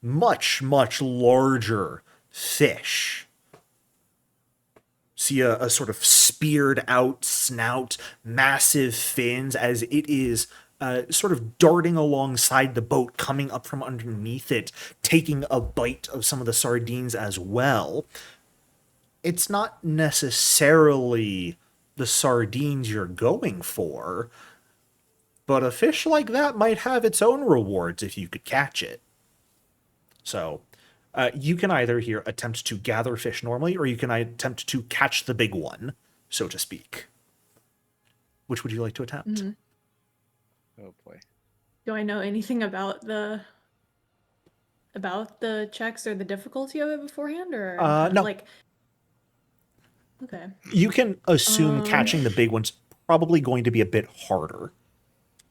much, much larger fish. See a sort of speared out snout, massive fins, as it is sort of darting alongside the boat, coming up from underneath it, taking a bite of some of the sardines as well. It's not necessarily the sardines you're going for, but a fish like that might have its own rewards if you could catch it. So, you can either here attempt to gather fish normally, or you can attempt to catch the big one, so to speak. Which would you like to attempt? Mhm. Oh boy. Do I know anything about the checks or the difficulty of it beforehand, or I'm kind of no. like, okay, You can assume catching the big one's probably going to be a bit harder.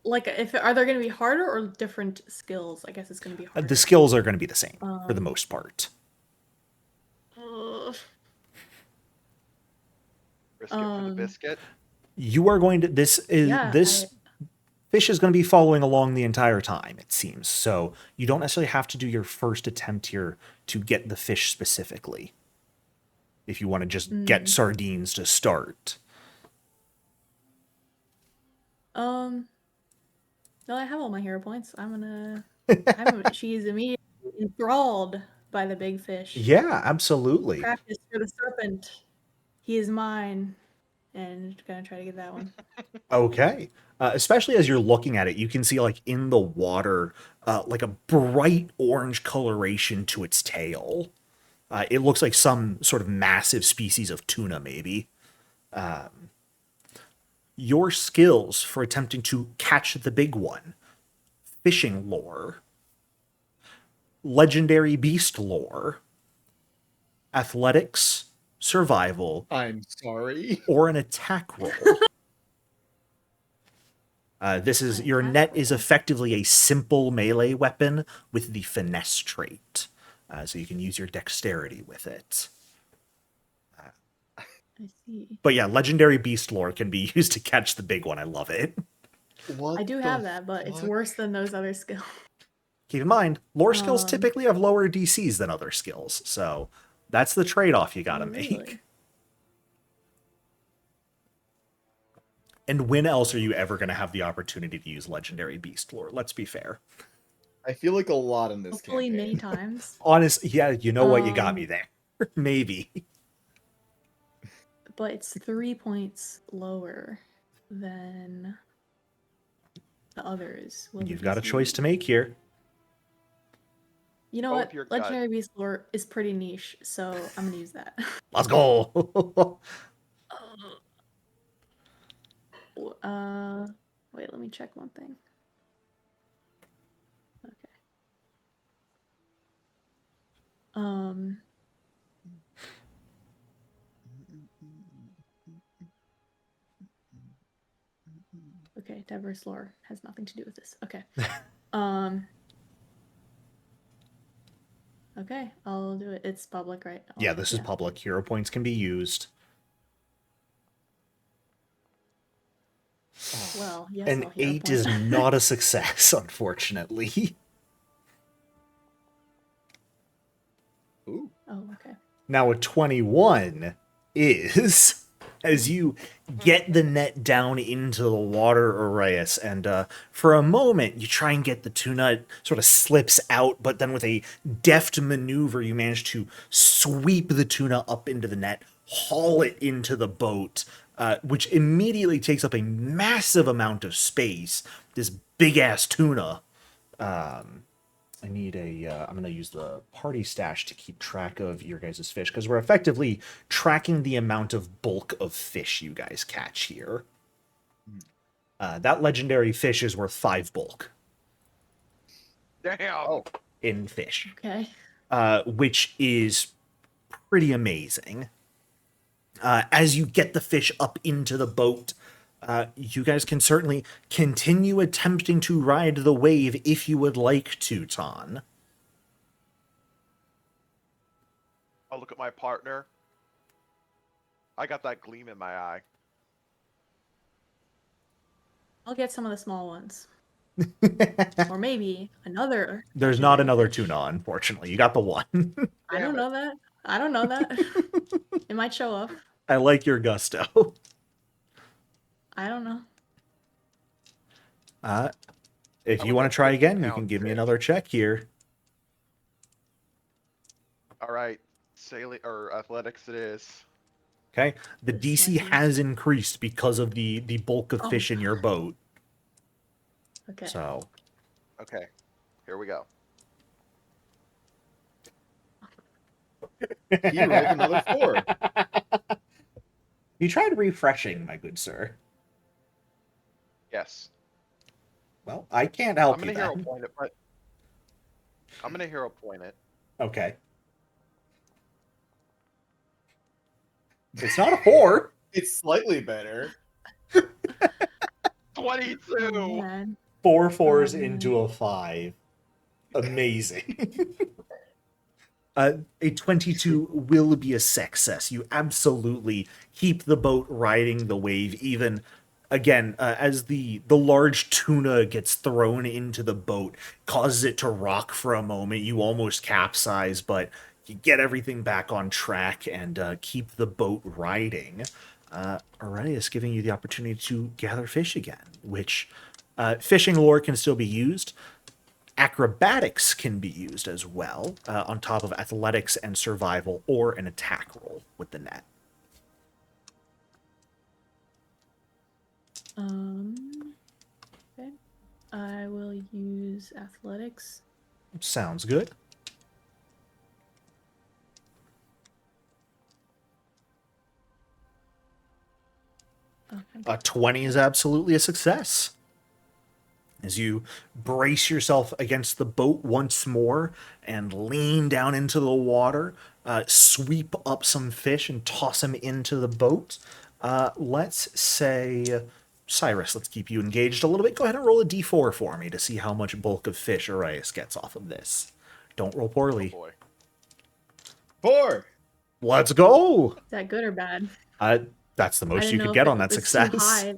like if are there going to be harder or different skills? I guess it's going to be harder. The skills are going to be the same for the most part. Risk it for the biscuit. You are going to this fish is going to be following along the entire time, it seems. So you don't necessarily have to do your first attempt here to get the fish specifically. If you want to just get sardines to start. No, I have all my hero points. She's immediately enthralled by the big fish. Yeah, absolutely. Practice for the serpent. He is mine. And gonna try to get that one. Okay. Especially as you're looking at it, you can see like in the water, like a bright orange coloration to its tail. It looks like some sort of massive species of tuna, maybe. Your skills for attempting to catch the big one: fishing lore, legendary beast lore, athletics, survival, I'm sorry. or an attack roll. Your net is effectively a simple melee weapon with the finesse trait. So you can use your dexterity with it. I see. But yeah, legendary beast lore can be used to catch the big one. I love it. What I do have that, but it's worse than those other skills. Keep in mind, lore skills typically have lower DCs than other skills. So that's the trade-off you gotta make. Really? And when else are you ever going to have the opportunity to use legendary beast lore? Let's be fair. I feel like a lot in this Hopefully campaign. many times. Honest, yeah, you know what? You got me there. Maybe. But it's 3 points lower than the others. You've got a choice to make here. You know Go what? with your gut. Legendary Beast lore is pretty niche, so I'm gonna use that. Let's go. Wait, let me check one thing. Okay. Okay, diverse lore has nothing to do with this. Okay. Okay, I'll do it. It's public, right? Yeah, this is public. Hero points can be used. Well, yes. An 8 is not a success, unfortunately. Ooh. Oh, okay. Now a 21 is, as you get the net down into the water, Arias, and for a moment you try and get the tuna, it sort of slips out, but then with a deft maneuver you manage to sweep the tuna up into the net, haul it into the boat, which immediately takes up a massive amount of space. This big-ass tuna. I need I'm going to use the party stash to keep track of your guys' fish, because we're effectively tracking the amount of bulk of fish you guys catch here. That legendary fish is worth 5 bulk. Damn. Oh. In fish. Okay. Which is pretty amazing. As you get the fish up into the boat, you guys can certainly continue attempting to ride the wave if you would like to, Ton. I'll look at my partner. I got that gleam in my eye. I'll get some of the small ones. Or maybe another. There's not another tuna, unfortunately. You got the one. I don't know that. I don't know that. It might show up. I like your gusto. I don't know. If I you would want like to try to again, you pound can give me fish. another check here. All right, sailing or athletics it is. Okay, the This DC might be- has increased because of the bulk of Oh. fish in your boat. Okay. So Okay, here we go. He rolled another 4. You tried refreshing, my good sir. Yes, Well, I can't help I'm you gonna hero then. point it, but I'm gonna hero point it. Okay. It's not a 4. It's slightly better. 22. Oh, man. 4 fours Oh, into a 5. Amazing. A 22 will be a success. You absolutely keep the boat riding the wave, even again as the large tuna gets thrown into the boat, causes it to rock for a moment. You almost capsize, but you get everything back on track and keep the boat riding. Aurelius giving you the opportunity to gather fish again, which fishing lore can still be used. Acrobatics can be used as well, on top of athletics and survival, or an attack roll with the net. Okay. I will use athletics. Sounds good. Okay. A 20 is absolutely a success. As you brace yourself against the boat once more and lean down into the water, sweep up some fish and toss them into the boat. Let's say, Cyrus, let's keep you engaged a little bit. Go ahead and roll a d4 for me to see how much bulk of fish Arias gets off of this. Don't roll Oh poorly. boy. 4. Let's go! Is that good or bad? That's the I most didn't you know could if get it on that was success. Too high.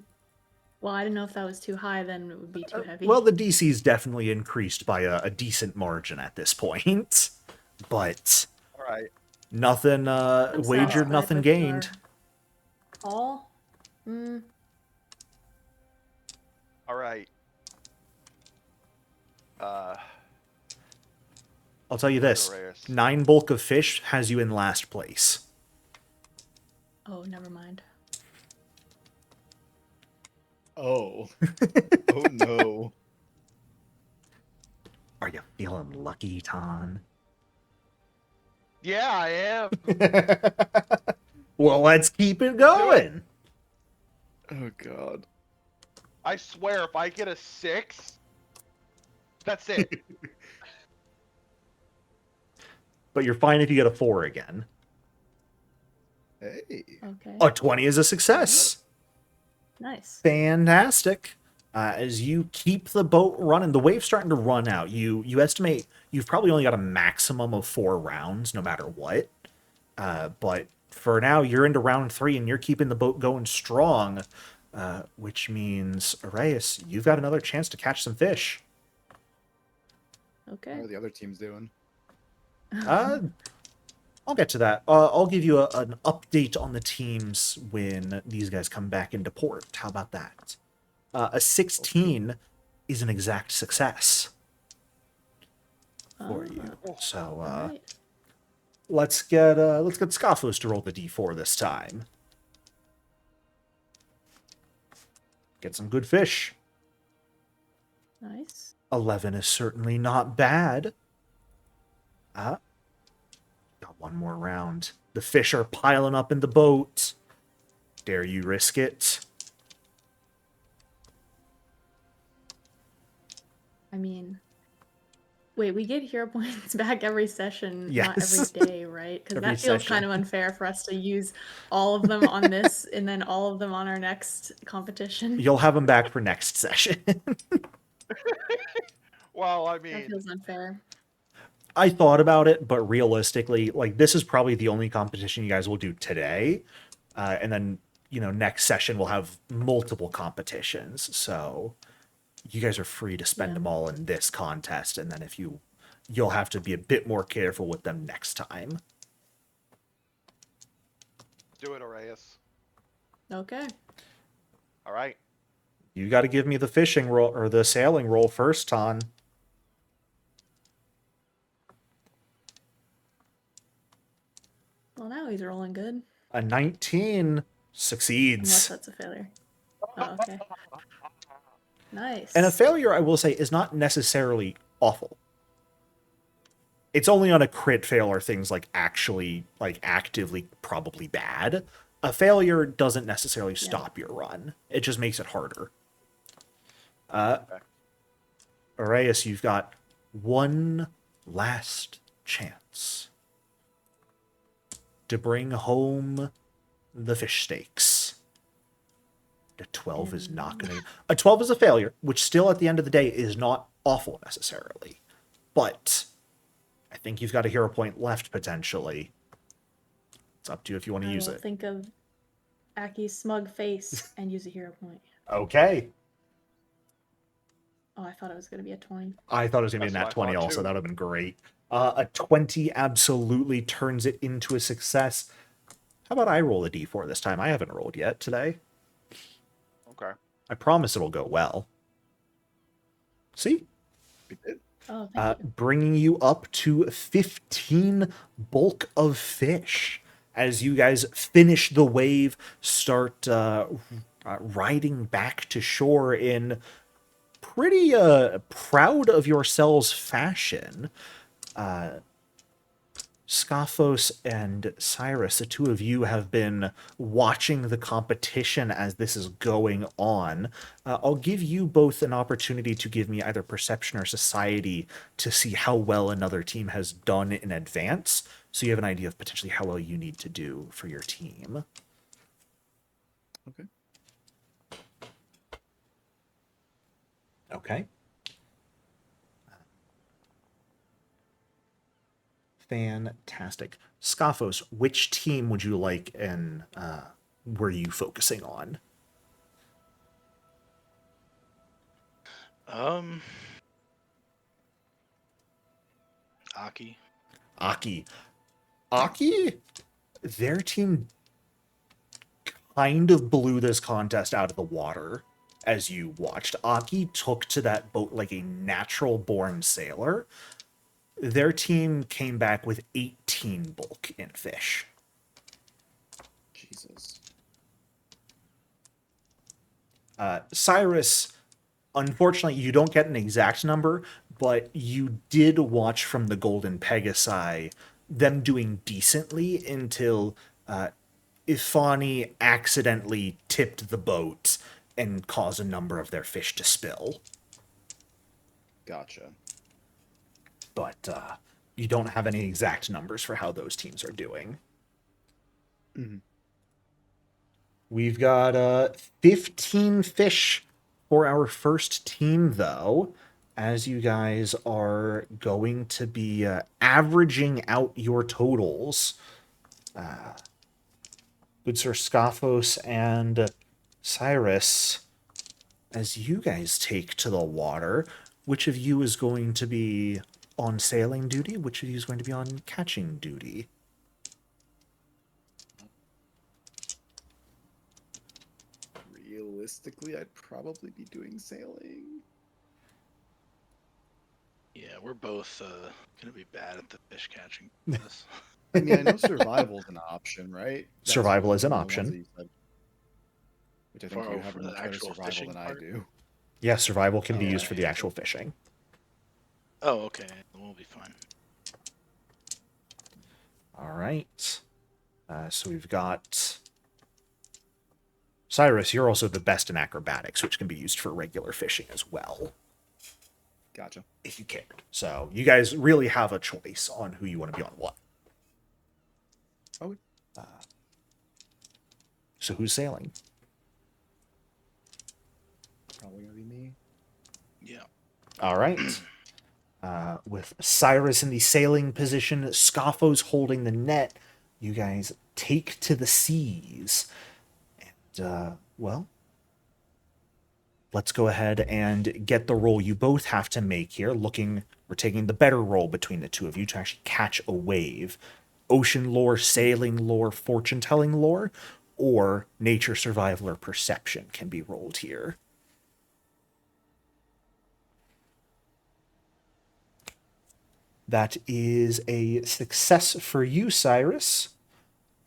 Well, I didn't know if that was too high, then it would be too heavy. Well, the DC's definitely increased by a decent margin at this point. But All right. nothing I'm wagered, satisfied nothing with gained. our haul. Mm, All right. I'll tell you this. Arias. 9 bulk of fish has you in last place. oh, never mind. Oh. Oh no. Are you feeling lucky, Ton? Yeah, I am. Well, let's keep it going. Oh god. I swear, if I get a 6, that's it. But you're fine if you get a 4 again. Hey. Okay. A 20 is a success. Nice. Fantastic. As you keep the boat running, the wave's starting to run out. You estimate you've probably only got a maximum of 4 rounds, no matter what. But for now, you're into round 3, and you're keeping the boat going strong, which means, Arias, you've got another chance to catch some fish. Okay. How are the other teams doing? I'll get to that. I'll give you an update on the teams when these guys come back into port. How about that? A 16 is an exact success for you. So Alright. let's get Scoffos to roll the d4 this time. Get some good fish. Nice. 11 is certainly not bad. Got one more round. The fish are piling up in the boat. Dare you risk it? I mean, wait, we get hero points back every session, Yes. not every day, right? Because Every that feels session. kind of unfair for us to use all of them on this and then all of them on our next competition. You'll have them back for next session. Well, I That mean, feels unfair. I thought about it, but realistically, like, this is probably the only competition you guys will do today. And then, next session we'll have multiple competitions. So you guys are free to spend Yeah. them all in this contest. And then you'll have to be a bit more careful with them next time. do it, Arias. Okay. All right. You got to give me the fishing roll or the sailing roll first, Ton. Well, now he's rolling good. A 19 Unless succeeds. that's a failure. Oh, okay. Nice. And a failure, I will say, is not necessarily awful. It's only on a crit fail are things like actually, like actively probably bad. A failure doesn't necessarily stop your run. It just makes it harder. Arias, you've got one last chance to bring home the fish steaks. A 12 is not going to... A 12 is a failure, which still at the end of the day is not awful necessarily. But I think you've got a hero point left potentially. It's up to you if you want to use it. Think of Aki's smug face and use a hero point. Okay. Oh, I thought it was going to be a 20. I thought it was going to be a That's nat what I 20 thought, also. too. That would have been great. A 20 absolutely turns it into a success. How about I roll a d4 this time? I haven't rolled yet today. Okay. I promise it'll go well. See? We did. Oh, thank you. Bringing you up to 15 bulk of fish. As you guys finish the wave, start riding back to shore in pretty proud of yourselves fashion. Scophos and Cyrus, the two of you have been watching the competition as this is going on. I'll give you both an opportunity to give me either perception or society to see how well another team has done in advance, so you have an idea of potentially how well you need to do for your team. Okay. Okay. Fantastic. Scophos, which team would you like and were you focusing on? Aki. Aki, their team kind of blew this contest out of the water as you watched. Aki took to that boat like a natural born sailor. Their team came back with 18 bulk in fish. Jesus. Cyrus, unfortunately, you don't get an exact number, but you did watch from the Golden Pegasi them doing decently until Ifani accidentally tipped the boat and caused a number of their fish to spill. Gotcha. But you don't have any exact numbers for how those teams are doing. Mm-hmm. We've got 15 fish for our first team, though, as you guys are going to be averaging out your totals. Good Sir Scophos and Cyrus, as you guys take to the water, which of you is going to be on sailing duty? Which of you is going to be on catching duty? Realistically, I'd probably be doing sailing. Yeah, we're both gonna be bad at the fish catching. I mean, I know survival's an option, right? That's Survival is an one of the ones option. that you said, which I think For- you have for a the much better actual survival fishing than I part? do. Yeah, survival can be Oh, used for the yeah. actual fishing. Oh, okay. We'll be fine. All right. So we've got Cyrus. You're also the best in acrobatics, which can be used for regular fishing as well, Gotcha. if you cared. So you guys really have a choice on who you want to be on what. Oh, So who's sailing? probably gonna be me. Yeah. All right. With Cyrus in the sailing position, Scophos holding the net, you guys take to the seas. And, well, let's go ahead and get the roll you both have to make here. We're taking the better roll between the two of you to actually catch a wave. Ocean lore, sailing lore, fortune-telling lore, or nature, survival, or perception can be rolled here. That is a success for you, Cyrus,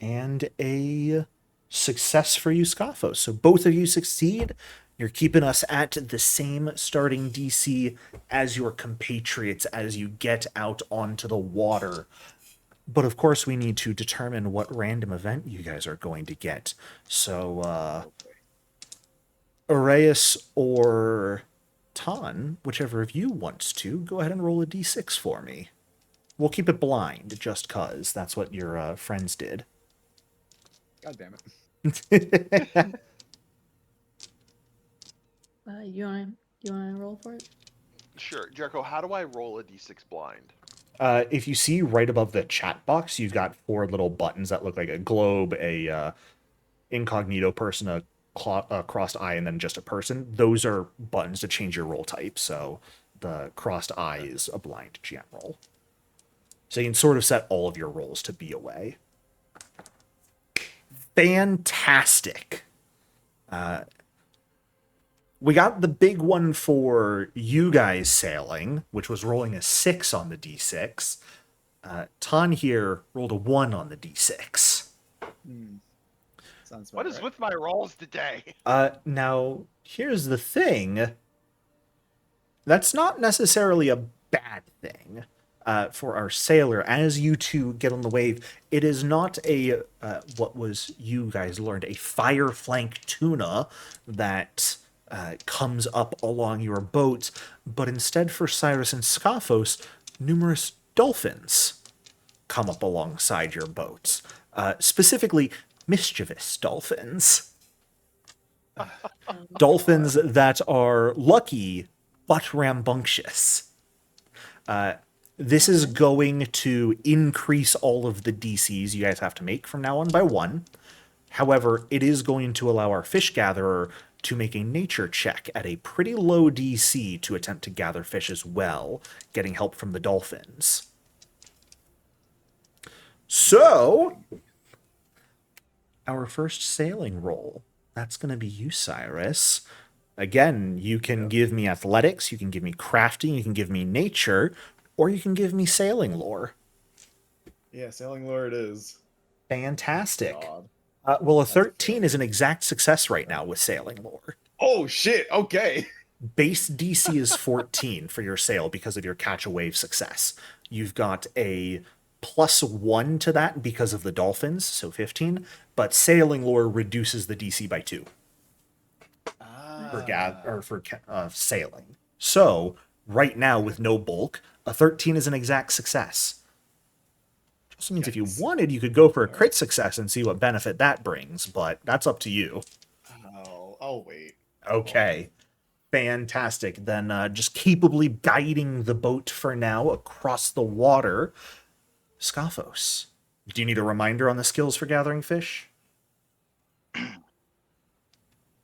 and a success for you, Scoffos. So both of you succeed. You're keeping us at the same starting DC as your compatriots as you get out onto the water. But of course, we need to determine what random event you guys are going to get. So, Arius or Ton, whichever of you wants to, go ahead and roll a d6 for me. We'll keep it blind, just cause. That's what your friends did. God damn it. You wanna roll for it? Sure, Jericho. How do I roll a d6 blind? If you see right above the chat box, you've got 4 little buttons that look like a globe, a incognito person, a crossed eye, and then just a person. Those are buttons to change your roll type. So the crossed eye is a blind GM roll. So you can sort of set all of your rolls to be away. Fantastic. We got the big one for you guys sailing, which was rolling a 6 on the d6. Ton here rolled a 1 on the d6. Sounds What is with my rolls today? Now, here's the thing. That's not necessarily a bad thing for our sailor. As you two get on the wave, it is not a, what was you guys learned, a fire flank tuna that comes up along your boat, but instead for Cyrus and Scoffos, numerous dolphins come up alongside your boats. Specifically, mischievous dolphins. Dolphins that are lucky but rambunctious. This is going to increase all of the DCs you guys have to make from now on by 1. However, it is going to allow our fish gatherer to make a nature check at a pretty low DC to attempt to gather fish as well, getting help from the dolphins. So, our first sailing roll. That's going to be you, Cyrus. Again, you can give me athletics, you can give me crafting, you can give me nature, or you can give me sailing lore. Yeah, sailing lore it is. Fantastic. God. Well, a 13 is an exact success right now with sailing lore. Oh shit, okay. Base DC is 14 for your sail because of your catch a wave success. You've got a +1 to that because of the dolphins, so 15, but sailing lore reduces the DC by 2 for sailing. So, right now with no bulk, a 13 is an exact success. Also means if you wanted, you could go for a crit success and see what benefit that brings, but that's up to you. I'll wait. Okay. Fantastic. Then just capably guiding the boat for now across the water. Scoffos, do you need a reminder on the skills for gathering fish? Well,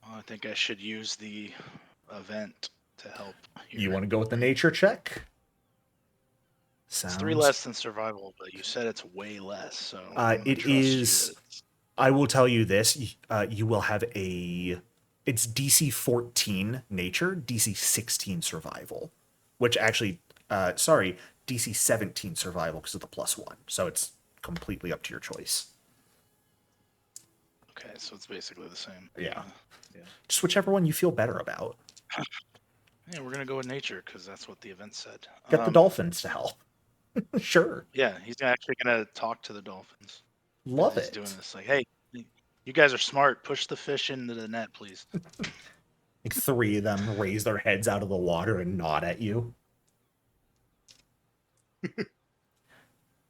I think I should use the event to help. You want to go with the nature check? It's 3 less than survival, but you said it's way less, so I'm gonna it trust you is. that it's- I will tell you this: you will have a. It's DC 14 nature, DC 16 survival, which actually, DC 17 survival because of the +1. So it's completely up to your choice. Okay, so it's basically the same. Yeah. Just whichever one you feel better about. Yeah, we're gonna go with nature because that's what the event said. Get the dolphins to help. Sure. Yeah, he's actually gonna talk to the dolphins. Love He's it. doing this like, hey, you guys are smart. Push the fish into the net, please. Like 3 of them raise their heads out of the water and nod at you.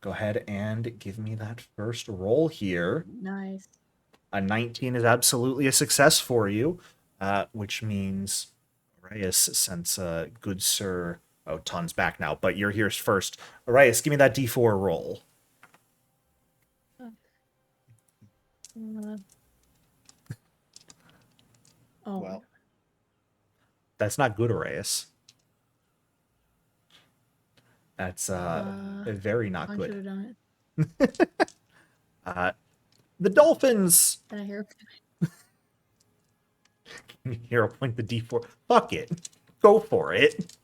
Go ahead and give me that first roll here. Nice. A 19 is absolutely a success for you, which means, Arius, since good sir... Oh, Ton's back now, but you're here first. Arius, give me that D4 roll. Oh, Well, That's not good, Arius. That's very not I should good. have done it. The dolphins... Can I hear? Here, I'll point the D4. Fuck it. Go for it.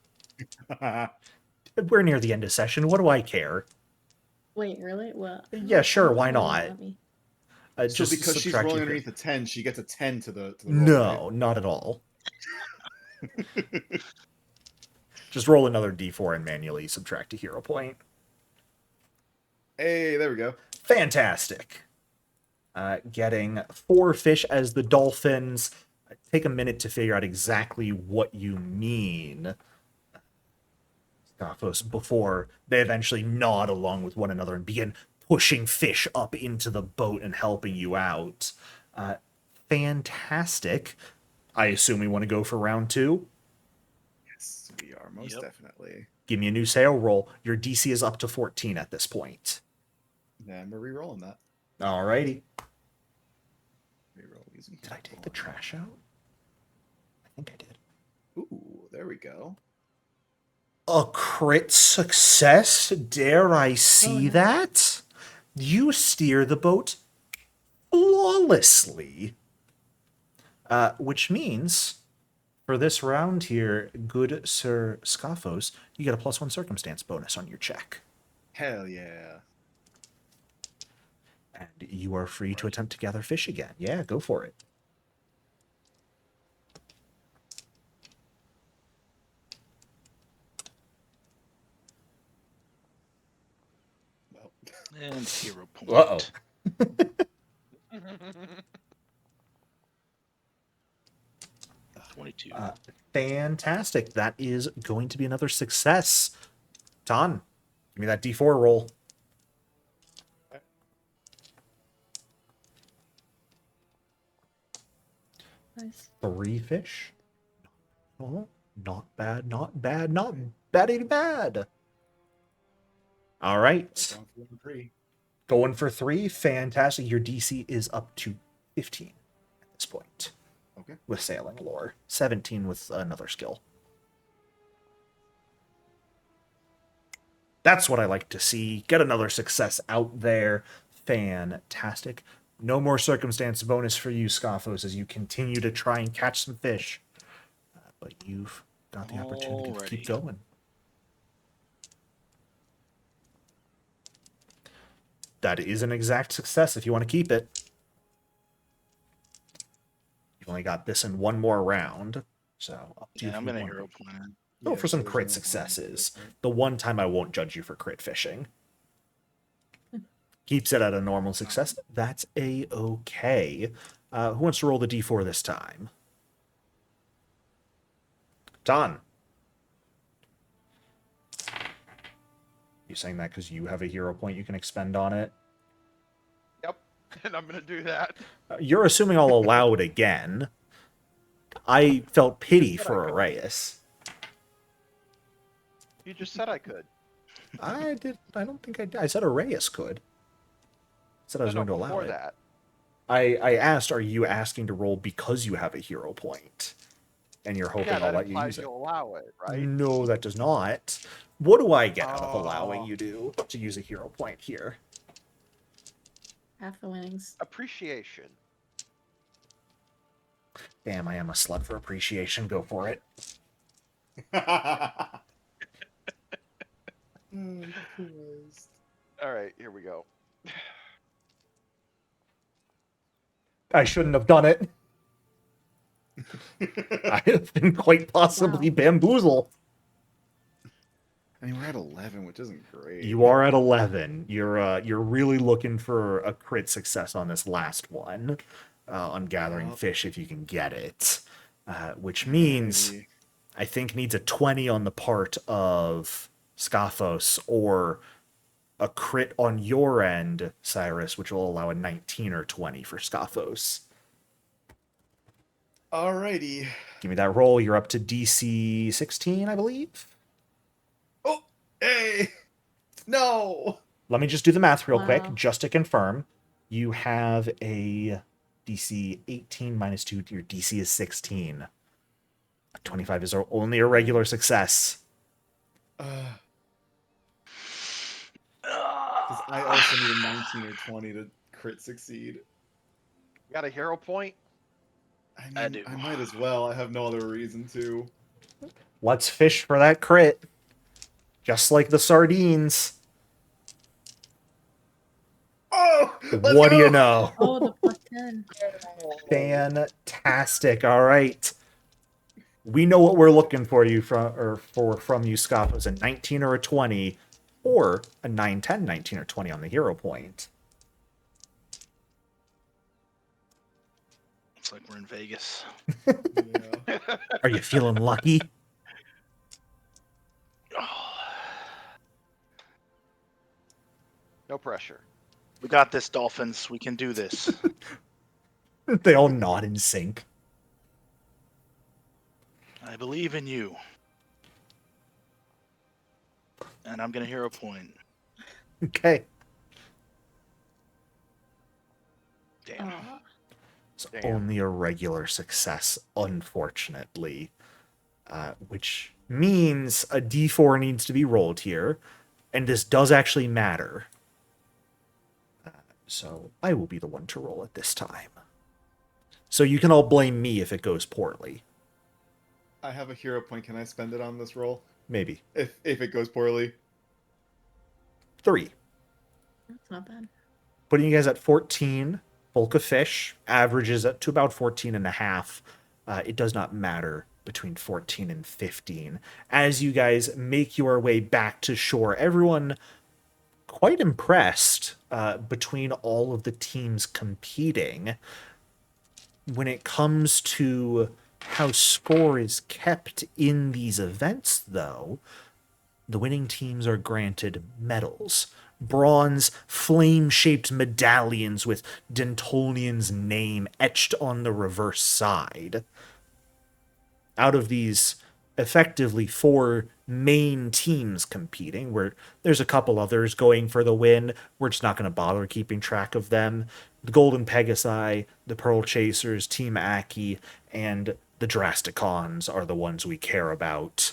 We're near the end of session. What do I care? Wait, really? Well, Yeah, sure, why why won't not? let me? So Just because she's subtract rolling your- underneath a 10, she gets a 10 to the roll, No, not at all. right? Just roll another d4 and manually subtract a hero point. Hey, there we go. Fantastic. Getting 4 fish as the dolphins. Take a minute to figure out exactly what you mean, Scoffos, before they eventually nod along with one another and begin pushing fish up into the boat and helping you out. Fantastic. I assume we want to go for round 2. Yes, we are most Yep. definitely. Give me a new sail roll. Your DC is up to 14 at this point. Then we're re-rolling that. Alrighty. Re-roll using. Did I take the trash out? I think I did. Ooh, there we go. A crit success? Dare I see no. that? You steer the boat flawlessly. Which means, for this round here, good Sir Scoffos, you get a +1 circumstance bonus on your check. Hell yeah. And you are free to attempt to gather fish again. Yeah, go for it. Well, And hero point. Uh-oh. 22. Fantastic. That is going to be another success. Ton, give me that D4 roll. Nice. 3 fish. Oh, not bad, not bad, not baddy bad. All right. going for 3. Going for 3. Fantastic. Your DC is up to 15 at this point. Okay. With sailing lore. 17 with another skill. That's what I like to see. Get another success out there. Fantastic. No more circumstance bonus for you, Scoffos, as you continue to try and catch some fish. But you've got the opportunity to keep Alrighty. going. That is an exact success if you want to keep it. You've only got this in one more round. So up to you Yeah, if I'm you gonna want hero to point. go for some there's crit no point. successes. The one time I won't judge you for crit fishing. Keeps it at a normal success. That's a-okay. Who wants to roll the d4 this time? Don. You saying that because you have a hero point you can expend on it? Yep, and I'm gonna do that. You're assuming I'll allow it again. I felt pity said I for could. Arias. You just said I could. I don't think I did. I said Arias could. I said I was No, going to allow before it. that. I asked, are you asking to roll because you have a hero point? And you're hoping Yeah, I'll that let you implies use it. you'll allow it, right? No, that does not. What do I get out of allowing Oh. you to use a hero point here? Half the winnings. Appreciation. Damn, I am a slut for appreciation. Go for it. All right, here we go. I shouldn't have done it. I have been quite possibly Wow. bamboozled. I mean, we're at 11, which isn't great. You are at 11. You're really looking for a crit success on this last one, on gathering Well. fish if you can get it, which means Alrighty. I think needs a 20 on the part of Scoffos or a crit on your end, Cyrus, which will allow a 19 or 20 for Scoffos. Alrighty. Give me that roll. You're up to DC 16, I believe. Oh, hey! No! Let me just do the math real quick, Wow. just to confirm. You have a DC 18 minus 2. Your DC is 16. 25 is only a regular success. Because I also need a 19 or 20 to crit succeed. You got a hero point? I mean, I do. I might as well. I have no other reason to. Let's fish for that crit. Just like the sardines. Oh, What do you know? Oh, the +10. Fantastic. All right. We know what we're looking for you from you, Scott. Was a 19 or a 20, or a 9, 10, 19, or 20 on the hero point. Looks like we're in Vegas. Yeah. Are you feeling lucky? Oh, No pressure. we got this, Dolphins. We can do this. They all nod in sync. I believe in you. And I'm going to hero point. Okay. Damn. Aw. It's Damn. only a regular success, unfortunately. Which means a d4 needs to be rolled here. And this does actually matter. So I will be the one to roll it this time. So you can all blame me if it goes poorly. I have a hero point. Can I spend it on this roll? Maybe. If it goes poorly. 3. That's not bad. Putting you guys at 14. Bulk of fish averages up to about 14 and a half. It does not matter between 14 and 15. As you guys make your way back to shore, everyone quite impressed between all of the teams competing. When it comes to how score is kept in these events, though, the winning teams are granted medals. Bronze, flame-shaped medallions with Dintolneon's name etched on the reverse side. Out of these, effectively 4 main teams competing, where there's a couple others going for the win, we're just not going to bother keeping track of them. The Golden Pegasi, the Pearl Chasers, Team Aki, and the Drasticons are the ones we care about.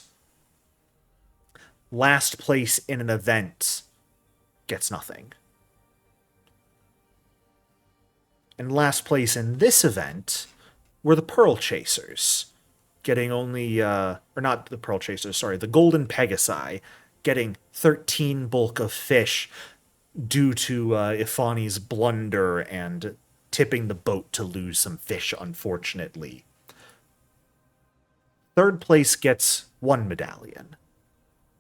Last place in an event gets nothing. And last place in this event were the Pearl Chasers, getting only, or not the Pearl Chasers, sorry, the Golden Pegasi, getting 13 bulk of fish due to Ifani's blunder and tipping the boat to lose some fish, unfortunately. Third place gets 1 medallion.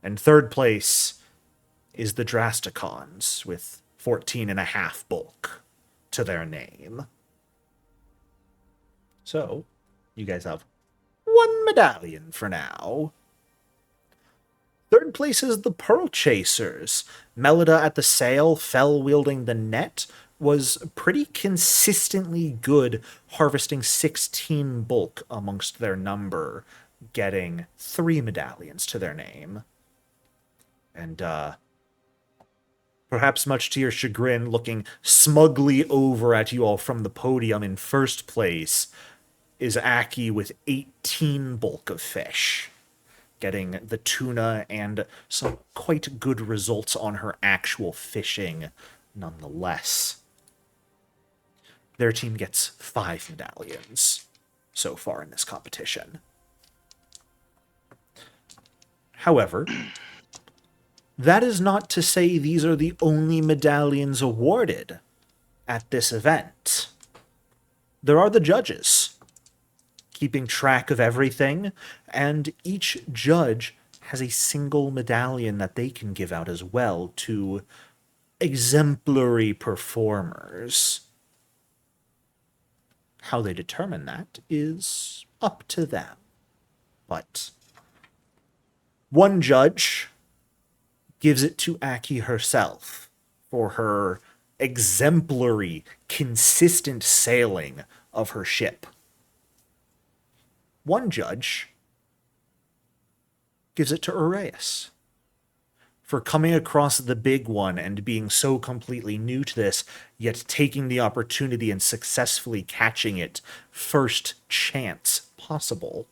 And third place is the Drasticons with 14 and a half bulk to their name. So, you guys have 1 medallion for now. Third place is the Pearl Chasers. Melida at the sail, Fell wielding the net, was pretty consistently good, harvesting 16 bulk amongst their number, getting 3 medallions to their name. And, perhaps much to your chagrin, looking smugly over at you all from the podium in first place, is Aki with 18 bulk of fish, getting the tuna and some quite good results on her actual fishing nonetheless. Their team gets 5 medallions so far in this competition. However, that is not to say these are the only medallions awarded at this event. There are the judges, keeping track of everything, and each judge has a single medallion that they can give out as well to exemplary performers. How they determine that is up to them. But one judge gives it to Aki herself for her exemplary, consistent sailing of her ship. One judge gives it to Uraeus for coming across the big one and being so completely new to this, yet taking the opportunity and successfully catching it first chance possible.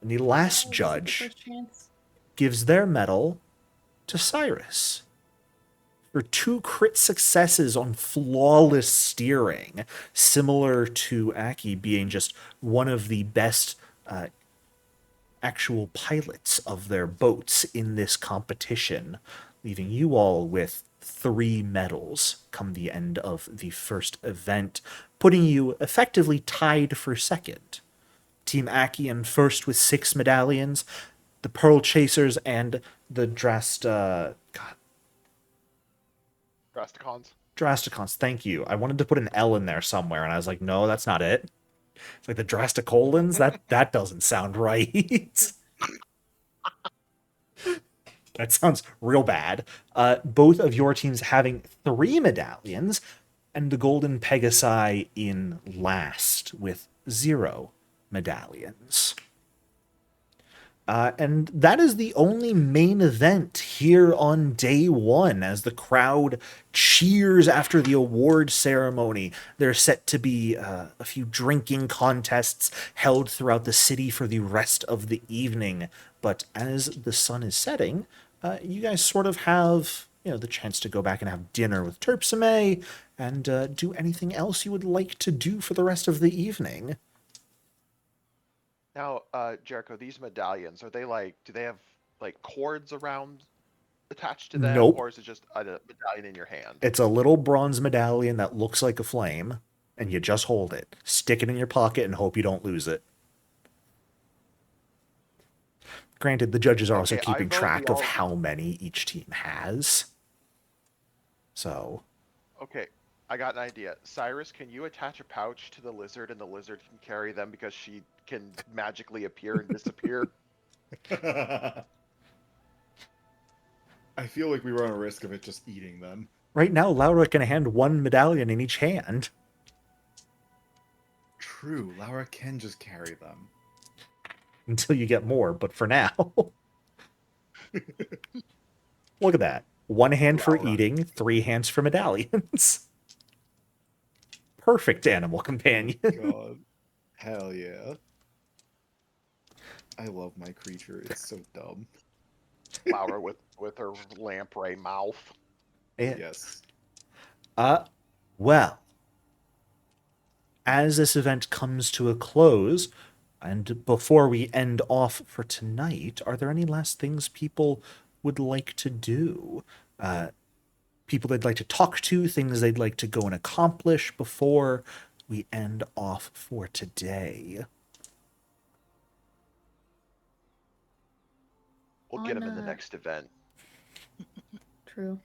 And the last judge First chance. gives their medal to Cyrus for 2 crit successes on flawless steering, similar to Aki being just one of the best actual pilots of their boats in this competition, leaving you all with 3 medals come the end of the first event, putting you effectively tied for second. Team Aki in first with 6 medallions, the Pearl Chasers and the Drasticons, thank you. I wanted to put an L in there somewhere, and I was like, no, that's not it. It's like the Drasticolans? That doesn't sound right. That sounds real bad. Both of your teams having 3 medallions, and the Golden Pegasi in last with 0 medallions. And that is the only main event here on day 1 as the crowd cheers after the award ceremony. There's set to be a few drinking contests held throughout the city for the rest of the evening. But as the sun is setting, you guys sort of have the chance to go back and have dinner with Terpsime and do anything else you would like to do for the rest of the evening. Now, Jericho, these medallions, do they have like cords around attached to them? Nope. Or is it just a medallion in your hand? It's a little bronze medallion that looks like a flame, and you just hold it. Stick it in your pocket and hope you don't lose it. Granted, the judges are also keeping track of how many each team has. So. Okay, I got an idea. Cyrus, can you attach a pouch to the lizard and the lizard can carry them because she can magically appear and disappear? I feel like we run a risk of it just eating them. Right now, Laura can hand 1 medallion in each hand. True, Laura can just carry them. Until you get more, but for now. Look at that. 1 hand for eating, 3 hands for medallions. Perfect animal companion. God. Hell yeah. I love my creature. It's so dumb. Laura with her lamprey mouth. Yes. Well, as this event comes to a close, and before we end off for tonight, are there any last things people would like to do? People they'd like to talk to, things they'd like to go and accomplish before we end off for today? We'll get him in the next event. True.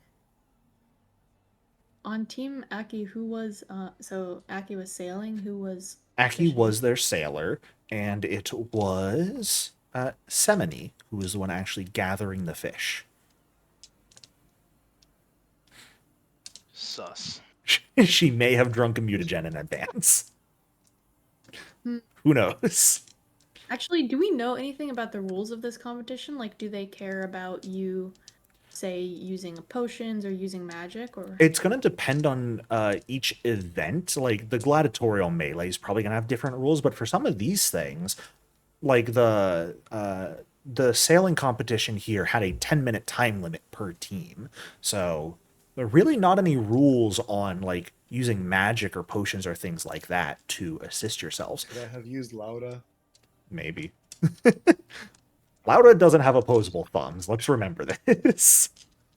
On Team Aki, who was so Aki was sailing, who was Aki fishing? was their sailor, and it was Semini who was the one actually gathering the fish. Sus. She may have drunk a mutagen in advance. Who knows? Actually, do we know anything about the rules of this competition? Like, do they care about you, say, using potions or using magic? Or It's going to depend on each event. Like, the gladiatorial melee is probably going to have different rules, but for some of these things, like the sailing competition here had a 10-minute time limit per team. So there are really not any rules on, like, using magic or potions or things like that to assist yourselves. Could I have used Lauda? Maybe. Lauda doesn't have opposable thumbs. Let's remember this.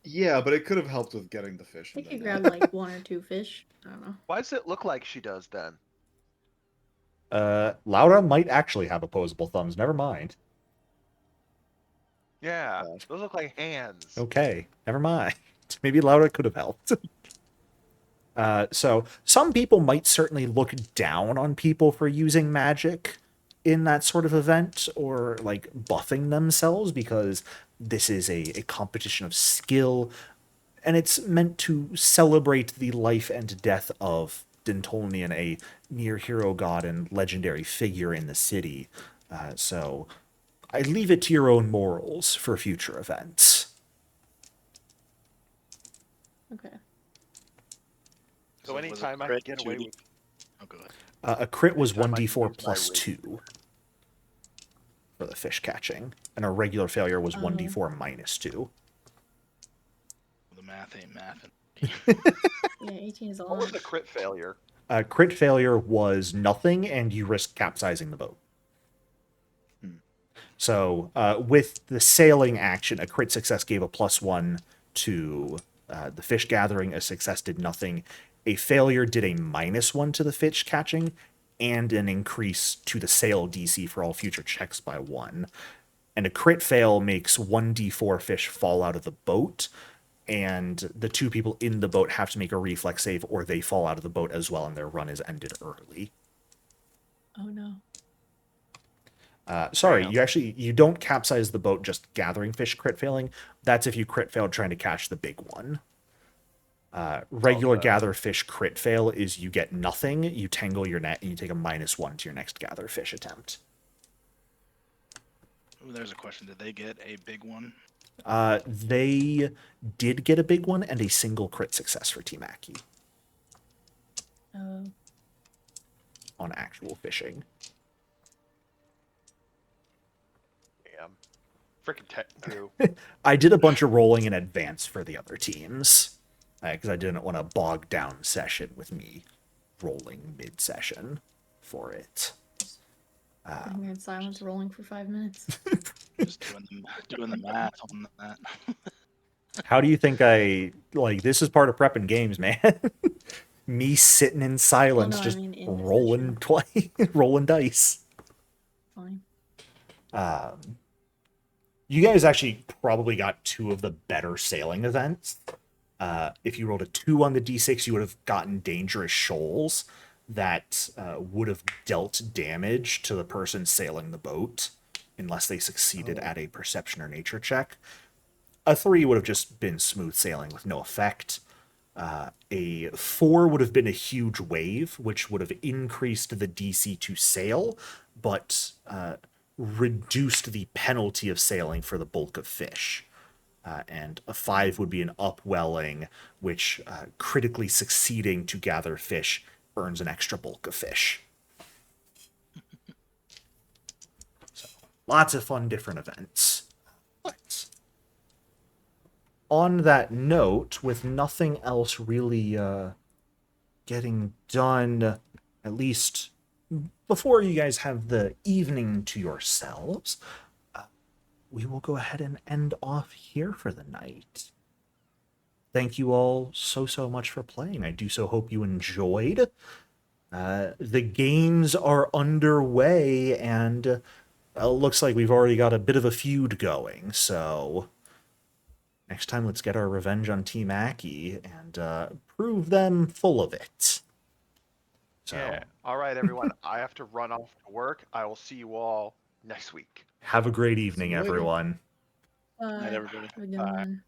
Yeah, but it could have helped with getting the fish. I could grab like 1 or 2 fish. I don't know. Why does it look like she does then? Lauda might actually have opposable thumbs. Never mind. Yeah, those look like hands. Okay, never mind. Maybe Lauda could have helped. So some people might certainly look down on people for using magic in that sort of event, or like buffing themselves, because this is a competition of skill, and it's meant to celebrate the life and death of Dintolneon, a near hero god and legendary figure in the city. So I leave it to your own morals for future events. Okay. So anytime I can get away with... Oh, go ahead. A crit was Anytime I can 1d4 use plus my 2 for the fish catching, and a regular failure was 1d4 minus 2. The math ain't mathing. Yeah, 18 is a What was lot. the crit failure? Crit failure was nothing, and you risk capsizing the boat. So with the sailing action, a crit success gave a +1 to the fish gathering. A success did nothing. A failure did a -1 to the fish catching, and an increase to the sail DC for all future checks by 1. And a crit fail makes 1d4 fish fall out of the boat, and the 2 people in the boat have to make a reflex save, or they fall out of the boat as well, and their run is ended early. Oh no. Sorry, Damn. you don't capsize the boat just gathering fish crit failing. That's if you crit failed trying to catch the big one. Regular Okay. gather fish crit fail is you get nothing, you tangle your net, and you take a -1 to your next gather fish attempt. Ooh, there's a question. Did they get a big one? They did get a big one and a single crit success for Team Aki Oh. on actual fishing. Damn. Freaking tech goo. I did a bunch of rolling in advance for the other teams because I didn't want to bog down session with me rolling mid-session for it. Sitting there in silence, rolling for 5 minutes. Just doing the math on that. How do you think this is part of prepping games, man? Me sitting in silence, no, I just mean in the rolling rolling dice. Fine. You guys actually probably got 2 of the better sailing events. If you rolled a 2 on the d6, you would have gotten dangerous shoals that would have dealt damage to the person sailing the boat unless they succeeded at a perception or nature check. A 3 would have just been smooth sailing with no effect. A 4 would have been a huge wave, which would have increased the DC to sail, but reduced the penalty of sailing for the bulk of fish. And a 5 would be an upwelling, which critically succeeding to gather fish earns an extra bulk of fish. So, lots of fun different events. But on that note, with nothing else really getting done, at least before you guys have the evening to yourselves, we will go ahead and end off here for the night. Thank you all so much for playing. I do so hope you enjoyed. The games are underway, and it looks like we've already got a bit of a feud going, so next time let's get our revenge on Team Aki and prove them full of it. So, Yeah. All right, everyone. I have to run off to work. I will see you all next week. have a great evening, you later. everyone. Bye. Night, everybody. Have a good Bye. one.